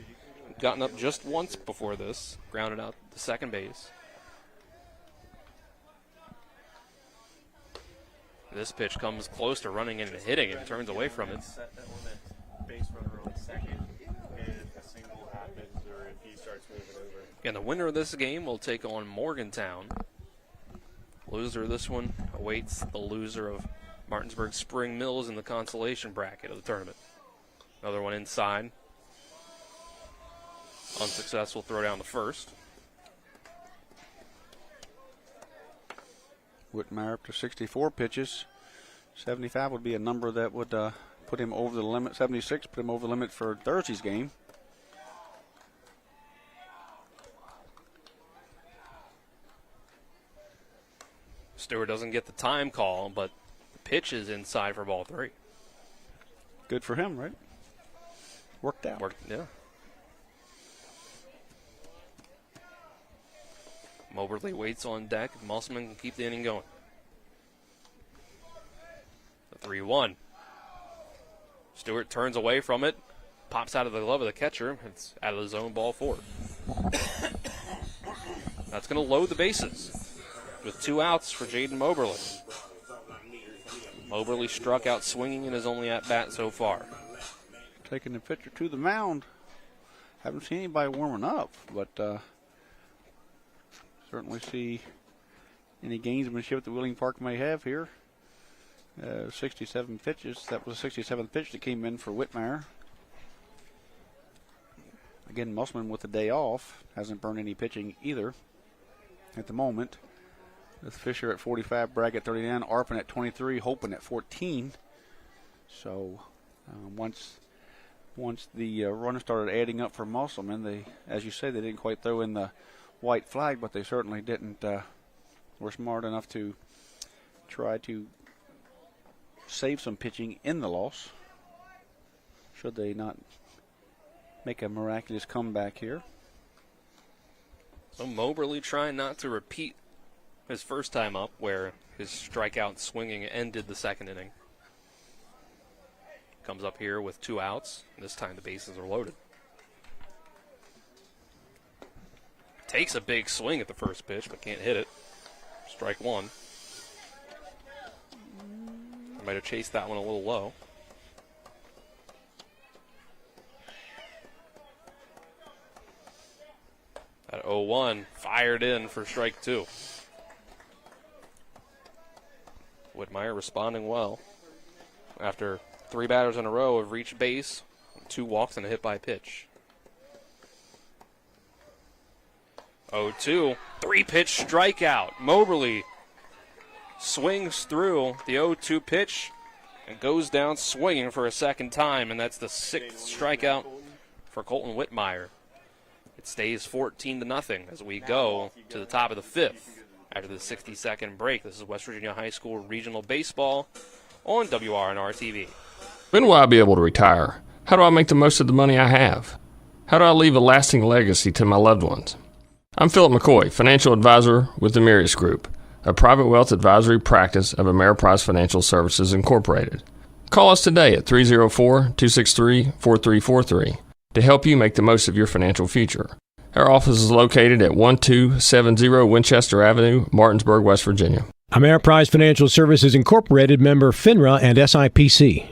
gotten up just once before this, grounded out to second base. This pitch comes close to running in and hitting and turns away from it. Set that limit, base runner on second, if a single happens or if he starts moving over. And the winner of this game will take on Morgantown. Loser of this one awaits the loser of Martinsburg Spring Mills in the consolation bracket of the tournament. Another one inside. Unsuccessful throw down the first. Whitmire up to 64 pitches. 75 would be a number that would put him over the limit. 76 put him over the limit for Thursday's game. Stewart doesn't get the time call, but the pitch is inside for ball 3. Good for him, right? Worked out. Yeah. Moberly waits on deck. Musselman can keep the inning going. The 3-1. Stewart turns away from it. Pops out of the glove of the catcher. It's out of the zone, ball 4. That's going to load the bases with 2 outs for Jaden Moberly. Moberly struck out swinging in his only at-bat so far. Taking the pitcher to the mound. Haven't seen anybody warming up, but certainly see any gamesmanship that Wheeling Park may have here. 67 pitches. That was the 67th pitch that came in for Whitmire. Again, Musselman with the day off. Hasn't burned any pitching either at the moment. With Fisher at 45, Bragg at 39, Arpin at 23, Holpen at 14. So once the runners started adding up for Musselman, they, as you say, they didn't quite throw in the white flag, but they certainly didn't. Were smart enough to try to save some pitching in the loss. Should they not make a miraculous comeback here? So Moberly trying not to repeat his first time up, where his strikeout swinging ended the second inning. Comes up here with 2 outs. This time the bases are loaded. Takes a big swing at the first pitch, but can't hit it. Strike 1. Might have chased that one a little low. At 0-1, fired in for strike 2. Whitmire responding well. After 3 batters in a row have reached base, 2 walks and a hit by pitch. 0-2, 3-pitch strikeout. Moberly swings through the 0-2 pitch and goes down swinging for a second time, and that's the 6th strikeout for Colton Whitmire. It stays 14-0 as we go to the top of the 5th after the 60-second break. This is West Virginia High School Regional Baseball on WRNR TV. When will I be able to retire? How do I make the most of the money I have? How do I leave a lasting legacy to my loved ones? I'm Philip McCoy, financial advisor with the Mirius Group, a private wealth advisory practice of Ameriprise Financial Services Incorporated. Call us today at 304-263-4343 to help you make the most of your financial future. Our office is located at 1270 Winchester Avenue, Martinsburg, West Virginia. Ameriprise Financial Services Incorporated, member FINRA and SIPC.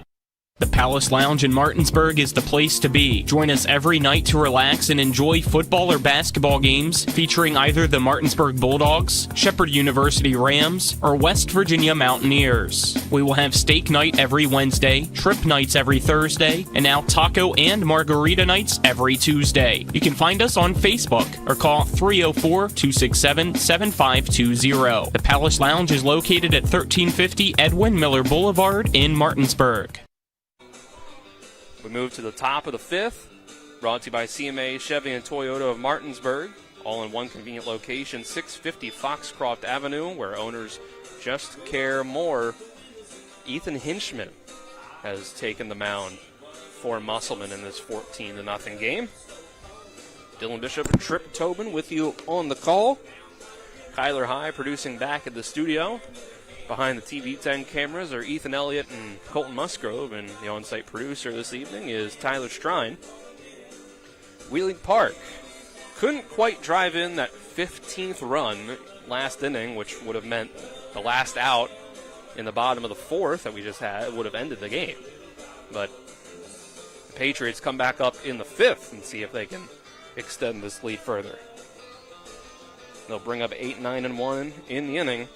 The Palace Lounge in Martinsburg is the place to be. Join us every night to relax and enjoy football or basketball games featuring either the Martinsburg Bulldogs, Shepherd University Rams, or West Virginia Mountaineers. We will have steak night every Wednesday, trip nights every Thursday, and now taco and margarita nights every Tuesday. You can find us on Facebook or call 304-267-7520. The Palace Lounge is located at 1350 Edwin Miller Boulevard in Martinsburg. We move to the top of the 5th, brought to you by CMA, Chevy, and Toyota of Martinsburg, all in one convenient location, 650 Foxcroft Avenue, where owners just care more. Ethan Hinchman has taken the mound for Musselman in this 14-0 game. Dylan Bishop and Trip Tobin with you on the call. Kyler High producing back at the studio. Behind the TV 10 cameras are Ethan Elliott and Colton Musgrove, and the on-site producer this evening is Tyler Strine. Wheeling Park couldn't quite drive in that 15th run last inning, which would have meant the last out in the bottom of the 4th that we just had would have ended the game. But the Patriots come back up in the 5th and see if they can extend this lead further. They'll bring up 8-9-1 in the inning,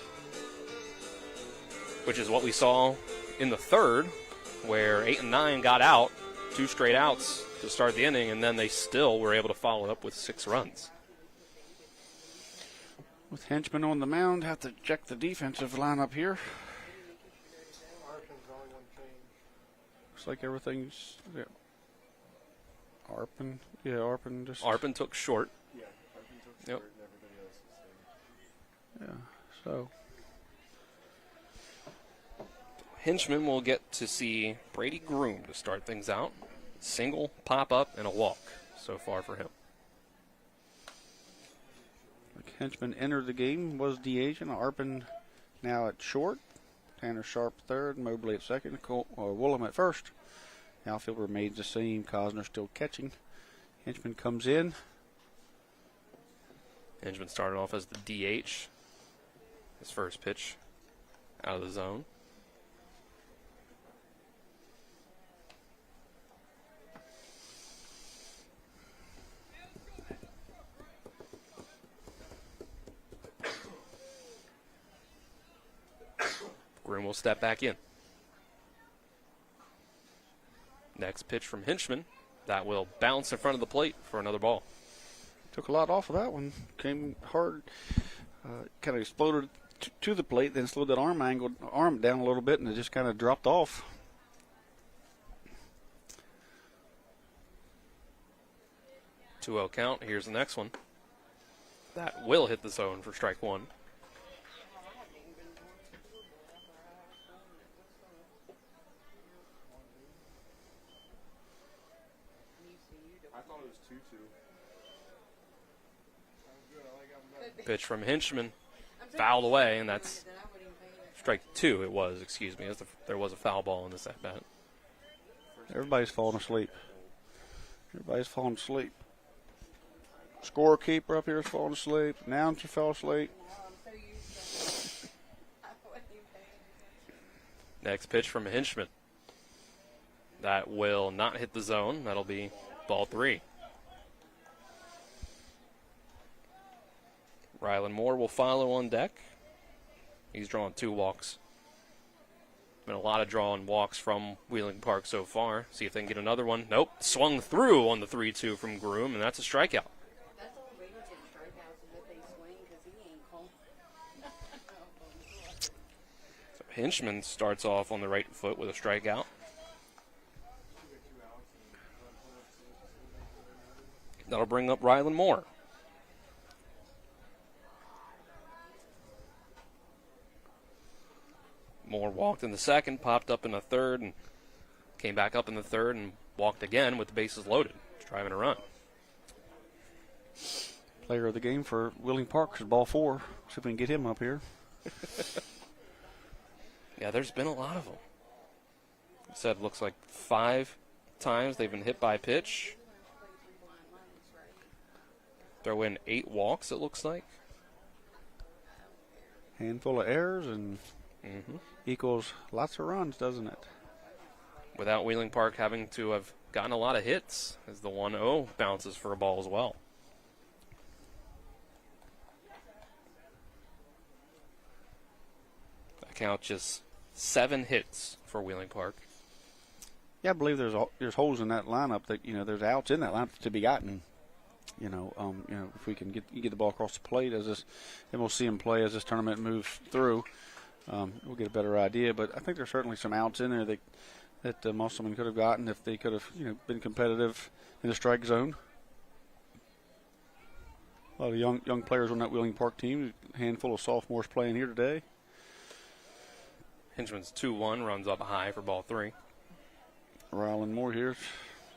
which is what we saw in the 3rd, where 8-9 got out, 2 straight outs to start the inning, and then they still were able to follow it up with 6 runs. With Henchman on the mound, have to check the defensive lineup here. Looks like everything's... Yeah. Arpin took short. Yeah, Arpin took Yep. short, and everybody else was there. Yeah, so... Hinchman will get to see Brady Groom to start things out. Single, pop-up, and a walk so far for him. Henchman entered the game, was DH, and Arpin now at short. Tanner Sharp third, Mobley at second, Woolham at first. Outfield remains the same, Cosner still catching. Henchman comes in. Hinchman started off as the DH. His first pitch out of the zone. Groom will step back in. Next pitch from Hinchman That will bounce in front of the plate for another ball. Took a lot off of that one. Came hard, kind of exploded to the plate, then slowed that arm down a little bit, and it just kind of dropped off. Two-0 count. Here's the next one. That will hit the zone for strike one. I thought it was 2-2. Pitch from Hinchman. Fouled away, and that's strike two. It was, excuse me. There was a foul ball in this at-bat. Everybody's falling asleep. Scorekeeper up here is falling asleep. Announcer fell asleep. Next pitch from Hinchman. That will not hit the zone. That'll be ball three. Rylan Moore will follow on deck. He's drawn 2 walks. Been a lot of drawing walks from Wheeling Park so far. See if they can get another one. Nope. Swung through on the 3-2 from Groom, and that's a strikeout. So Hinchman starts off on the right foot with a strikeout. That'll bring up Rylan Moore. Moore walked in the second, popped up in the third, and came back up in the third and walked again with the bases loaded. He's driving a run. Player of the game for Wheeling Park is ball 4. See if we can get him up here. Yeah, there's been a lot of them. I said it looks like 5 times they've been hit by pitch. Throw in 8 walks, it looks like. Handful of errors and equals lots of runs, doesn't it? Without Wheeling Park having to have gotten a lot of hits, as the 1-0 bounces for a ball as well. That count just 7 hits for Wheeling Park. Yeah, I believe there's holes in that lineup that there's outs in that lineup to be gotten. If we can get the ball across the plate and we'll see him play as this tournament moves through. We'll get a better idea, but I think there's certainly some outs in there that Musselman could have gotten if they could have been competitive in the strike zone. A lot of young players on that Wheeling Park team. A handful of sophomores playing here today. Hinchman's 2-1 runs up high for ball 3. Rylan Moore here,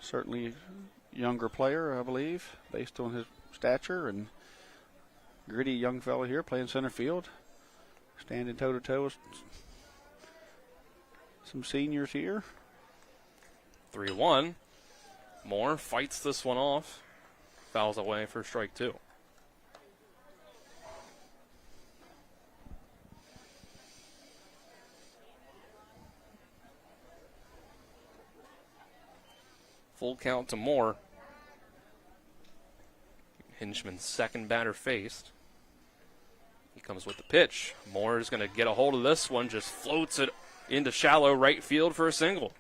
certainly younger player, I believe, based on his stature, and gritty young fellow here playing center field, standing toe-to-toe with some seniors here. 3-1. Moore fights this one off. Fouls away for strike 2. Full count to Moore. Hinchman's second batter faced. He comes with the pitch. Moore is going to get a hold of this one, just floats it into shallow right field for a single.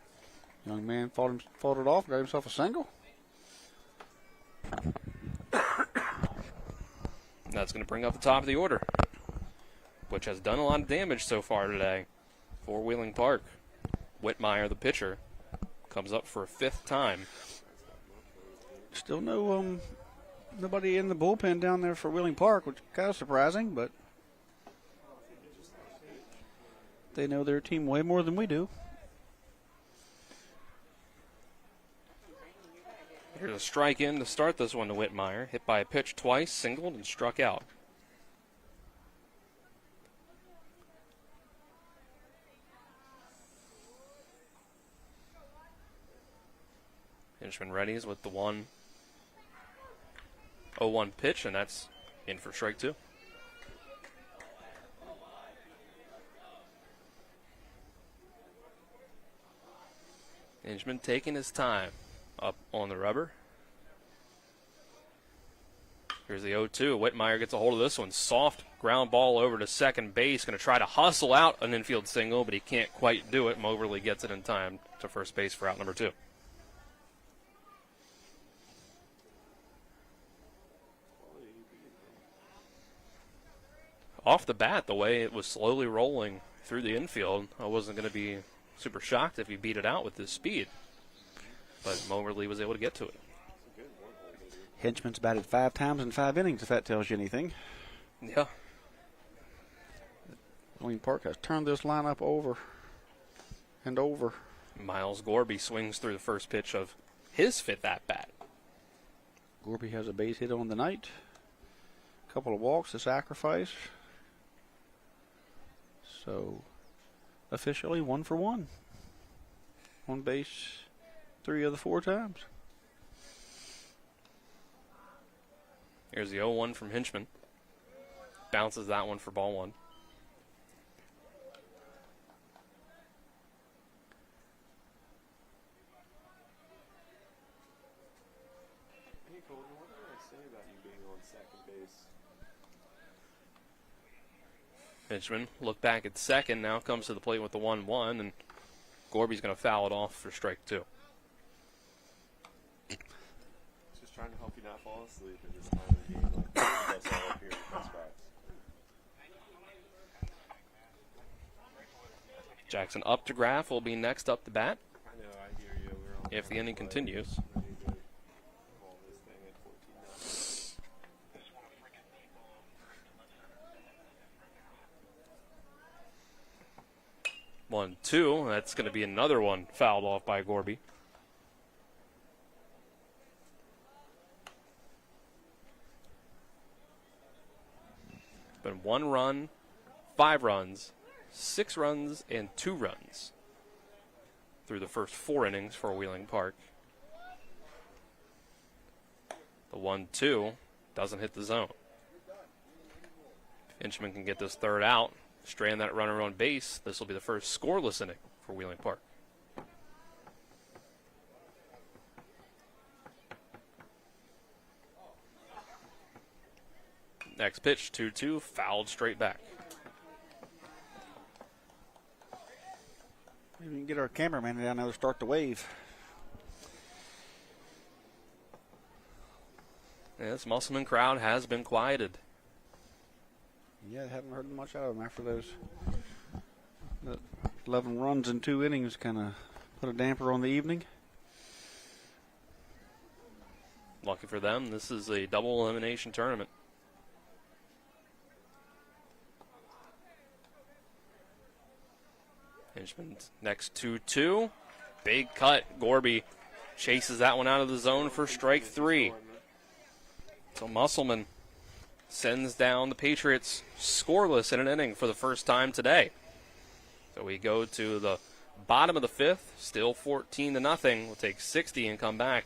Young man fought it off, got himself a single. That's going to bring up the top of the order, which has done a lot of damage so far today for Wheeling Park. Whitmire, the pitcher, comes up for a 5th time. Still nobody in the bullpen down there for Wheeling Park, which is kind of surprising, but they know their team way more than we do. Here's a strike in to start this one to Whitmire. Hit by a pitch twice, singled, and struck out. Hinchman readies with the 1-0-1 pitch, and that's in for strike 2. Hinchman taking his time up on the rubber. Here's the 0-2. Whitmire gets a hold of this one. Soft ground ball over to second base. Going to try to hustle out an infield single, but he can't quite do it. Moberly gets it in time to first base for out number 2. off the bat, the way it was slowly rolling through the infield, I wasn't going to be super shocked if he beat it out with this speed. But Moberly was able to get to it. Henchman's batted 5 times in 5 innings, if that tells you anything. Yeah. Wheeling Park has turned this lineup over and over. Miles Gorby swings through the first pitch of his 5th at-bat. Gorby has a base hit on the night. A couple of walks, a sacrifice. So, officially 1 for 1. On base 3 of the 4 times. Here's the 0-1 from Hinchman. Bounces that one for ball 1. Hinchman look back at second, now comes to the plate with the 1-1, and Gorby's going to foul it off for strike 2. Just trying to help you not fall asleep at this time of the game. That's all up here in the spots. Jackson Updegraff will be next up to bat. I know, I hear you. We're all If the inning continues. 1-2. That's going to be another one fouled off by Gorby. Been 1 run, 5 runs, 6 runs, and 2 runs through the first 4 innings for Wheeling Park. The 1-2 doesn't hit the zone. If Hinchman can get this 3rd out, strand that runner on base, this will be the first scoreless inning for Wheeling Park. Next pitch, 2-2, fouled straight back. Maybe we can get our cameraman down there to start the wave. Yeah, this Musselman crowd has been quieted. Yeah, I haven't heard much out of them after those 11 runs in 2 innings kind of put a damper on the evening. Lucky for them, this is a double elimination tournament. Hinchman's next 2-2. Big cut. Gorby chases that one out of the zone for strike 3. So Musselman sends down the Patriots scoreless in an inning for the first time today. So we go to the bottom of the 5th, still 14-0. We'll take 60 and come back.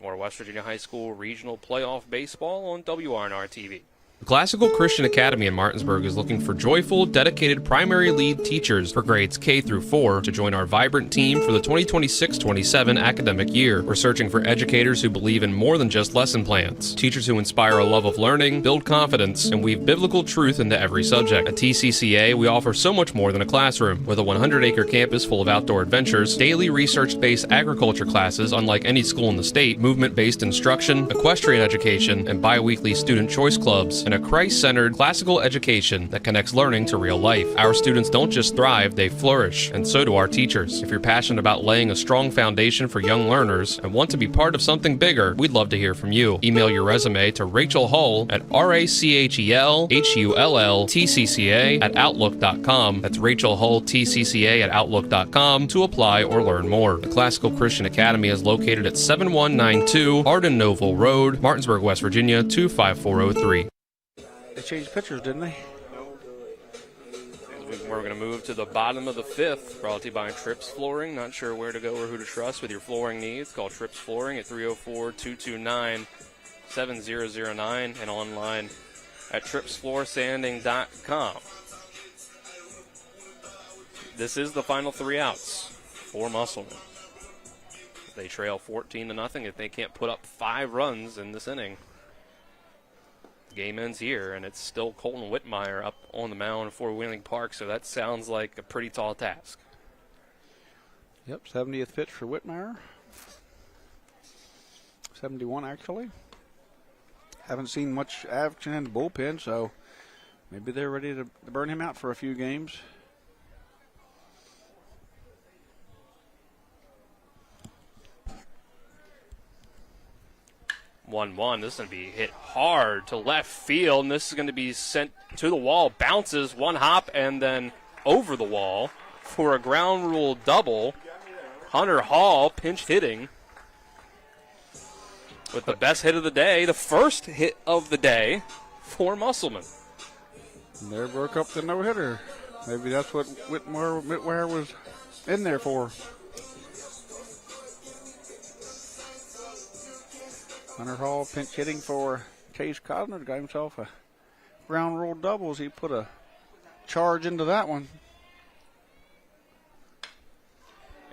More West Virginia High School Regional Playoff Baseball on WRNR TV. The Classical Christian Academy in Martinsburg is looking for joyful, dedicated primary lead teachers for grades K through 4 to join our vibrant team for the 2026-27 academic year. We're searching for educators who believe in more than just lesson plans, teachers who inspire a love of learning, build confidence, and weave biblical truth into every subject. At TCCA, we offer so much more than a classroom. With a 100-acre campus full of outdoor adventures, daily research-based agriculture classes unlike any school in the state, movement-based instruction, equestrian education, and bi-weekly student choice clubs, and a Christ-centered classical education that connects learning to real life. Our students don't just thrive, they flourish, and so do our teachers. If you're passionate about laying a strong foundation for young learners and want to be part of something bigger, we'd love to hear from you. Email your resume to Rachel Hull at RachelHullTCCA@outlook.com. That's Rachel Hull TCCA@outlook.com to apply or learn more. The Classical Christian Academy is located at 7192 Arden Noble Road, Martinsburg, West Virginia 25403. They changed pitchers, didn't they? We're going to move to the bottom of the 5th, brought to you by Trips Flooring. Not sure where to go or who to trust with your flooring needs. Call Trips Flooring at 304-229-7009 and online at tripsfloorsanding.com. This is the final 3 outs for Musselman. They trail 14-0 if they can't put up 5 runs in this inning. Game ends here, and it's still Colton Whitmire up on the mound for Wheeling Park, so that sounds like a pretty tall task. Yep, 70th pitch for Whitmire. 71, actually. Haven't seen much action in the bullpen, so Maybe they're ready to burn him out for a few games. One. This is going to be hit hard to left field, and this is going to be sent to the wall. Bounces one hop and then over the wall for a ground rule double. Hunter Hall pinch hitting with the best hit of the day, the first hit of the day for Musselman. And there broke up the no-hitter. Maybe that's what Whitmire was in there for. Hunter Hall pinch hitting for Chase Cosner. Got himself a ground rule double as he put a charge into that one.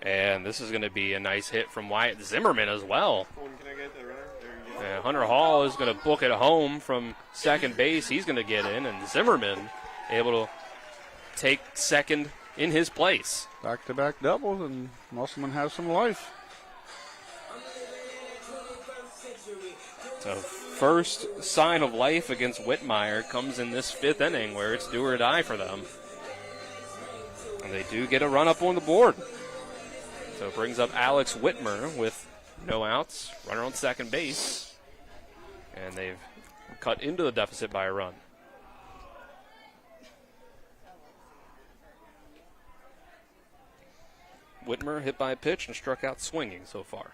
And this is going to be a nice hit from Wyatt Zimmerman as well. And Hunter Hall is going to book it home from second base. He's going to get in, and Zimmerman able to take second in his place. Back-to-back doubles, and Musselman has some life. So first sign of life against Whitmire comes in this fifth inning where it's do or die for them. And they do get a run up on the board. So it brings up Alex Whitmer with no outs, runner on second base. And they've cut into the deficit by a run. Whitmer hit by a pitch and struck out swinging so far.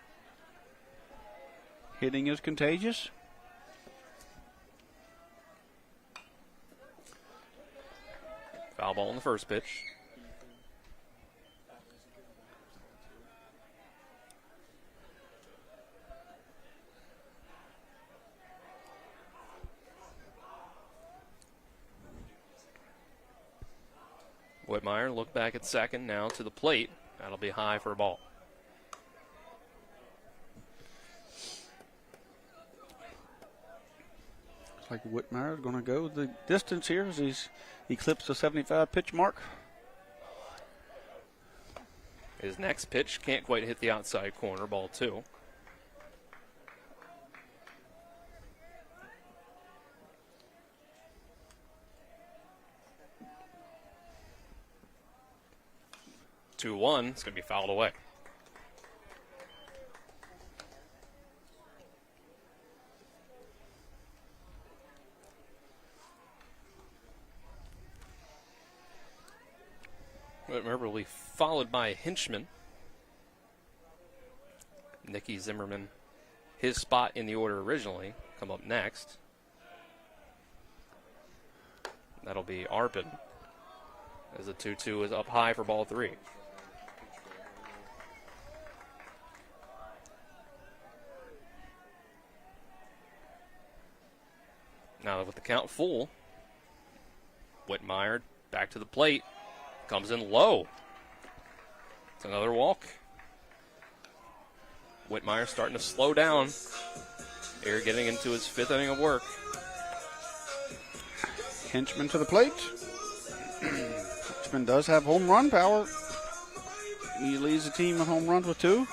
Hitting is contagious. Foul ball on the first pitch. Whitmire look back at second, now to the plate. That'll be high for a ball. Looks like Whitmire is going to go the distance here as he's eclipsed the 75 pitch mark. His next pitch can't quite hit the outside corner, ball 2. It's going to be fouled away. Whitmer followed by Hinchman. Nicky Zimmerman, his spot in the order originally, come up next. That'll be Arpin as the 2-2 is up high for ball 3. Now with the count full, Whitmire back to the plate, comes in low. It's another walk. Whitmire starting to slow down. Here getting into his 5th inning of work. Hinchman to the plate. Hinchman does have home run power. He leads the team with home runs with 2.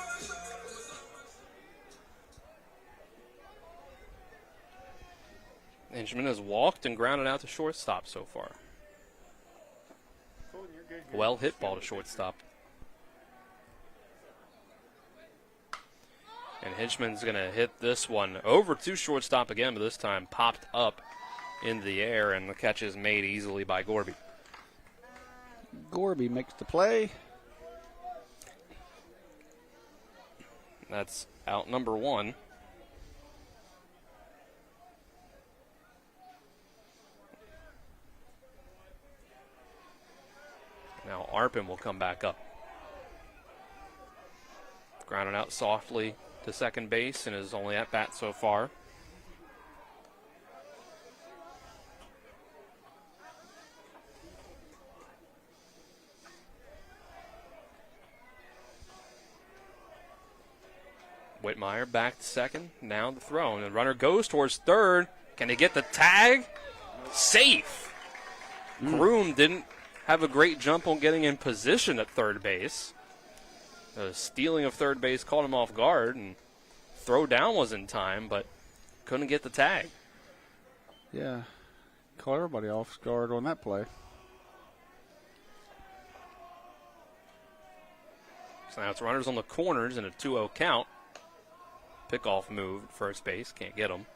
Hinchman has walked and grounded out to shortstop so far. Well hit ball to shortstop. And Hinchman's going to hit this one over to shortstop again, but this time popped up in the air, and the catch is made easily by Gorby. Gorby makes the play. That's out number 1. Now Arpin will come back up. Grounded out softly to second base and is only at bat so far. Whitmire back to second. Now the throw. And the runner goes towards third. Can he get the tag? Safe. Groom didn't have a great jump on getting in position at third base. The stealing of third base caught him off guard, and throw down was in time, but couldn't get the tag. Yeah. caught everybody off guard on that play. So now it's runners on the corners and a 2-0 count. Pickoff move at first base. Can't get him.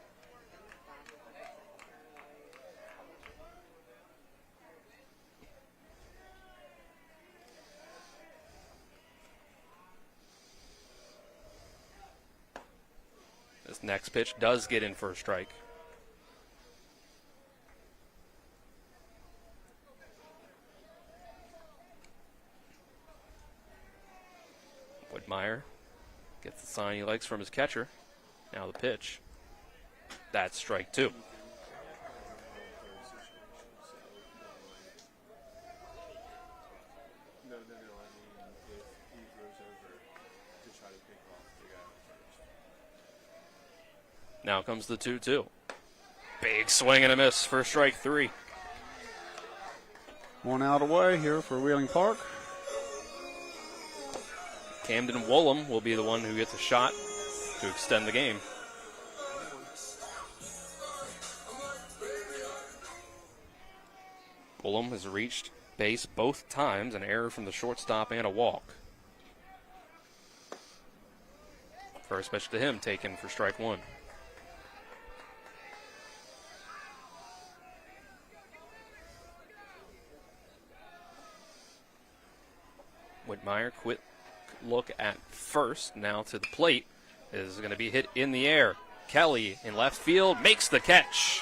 This next pitch does get in for a strike. Whitmire gets the sign he likes from his catcher. Now the pitch. That's strike 2. Now comes the 2-2. Big swing and a miss for strike 3. 1 out away here for Wheeling Park. Camden Woolham will be the one who gets a shot to extend the game. Woolham has reached base both times, an error from the shortstop and a walk. First pitch to him taken for strike 1. Whitmire, quick look at first, now to the plate, is going to be hit in the air. Kelly in left field makes the catch.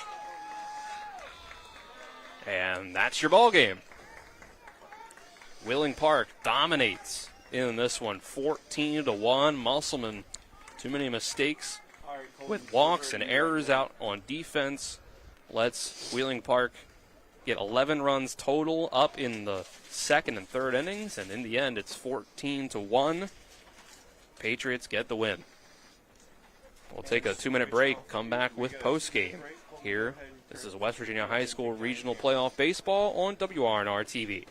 And that's your ball game. Wheeling Park dominates in this one, 14-1. Musselman, too many mistakes with walks and errors out on defense. Lets Wheeling Park get 11 runs total up in the second and third innings, and in the end it's 14-1. Patriots get the win. We'll take a 2-minute break, come back with postgame here. This is West Virginia High School Regional Playoff Baseball on WRNR TV.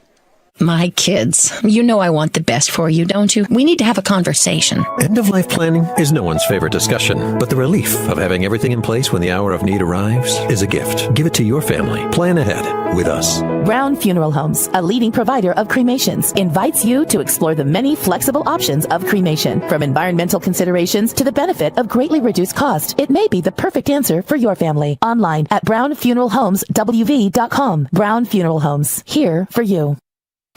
My kids, you know I want the best for you, don't you? We need to have a conversation. End-of-life planning is no one's favorite discussion, but the relief of having everything in place when the hour of need arrives is a gift. Give it to your family. Plan ahead with us. Brown Funeral Homes, a leading provider of cremations, invites you to explore the many flexible options of cremation. From environmental considerations to the benefit of greatly reduced cost, it may be the perfect answer for your family. Online at brownfuneralhomeswv.com. Brown Funeral Homes, here for you.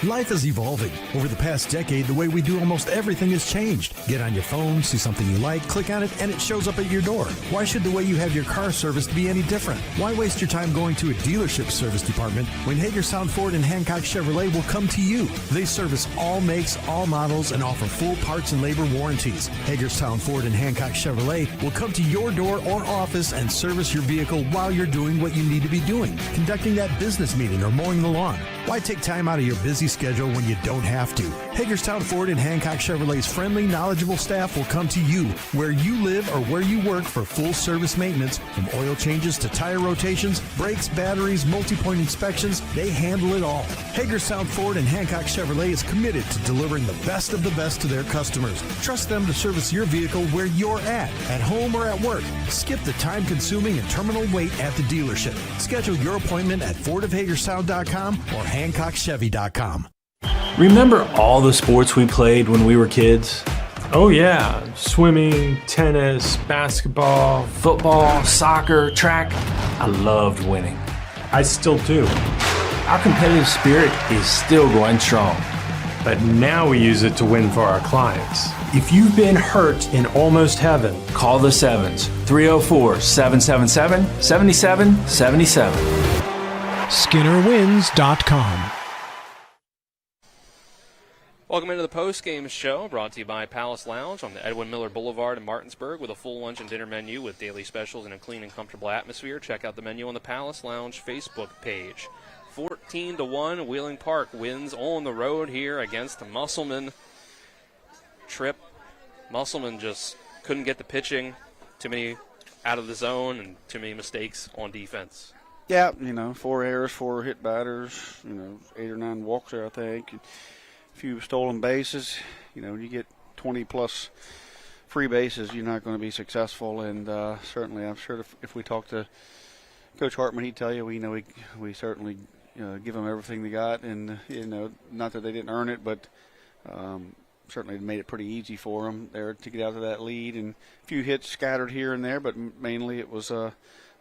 Life is evolving. Over the past decade, the way we do almost everything has changed. Get on your phone, see something you like, click on it, and it shows up at your door. Why should the way you have your car serviced be any different? Why waste your time going to a dealership service department when Hagerstown Ford and Hancock Chevrolet will come to you? They service all makes, all models, and offer full parts and labor warranties. Hagerstown Ford and Hancock Chevrolet will come to your door or office and service your vehicle while you're doing what you need to be doing, conducting that business meeting or mowing the lawn. Why take time out of your busy schedule when you don't have to? Hagerstown Ford and Hancock Chevrolet's friendly, knowledgeable staff will come to you where you live or where you work for full service maintenance, from oil changes to tire rotations, brakes, batteries, multi-point inspections. They handle it all. Hagerstown Ford and Hancock Chevrolet is committed to delivering the best of the best to their customers. Trust them to service your vehicle where you're at home or at work. Skip the time-consuming and terminal wait at the dealership. Schedule your appointment at fordofhagerstown.com or hancockchevy.com. Remember all the sports we played when we were kids? Oh yeah, swimming, tennis, basketball, Football, soccer, track. I loved winning. I still do. Our competitive spirit is still going strong. But now we use it to win for our clients. If you've been hurt in almost heaven, call the Sevens, 304-777-7777. SkinnerWins.com. Welcome into the post-game show, brought to you by Palace Lounge on the Edwin Miller Boulevard in Martinsburg, with a full lunch and dinner menu with daily specials and a clean and comfortable atmosphere. Check out the menu on the Palace Lounge Facebook page. 14-1, Wheeling Park wins on the road here against Musselman. Trip. Musselman just couldn't get the pitching. Too many out of the zone and too many mistakes on defense. Yeah, 4 errors, 4 hit batters, 8 or 9 walks there, I think. A few stolen bases. You get 20-plus free bases, you're not going to be successful. And certainly, I'm sure if we talk to Coach Hartman, he'd tell you, we certainly give them everything they got, and not that they didn't earn it, but certainly made it pretty easy for them there to get out of that lead, and a few hits scattered here and there, but mainly it was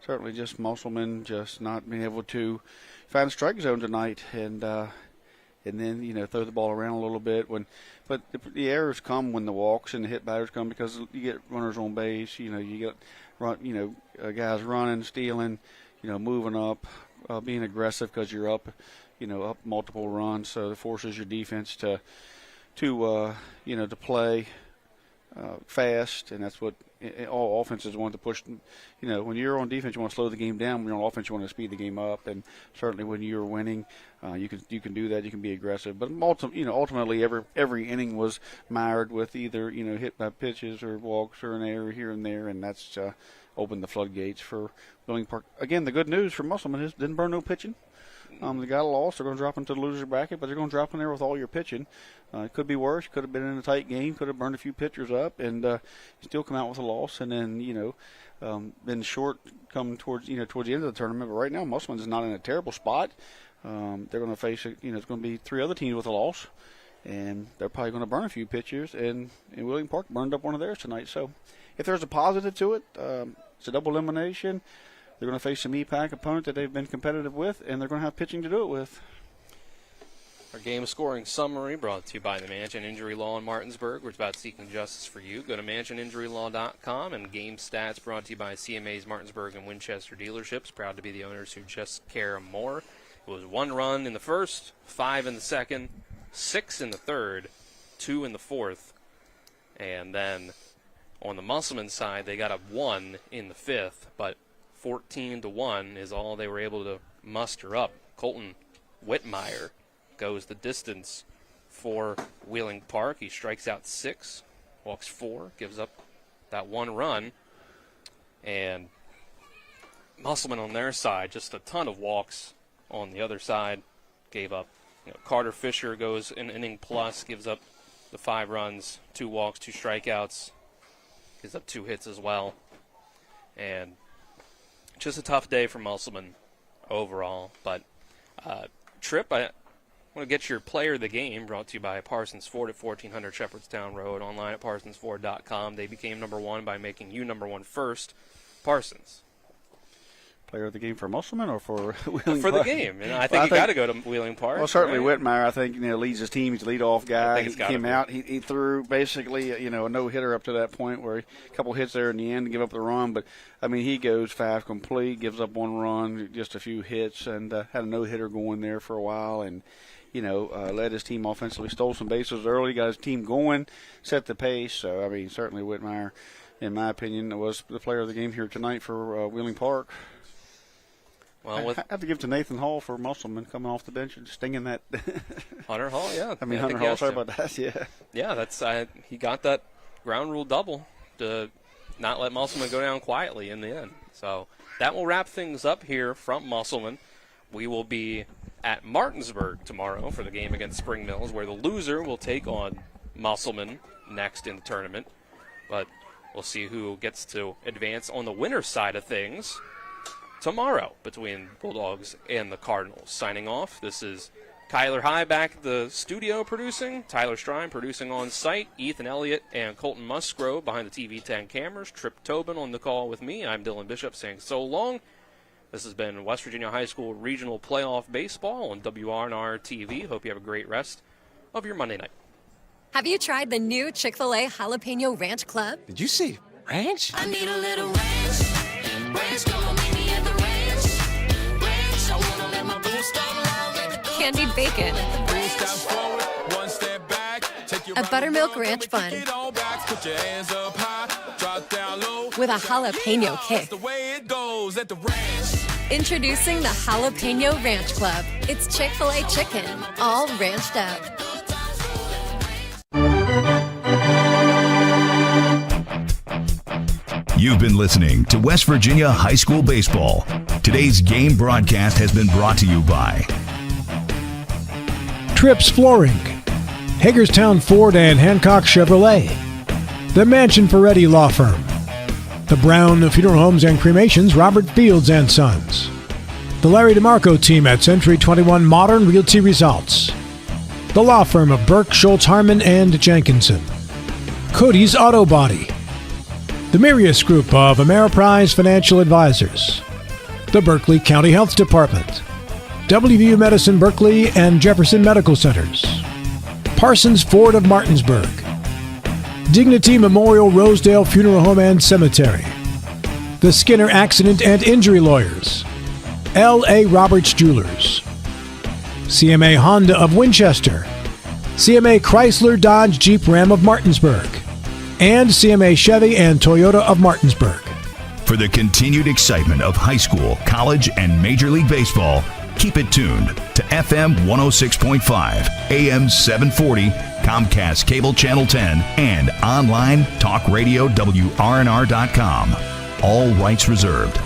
certainly just Musselman just not being able to find a strike zone tonight, and then throw the ball around a little bit. But the errors come when the walks and the hit batters come, because you get runners on base. You get guys running, stealing, moving up, being aggressive because you're up, up multiple runs. So it forces your defense to play fast, and that's what all offenses want to push. When you're on defense, you want to slow the game down. When you're on offense, you want to speed the game up. And certainly when you're winning, you can do that. You can be aggressive. But ultimately, every inning was mired with either hit by pitches or walks or an error here and there, and that's opened the floodgates for Wheeling Park. Again, the good news for Musselman is didn't burn no pitching. They got a loss. They're going to drop into the loser bracket, but they're going to drop in there with all your pitching. It could be worse. Could have been in a tight game. Could have burned a few pitchers up, and still come out with a loss. And then been short come towards the end of the tournament. But right now, Musselman's not in a terrible spot. They're going to face it's going to be three other teams with a loss, and they're probably going to burn a few pitchers. And Wheeling Park burned up one of theirs tonight. So if there's a positive to it, it's a double elimination. They're going to face some EPAC opponent that they've been competitive with, and they're going to have pitching to do it with. Our game scoring summary brought to you by the Mansion Injury Law in Martinsburg. We're about seeking justice for you. Go to mansioninjurylaw.com. And game stats brought to you by CMA's Martinsburg and Winchester dealerships. Proud to be the owners who just care more. It was 1 run in the first, 5 in the second, 6 in the third, 2 in the fourth. And then on the Musselman side, they got a 1 in the fifth, but 14-1 is all they were able to muster up. Colton Whitmire goes the distance for Wheeling Park. He strikes out 6, walks 4, gives up that 1 run. And Musselman on their side, just a ton of walks on the other side. Gave up. Carter Fisher goes an inning plus, gives up the 5 runs, 2 walks, 2 strikeouts. Gives up 2 hits as well. And just a tough day for Musselman overall. But, Tripp, I want to get your player of the game, brought to you by Parsons Ford at 1400 Shepherdstown Road, online at parsonsford.com. They became number 1 by making you number 1 first. Parsons. Player of the game for Musselman or for Wheeling Park? For the game. And I think you got to go to Wheeling Park. Well, certainly right? Whitmire, I think, leads his team. He's the leadoff guy. He came out. He threw basically, a no-hitter up to that point where a couple hits there in the end to give up the run. But, he goes 5 complete, gives up 1 run, just a few hits, and had a no-hitter going there for a while. And, led his team offensively, stole some bases early, got his team going, set the pace. So, certainly Whitmire, in my opinion, was the player of the game here tonight for Wheeling Park. Well, I have to give to Nathan Hall for Musselman coming off the bench and stinging that. Hunter Hall, yeah. Hunter Hall, sorry about that, yeah. Yeah, that's he got that ground rule double to not let Musselman go down quietly in the end. So that will wrap things up here from Musselman. We will be at Martinsburg tomorrow for the game against Spring Mills, where the loser will take on Musselman next in the tournament. But we'll see who gets to advance on the winner's side of things tomorrow between Bulldogs and the Cardinals. Signing off, this is Kyler High back at the studio producing, Tyler Strine producing on site, Ethan Elliott and Colton Musgrove behind the TV10 cameras, Tripp Tobin on the call with me. I'm Dylan Bishop saying so long. This has been West Virginia High School Regional Playoff Baseball on WRNR TV. Hope you have a great rest of your Monday night. Have you tried the new Chick-fil-A Jalapeno Ranch Club? Did you say ranch? I need a little ranch. Ranch, come on, meet me at the ranch. Ranch, I wanna let my boo start. Candied bacon. One step back, take your A buttermilk ranch bun. put your hands up high, drop down low. With a jalapeno kick. That's the way it goes at the ranch. Introducing the Jalapeno Ranch Club. It's Chick-fil-A chicken, all ranched up. You've been listening to West Virginia High School Baseball. Today's game broadcast has been brought to you by Tripp's Flooring, Hagerstown Ford and Hancock Chevrolet, the Mansion Ferretti Law Firm, The Brown Funeral Homes and Cremations, Robert Fields and Sons. The Larry DeMarco team at Century 21 Modern Realty Results. The law firm of Burke, Schultz, Harmon, and Jenkinson. Cody's Auto Body. The Mirius Group of Ameriprise Financial Advisors. The Berkeley County Health Department. WVU Medicine Berkeley and Jefferson Medical Centers. Parsons Ford of Martinsburg. Dignity Memorial Rosedale Funeral Home and Cemetery. The Skinner Accident and Injury Lawyers. L.A. Roberts Jewelers. CMA Honda of Winchester. CMA Chrysler Dodge Jeep Ram of Martinsburg. And CMA Chevy and Toyota of Martinsburg. For the continued excitement of high school, college, and Major League Baseball, keep it tuned to FM 106.5, AM 740, Comcast Cable Channel 10, and online talk radio WRNR.com. All rights reserved.